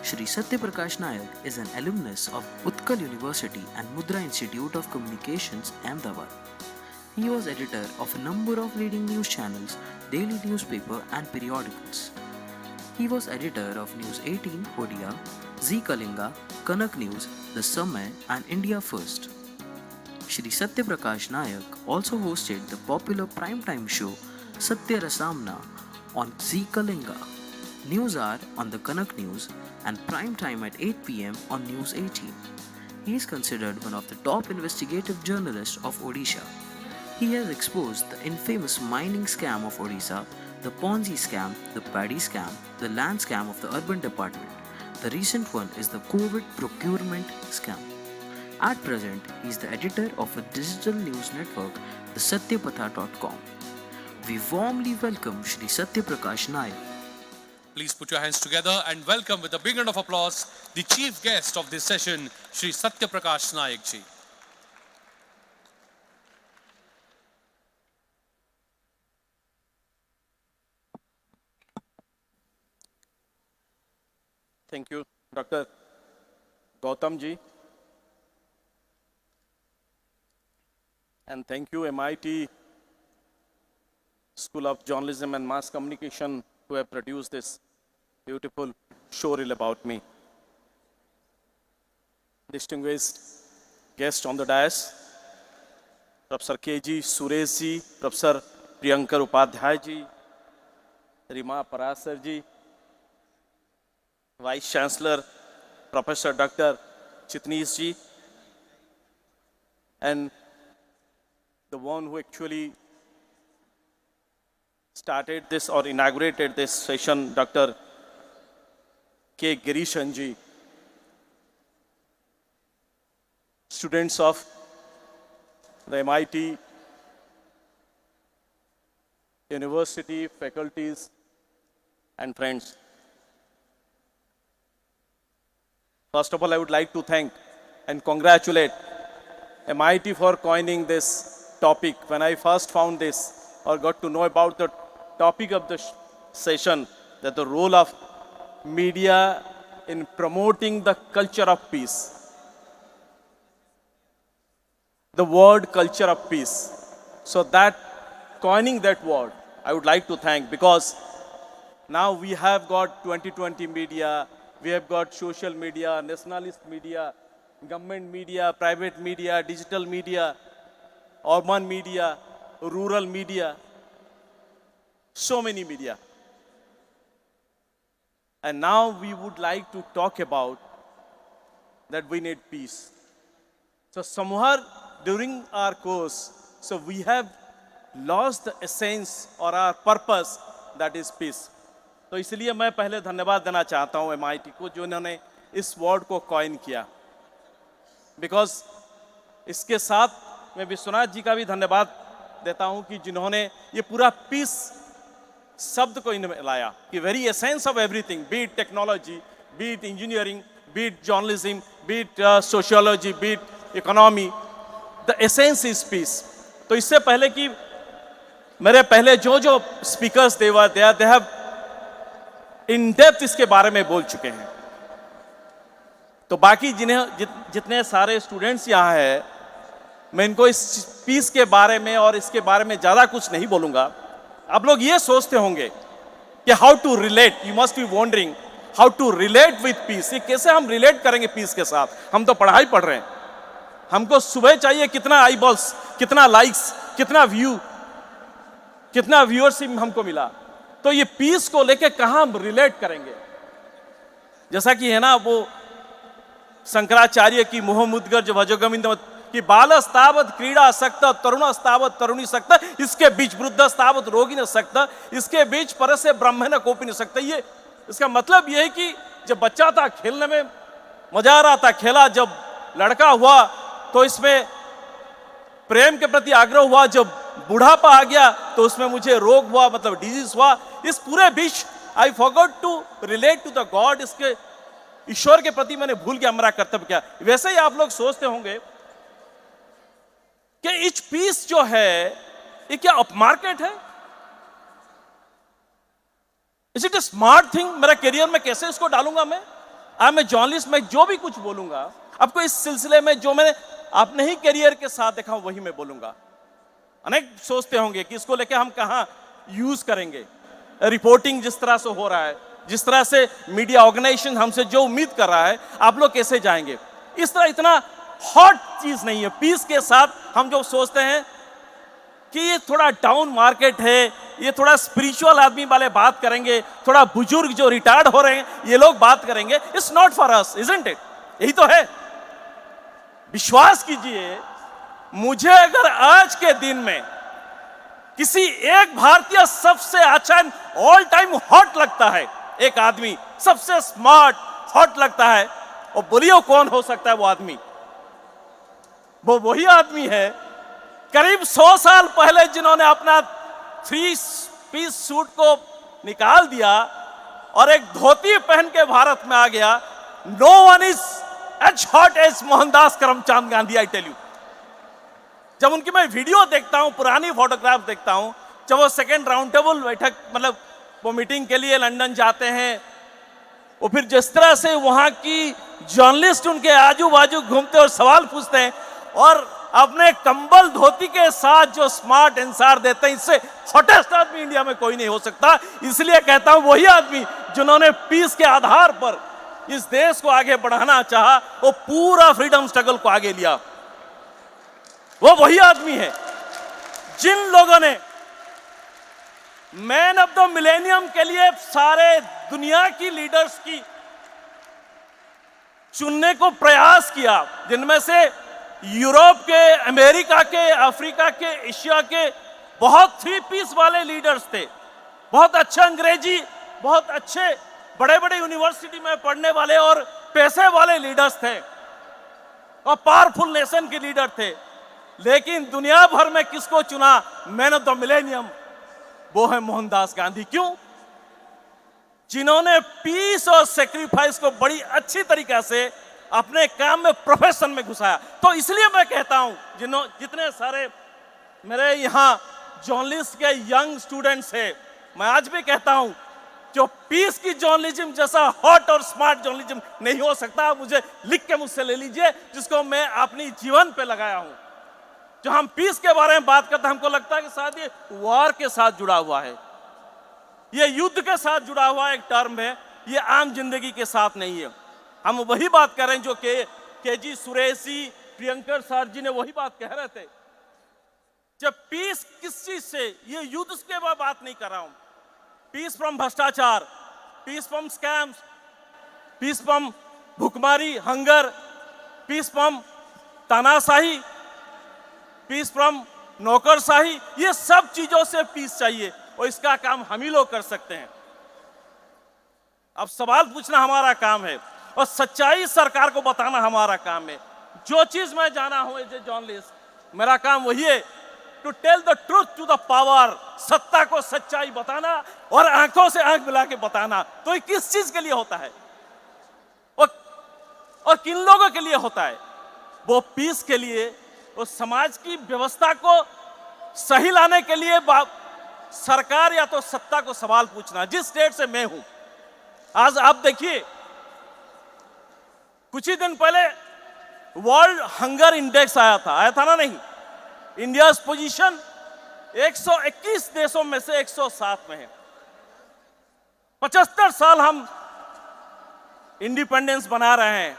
Shri Satya Prakash Nayak is an alumnus of Utkal University and Mudra Institute of Communications, Ahmedabad. He was editor of a number of leading news channels, daily newspaper and periodicals. He was editor of News 18 Odia, Z Kalinga, Kanak News, The Samay and India First. Shri Satya Prakash Nayak also hosted the popular primetime show Satya Rasamna on Z Kalinga, News Hour on the Kanak News and prime time at 8 p.m. on News 18. He is considered one of the top investigative journalists of Odisha. He has exposed the infamous mining scam of Odisha, the Ponzi scam, the paddy scam, the land scam of the urban department. The recent one is the COVID procurement scam. At present, he is the editor of a digital news network, the satyapatha.com. We warmly welcome Shri Satya Prakash Nayak. Please put your hands together and welcome with a big round of applause the chief guest of this session, Shri Satya Prakash Nayak ji. Thank you, Dr. Gautam ji. And thank you, MIT School of Journalism and Mass Communication, who have produced this beautiful showreel about me. Distinguished guests on the dais, Professor K.G. Suresh ji, Professor Priyankar Upadhyay ji, Rima Parasar ji, Vice Chancellor, Professor Dr. Chitnis ji, and the one who actually started this or inaugurated this session, Dr. K. Girishan ji, students of the MIT University, faculties, and friends. First of all, I would like to thank and congratulate MIT for coining this topic. When I first found this or got to know about the topic of the session, that the role of media in promoting the culture of peace. The word culture of peace. So that coining that word, I would like to thank, because now we have got 2020 media, we have got social media, nationalist media, government media, private media, digital media, urban media, rural media, so many media. And now we would like to talk about that we need peace. So somewhere during our course, so we have lost the essence or our purpose, that is peace. तो इसलिए मैं पहले धन्यवाद देना चाहता हूँ MIT को, जो इन्होंने इस वर्ड को कॉइन किया. बिकॉज इसके साथ मैं विश्वनाथ जी का भी धन्यवाद देता हूँ कि जिन्होंने ये पूरा पीस शब्द को इनमें लाया, कि very essence of everything, B it technology, B it engineering, B it journalism, B it sociology, B it economy, the essence is peace. तो इससे पहले कि मेरे पहले जो speakers they have in depth इसके बारे में बोल चुके हैं. तो बाकी जितने सारे स्टूडेंट्स यहाँ हैं, मैं इनको इस पीस के बारे में और इसके बारे में ज़्यादा कुछ नहीं बोलूँगा. आप लोग ये सोचते होंगे कि how to relate, you must be wondering how to relate with peace. ये कैसे हम रिलेट करेंगे पीस के साथ? हम तो पढ़ाई पढ़ रहे हैं, हमको सुबह चाहिए कितना आई बॉल्स, कितना लाइक्स, कितना व्यू, कितना व्यूअरशिप हमको मिला. तो ये पीस को लेके कहाँ हम रिलेट करेंगे? जैसा कि है ना वो शंकराचार्य की मोह मुद्गर जो भजोगोविंद कि बालस्तावत क्रीड़ा सक्त, तरुणस्तावत तरुणी सक्त, इसके बीच वृद्धस्तावत रोगी न सकता, इसके बीच परस्य ब्रह्म न कोपी न सकता. ये इसका मतलब ये है कि जब बच्चा था खेलने में मजा आ रहा था, खेला, जब लड़का हुआ तो इसमें प्रेम के प्रति आग्रह हुआ, जब बुढ़ापा आ गया तो उसमें मुझे रोग हुआ, मतलब डिजीज हुआ. इस पूरे बीच I forgot to relate to the god. इसके ईश्वर के प्रति मैंने भूल गया मेरा कर्तव्य क्या. वैसे ही आप लोग सोचते होंगे कि इच पीस जो है ये क्या अप मार्केट है? Is it A smart thing? मेरा करियर में कैसे इसको डालूंगा मैं? आई एम ए जर्नलिस्ट, मैं जो भी कुछ बोलूंगा आपको इस सिलसिले में जो मैंने अपने ही करियर के साथ देखा वही मैं बोलूंगा. अनेक सोचते होंगे कि इसको लेके हम कहां यूज करेंगे. रिपोर्टिंग जिस तरह से हो रहा है, जिस तरह से मीडिया ऑर्गेनाइजेशन हमसे जो उम्मीद कर रहा है, आप लोग कैसे जाएंगे? इस तरह इतना हॉट चीज नहीं है. पीस के साथ हम जो सोचते हैं कि ये थोड़ा डाउन मार्केट है, ये थोड़ा स्पिरिचुअल आदमी वाले बात करेंगे, थोड़ा बुजुर्ग जो रिटायर्ड हो रहे हैं ये लोग बात करेंगे. It's not for us, isn't it? यही तो है. विश्वास कीजिए, मुझे अगर आज के दिन में किसी एक भारतीय सबसे अच्छा ऑल टाइम हॉट लगता है, एक आदमी सबसे स्मार्ट हॉट लगता है, और बोलिए कौन हो सकता है वो आदमी? वो वही आदमी है करीब 100 साल पहले जिन्होंने अपना 3 पीस सूट को निकाल दिया और एक धोती पहन के भारत में आ गया. No one is as hot as Mohandas Karamchand Gandhi, I tell you. जब उनकी मैं वीडियो देखता हूं, पुरानी फोटोग्राफ देखता हूं, जब वो सेकेंड राउंड टेबल बैठक, मतलब वो मीटिंग के लिए लंदन जाते हैं, वो फिर जिस तरह से वहां की जर्नलिस्ट उनके आजू बाजू घूमते और सवाल पूछते हैं और अपने कंबल धोती के साथ जो स्मार्ट आंसर देते हैं, इससे हॉटेस्ट आदमी इंडिया में कोई नहीं हो सकता. इसलिए कहता हूं वही आदमी जिन्होंने पीस के आधार पर इस देश को आगे बढ़ाना चाहा, वो पूरा फ्रीडम स्ट्रगल को आगे लिया, वो वही आदमी है. जिन लोगों ने मैन ऑफ द मिलेनियम के लिए सारे दुनिया की लीडर्स की चुनने को प्रयास किया, जिनमें से यूरोप के, अमेरिका के, अफ्रीका के, एशिया के बहुत 3 पीस वाले लीडर्स थे, बहुत अच्छे अंग्रेजी, बहुत अच्छे बड़े बड़े यूनिवर्सिटी में पढ़ने वाले और पैसे वाले लीडर्स थे और पावरफुल नेशन के लीडर थे. लेकिन दुनिया भर में किसको चुना मैन ऑफ द मिलेनियम? वो है मोहनदास गांधी. क्यों? जिन्होंने पीस और सेक्रीफाइस को बड़ी अच्छी तरीके से अपने काम में, प्रोफेशन में घुसाया. तो इसलिए मैं कहता हूं जितने सारे मेरे यहाँ जर्नलिस्ट के यंग स्टूडेंट्स है, मैं आज भी कहता हूँ जो पीस की जर्नलिज्म जैसा हॉट और स्मार्ट जर्नलिज्म नहीं हो सकता, मुझे लिख के मुझसे ले लीजिए, जिसको मैं अपनी जीवन पे लगाया हूँ। जो हम पीस के बारे में बात करते हैं, हमको लगता है कि शायद ये वॉर के साथ जुड़ा हुआ है, ये युद्ध के साथ जुड़ा हुआ एक टर्म है, ये आम जिंदगी के साथ नहीं है। हम वही बात कर रहे हैं जो के जी सुरेश जी, प्रियंकर सर जी ने वही बात कह रहे थे। जब पीस किस चीज से, ये युद्ध के बात नहीं कर रहा हूं, पीस फ्रॉम भ्रष्टाचार, peace from scams, peace from भुखमरी, हंगर, पीस फ्रॉम तानाशाही, पीस फ्रॉम नौकरशाही, ये सब चीजों से पीस चाहिए और इसका काम हम ही लोग कर सकते हैं। अब सवाल पूछना हमारा काम है और सच्चाई सरकार को बताना हमारा काम है। जो चीज मैं जाना हूं एज ए जर्नलिस्ट, मेरा काम वही है, to tell the truth to the power, सत्ता को सच्चाई बताना और आंखों से आंख मिला के बताना। तो ये किस चीज के लिए होता है और किन लोगों के लिए होता है? वो पीस के लिए, वो समाज की व्यवस्था को सही लाने के लिए सरकार या तो सत्ता को सवाल पूछना। जिस स्टेट से मैं हूं, आज आप देखिए, कुछ ही दिन पहले वर्ल्ड हंगर इंडेक्स आया था ना? नहीं, इंडिया पोजीशन 121 देशों में से 107 में है। 75 साल हम इंडिपेंडेंस बना रहे हैं,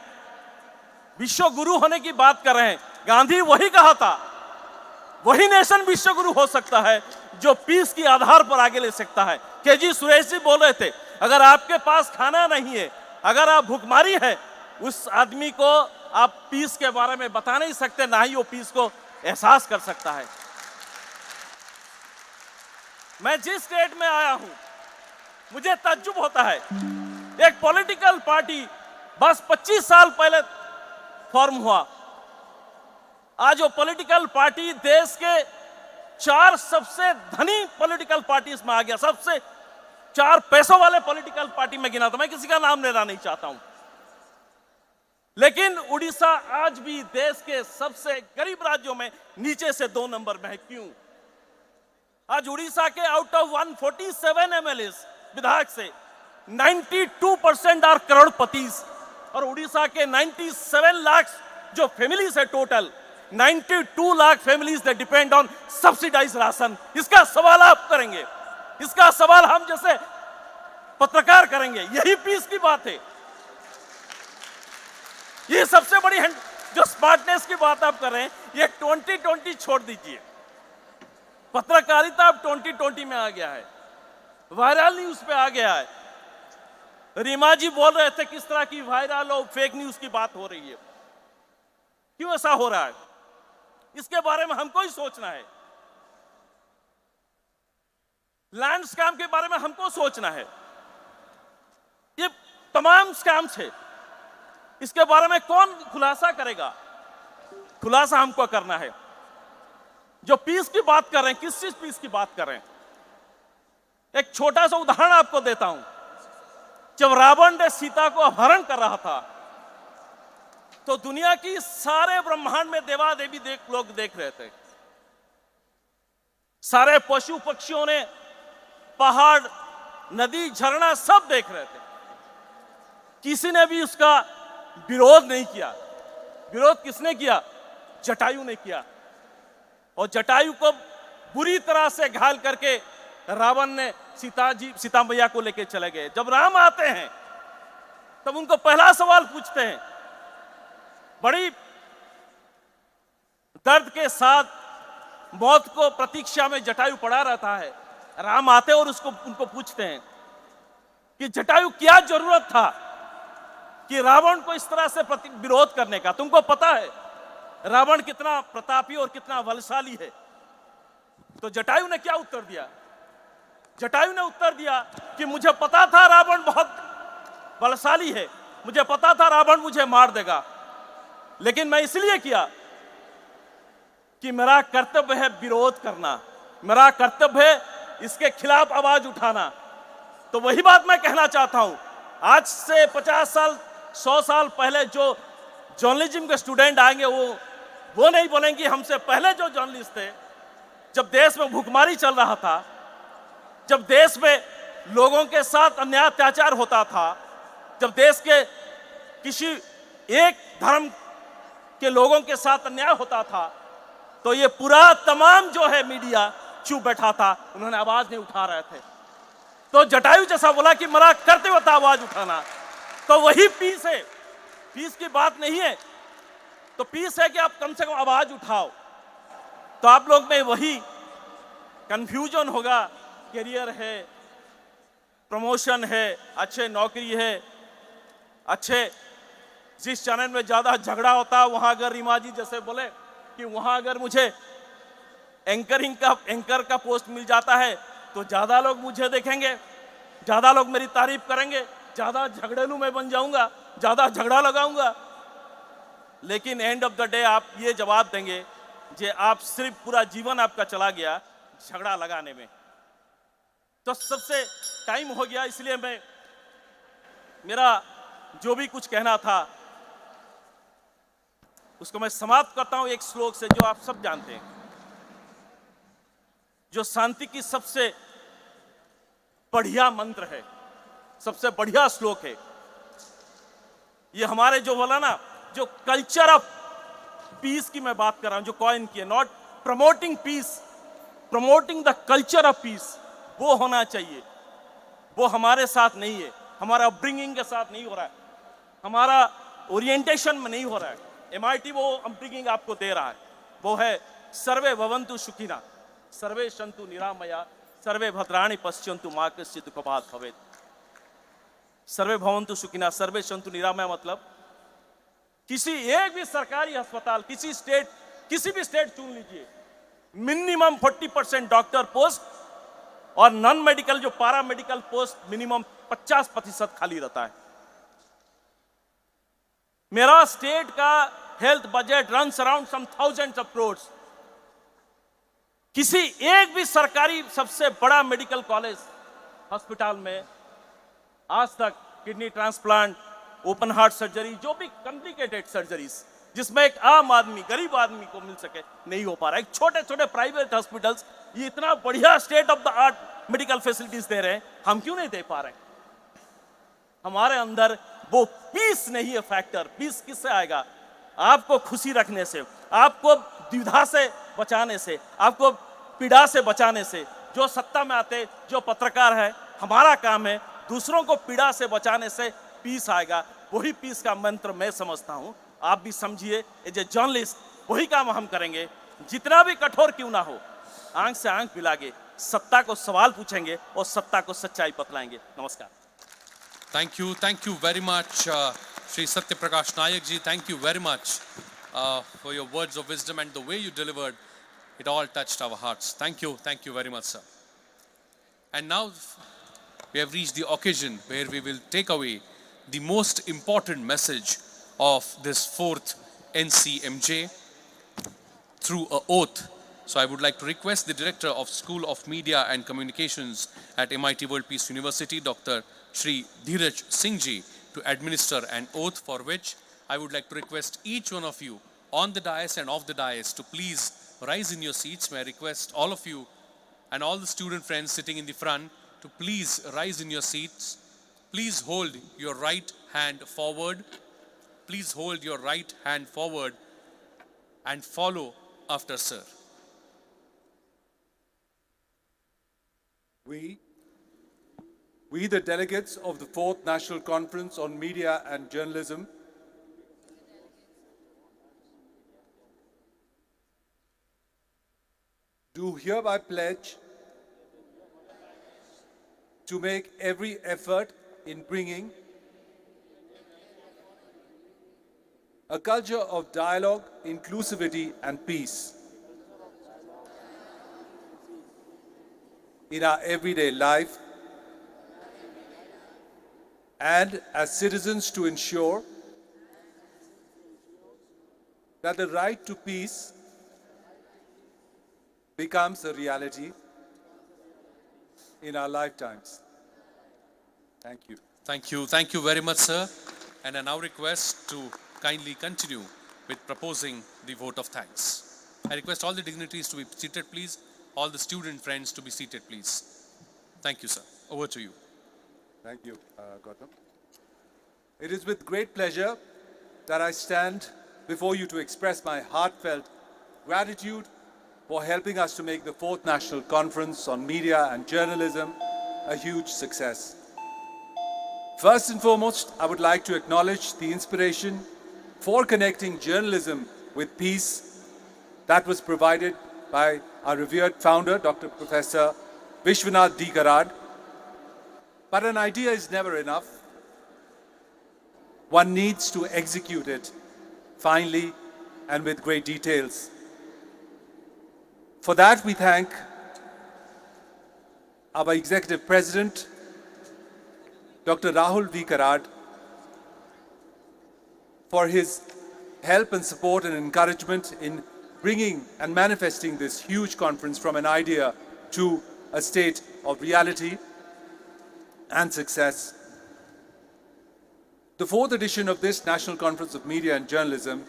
विश्व गुरु होने की बात कर रहे हैं। गांधी वही कहा था, वही नेशन विश्व गुरु हो सकता है जो पीस की आधार पर आगे ले सकता है। के जी सुरेश जी बोल रहे थे, अगर आपके पास खाना नहीं है, अगर आप भूखमरी है, उस आदमी को आप पीस के बारे में बता नहीं सकते, ना ही वो पीस को एहसास कर सकता है। मैं जिस स्टेट में आया हूं, मुझे ताज्जुब होता है, एक पॉलिटिकल पार्टी बस 25 साल पहले फॉर्म हुआ, आज वो पॉलिटिकल पार्टी देश के 4 सबसे धनी पॉलिटिकल पार्टीज में आ गया। सबसे 4 पैसों वाले पॉलिटिकल पार्टी में गिना था, मैं किसी का नाम लेना नहीं चाहता हूं। लेकिन उड़ीसा आज भी देश के सबसे गरीब राज्यों में नीचे से 2 नंबर में है। क्यों? आज उड़ीसा के आउट ऑफ 147 एमएलए विधायक से 92% आर करोड़पतिस, और उड़ीसा के 97 लाख जो फैमिलीज है, total 92 lakh families they depend on subsidise ration. इसका सवाल आप करेंगे, इसका सवाल हम जैसे पत्रकार करेंगे। यही पीस की बात है। ये सबसे बड़ी जो स्मार्टनेस की बात आप कर रहे हैं, ये 2020 छोड़ दीजिए, पत्रकारिता अब 2020 में आ गया है, वायरल न्यूज पे आ गया है। रीमा जी बोल रहे थे किस तरह की वायरल और फेक न्यूज की बात हो रही है, क्यों ऐसा हो रहा है, इसके बारे में हमको ही सोचना है। लैंड स्कैम के बारे में हमको सोचना है। ये तमाम स्कैम्स है, इसके बारे में कौन खुलासा करेगा? खुलासा हमको करना है। जो पीस की बात कर रहे हैं, किस चीज पीस की बात कर रहे हैं? एक छोटा सा उदाहरण आपको देता हूं। जब रावण ने सीता को अपहरण कर रहा था, तो दुनिया की सारे ब्रह्मांड में देवा देवी लोग देख रहे थे। सारे पशु पक्षियों ने, पहाड़, नदी, झरना सब देख रहे थे। किसी ने भी उसका विरोध नहीं किया। विरोध किसने किया? जटायु ने किया। और जटायु को बुरी तरह से घायल करके रावण ने सीता मैया को लेकर चले गए। जब राम आते हैं तब उनको पहला सवाल पूछते हैं, बड़ी दर्द के साथ मौत को प्रतीक्षा में जटायु पड़ा रहता है। राम आते और उनको पूछते हैं कि जटायु क्या जरूरत था कि रावण को इस तरह से विरोध करने का? तुमको पता है रावण कितना प्रतापी और कितना बलशाली है। तो जटायु ने क्या उत्तर दिया? जटायु ने उत्तर दिया कि मुझे पता था रावण बहुत बलशाली है, मुझे पता था रावण मुझे मार देगा, लेकिन मैं इसलिए किया कि मेरा कर्तव्य है विरोध करना, मेरा कर्तव्य है इसके खिलाफ आवाज उठाना। तो वही बात मैं कहना चाहता हूं। आज से 50 साल 100 साल पहले जो जर्नलिज्म के स्टूडेंट आएंगे, वो नहीं बोलेंगे हमसे पहले जो जर्नलिस्ट थे जब देश में भूखमरी चल रहा था, जब देश में लोगों के साथ अन्याय अत्याचार होता था, जब देश के किसी एक धर्म के लोगों के साथ अन्याय होता था, तो ये पूरा तमाम जो है मीडिया चुप बैठा था, उन्होंने आवाज नहीं उठा रहे थे। तो जटायु जैसा बोला कि मना करते हुए आवाज उठाना, तो वही पीस है। पीस की बात नहीं है, तो पीस है कि आप कम से कम आवाज उठाओ। तो आप लोग में वही कंफ्यूजन होगा, करियर है, प्रमोशन है, अच्छे नौकरी है, अच्छे जिस चैनल में ज्यादा झगड़ा होता है वहां अगर रीमा जी जैसे बोले कि वहां अगर मुझे एंकर का पोस्ट मिल जाता है तो ज्यादा लोग मुझे देखेंगे, ज्यादा लोग मेरी तारीफ करेंगे, ज्यादा झगड़ेलू मैं बन जाऊंगा, ज्यादा झगड़ा लगाऊंगा। लेकिन एंड ऑफ द डे आप ये जवाब देंगे जे आप सिर्फ पूरा जीवन आपका चला गया झगड़ा लगाने में। तो सबसे टाइम हो गया, इसलिए मेरा जो भी कुछ कहना था उसको मैं समाप्त करता हूं एक श्लोक से जो आप सब जानते हैं, जो शांति की सबसे बढ़िया मंत्र है, सबसे बढ़िया श्लोक है। ये हमारे जो बोला ना, जो कल्चर ऑफ पीस की मैं बात कर रहा हूं, जो कॉइन की है, not promoting peace, promoting the culture of peace, वो होना चाहिए। वो हमारे साथ नहीं है, हमारा अपब्रिंगिंग के साथ नहीं हो रहा है, हमारा ओरिएंटेशन में नहीं हो रहा है। MIT वो अपब्रिंगिंग आपको दे रहा है, वो है सर्वे भवन्तु सुखिना, सर्वे सन्तु निरामया, सर्वे भद्राणि पश्यन्तु मा कश्चित् दुःखभाग् भवेत्। सर्वे भवन्तु सुखिना, सर्वे सन्तु निरामया मतलब किसी एक भी सरकारी अस्पताल, किसी भी स्टेट चुन लीजिए, मिनिमम 40% डॉक्टर पोस्ट और नॉन मेडिकल जो पारा मेडिकल पोस्ट मिनिमम 50% खाली रहता है। मेरा स्टेट का health budget runs around some thousands of crores. किसी एक भी सरकारी सबसे बड़ा मेडिकल कॉलेज हॉस्पिटल में आज तक kidney transplant, open heart surgery, जो भी कॉम्प्लिकेटेड सर्जरीज जिसमें एक आम आदमी, गरीब आदमी को मिल सके, नहीं हो पा रहा है। एक छोटे छोटे प्राइवेट हॉस्पिटल्स ये इतना बढ़िया state of the art medical facilities दे रहे हैं, हम क्यों नहीं दे पा रहे? हमारे अंदर वो पीस नहीं है फैक्टर। पीस किससे आएगा? आपको खुशी रखने से, आपको द्विधा से बचाने से, आपको पीड़ा से बचाने से। जो सत्ता में आते, जो पत्रकार है, हमारा काम है दूसरों को पीड़ा से बचाने से पीस आएगा। वही पीस का मंत्र मैं समझता हूं, आप भी समझिए। एज ए जर्नलिस्ट वही काम हम करेंगे, जितना भी कठोर क्यों ना हो, आंख से आंख मिला के सत्ता को सवाल पूछेंगे और सत्ता को सच्चाई बतलाएंगे। नमस्कार। Thank you very much, Shri Satya Prakash Nayak ji. Thank you very much for your words of wisdom and the way you delivered. It all touched our hearts. Thank you very much, sir. And now we have reached the occasion where we will take away the most important message of this 4th NCMJ through an oath. So I would like to request the Director of School of Media and Communications at MIT World Peace University, Dr. Shri Dheeraj Singh ji, to administer an oath, for which I would like to request each one of you on the dais and off the dais to please rise in your seats. May I request all of you and all the student friends sitting in the front to please rise in your seats. Please hold your right hand forward. Please hold your right hand forward and follow after sir. We, the delegates of the 4th National Conference on Media and Journalism, do hereby pledge to make every effort in bringing a culture of dialogue, inclusivity, and peace in our everyday life, and as citizens to ensure that the right to peace becomes a reality in our lifetimes. Thank you. Thank you very much, sir. And I now request to kindly continue with proposing the vote of thanks. I request all the dignitaries to be seated, please. all the student friends to be seated, please. Thank you, sir. Over to you. Thank you, Gautam. It is with great pleasure that I stand before you to express my heartfelt gratitude for helping us to make the 4th National Conference on Media and Journalism a huge success. First and foremost, I would like to acknowledge the inspiration for connecting journalism with peace that was provided by our revered founder, Dr. Professor Vishwanath D. Karad. But an idea is never enough. One needs to execute it finely and with great details. For that, we thank our Executive President, Dr. Rahul V. Karad, for his help and support and encouragement in bringing and manifesting this huge conference from an idea to a state of reality and success. The 4th edition of this National Conference of Media and Journalism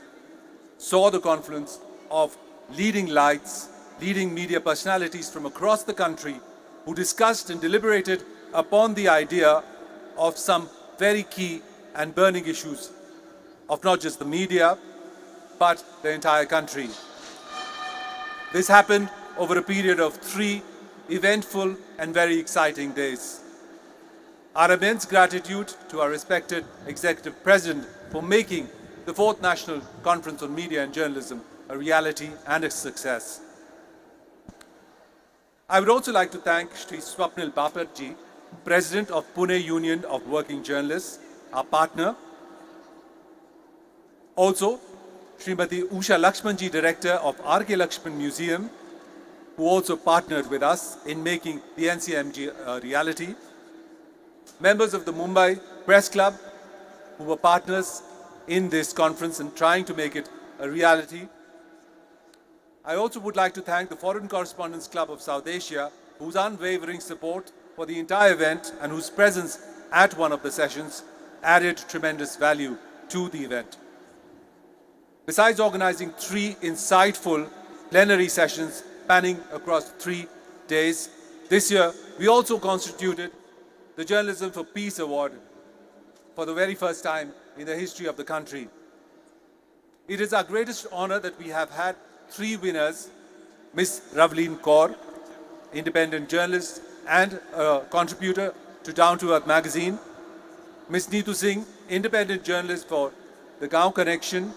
saw the confluence of leading lights, leading media personalities from across the country who discussed and deliberated upon the idea of some very key and burning issues of not just the media, but the entire country. This happened over a period of 3 eventful and very exciting days. Our immense gratitude to our respected Executive President for making the 4th National Conference on Media and Journalism a reality and a success. I would also like to thank Shri Swapnil Baparji, President of Pune Union of Working Journalists, our partner. Also, Srimati Usha Lakshmanji, Director of R.K. Lakshman Museum, who also partnered with us in making the NCMJ a reality. Members of the Mumbai Press Club, who were partners in this conference and trying to make it a reality. I also would like to thank the Foreign Correspondents Club of South Asia, whose unwavering support for the entire event and whose presence at one of the sessions added tremendous value to the event. Besides organizing 3 insightful plenary sessions spanning across 3 days, this year we also constituted the Journalism for Peace Award for the very first time in the history of the country. It is our greatest honor that we have had 3 winners: Ms. Ravleen Kaur, independent journalist and a contributor to Down to Earth magazine; Ms. Neetu Singh, independent journalist for The Gaon Connection;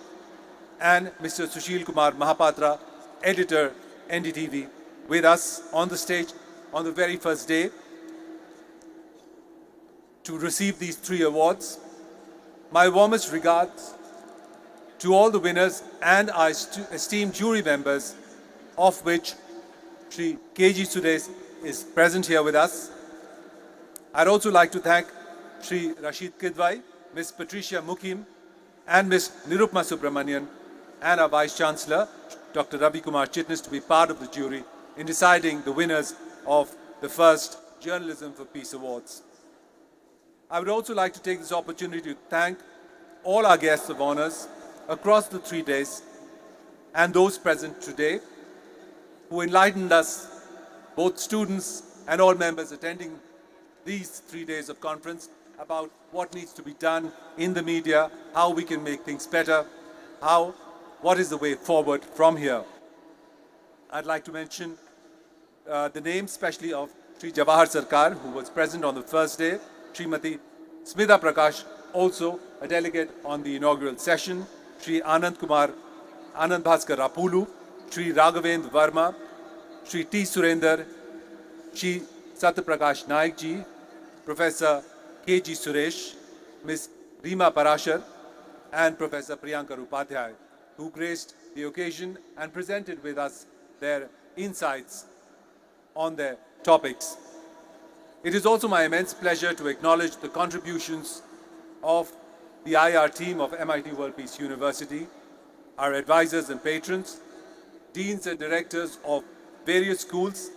and Mr. Sushil Kumar Mahapatra, editor, NDTV, with us on the stage on the very first day to receive these 3 awards. My warmest regards to all the winners and our esteemed jury members, of which Shri K.G. Suresh is present here with us. I'd also like to thank Shri Rashid Kidwai, Ms. Patricia Mukim, and Ms. Nirupma Subramanian, and our Vice Chancellor, Dr. Ravi Kumar Chitnis, to be part of the jury in deciding the winners of the first Journalism for Peace Awards. I would also like to take this opportunity to thank all our guests of honors across the 3 days and those present today who enlightened us, both students and all members attending these 3 days of conference, about what needs to be done in the media, how we can make things better, what is the way forward from here. I'd like to mention the name especially of Sri Jawahar Sarkar, who was present on the first day, Srimati Smita Prakash, also a delegate on the inaugural session, Sri Anand Bhaskar Rapulu, Sri Raghavendra Verma, Sri T. Surender, Sri Satyaprakash Naik ji, Professor K.G. Suresh, Ms. Reema Parashar, and Professor Priyanka Upadhyay, who graced the occasion and presented with us their insights on their topics. It is also my immense pleasure to acknowledge the contributions of the IR team of MIT World Peace University, our advisors and patrons, deans and directors of various schools,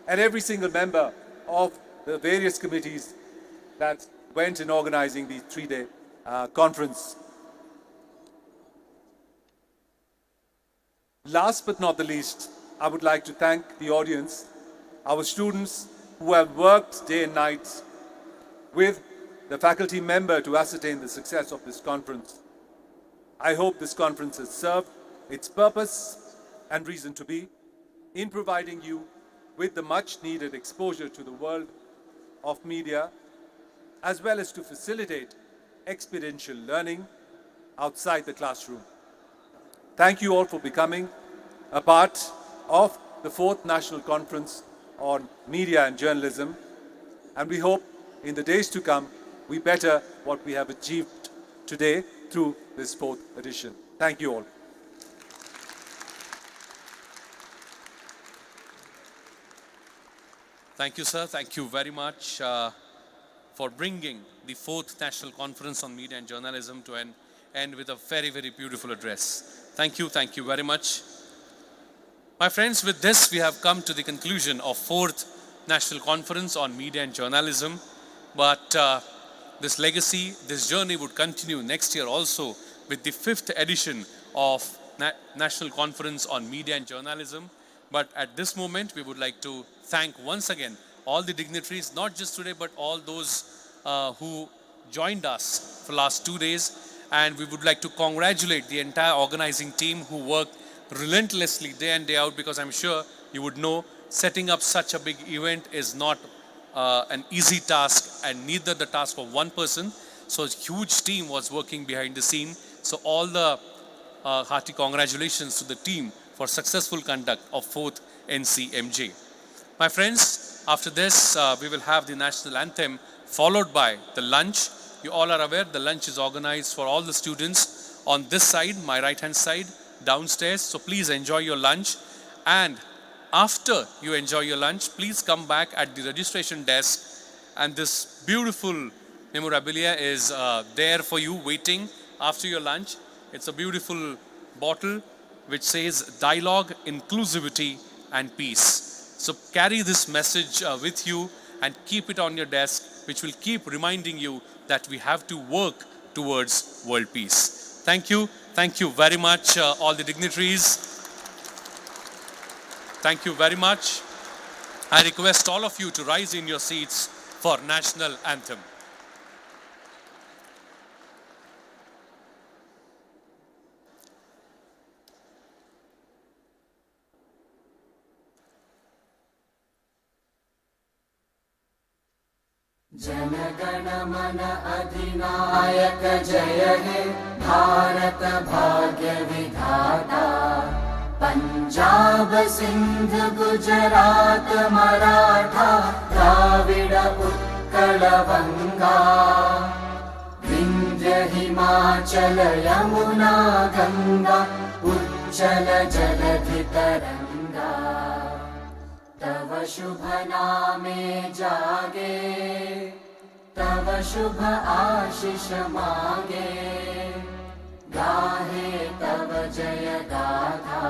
and every single member of the various committees that went in organizing the 3-day conference. Last but not the least, I would like to thank the audience, our students who have worked day and night with the faculty member to ascertain the success of this conference. I hope this conference has served its purpose and reason to be in providing you with the much needed exposure to the world of media, as well as to facilitate experiential learning outside the classroom. Thank you all for becoming a part of the 4th National Conference on Media and Journalism, and we hope in the days to come we better what we have achieved today through this 4th edition. Thank you all. Thank you, sir. Thank you very much for bringing the 4th National Conference on Media and Journalism to an end with a very, very beautiful address. Thank you very much. My friends, with this we have come to the conclusion of 4th National Conference on Media and Journalism. But this legacy, this journey would continue next year also with the 5th edition of National Conference on Media and Journalism. But at this moment, we would like to thank once again all the dignitaries, not just today, but all those who joined us for the last 2 days. And we would like to congratulate the entire organizing team who worked relentlessly day in, day out, because I'm sure you would know setting up such a big event is not an easy task, and neither the task of one person. So a huge team was working behind the scene. So all the hearty congratulations to the team for successful conduct of 4th NCMJ. My friends, after this we will have the national anthem followed by the lunch. You all are aware the lunch is organized for all the students on this side, my right hand side, downstairs. So please enjoy your lunch, and after you enjoy your lunch, please come back at the registration desk, and this beautiful memorabilia is there for you waiting after your lunch. It's a beautiful bottle which says dialogue, inclusivity and peace. So carry this message with you and keep it on your desk, which will keep reminding you that we have to work towards world peace. Thank you very much all the dignitaries. Thank you very much. I request all of you to rise in your seats for national anthem. जनगण मन अधिनायक जय हे भारत भाग्य विधाता पंजाब सिंध गुजरात मराठा द्राविड उत्कल बंगा विंध्य हिमाचल यमुना गंगा उज्जल जलधि तरंगा तव शुभ नामे जागे तव शुभ आशीष मांगे गाहे तव जय गाथा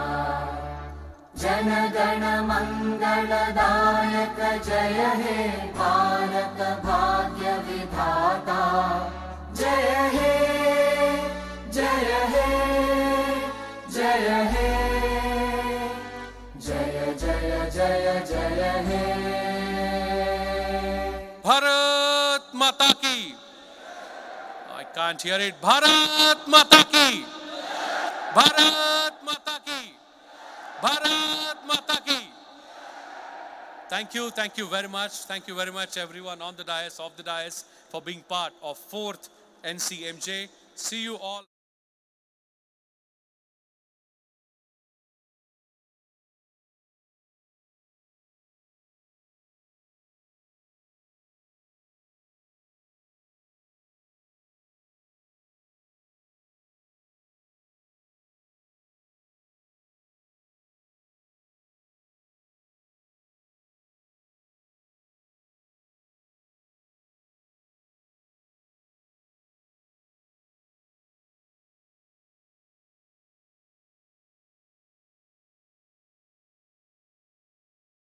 जन गण मंगलदायक जय हे भारत भाग्य विधाता जय हे जय हे जय हे जय जय जय जय हे भारत माता की, I can't hear it. Bharat माता की, भारत माता की, भारत माता की. Thank you very much. Thank you very much everyone on the dais, off the dais, for being part of 4th NCMJ. See you all.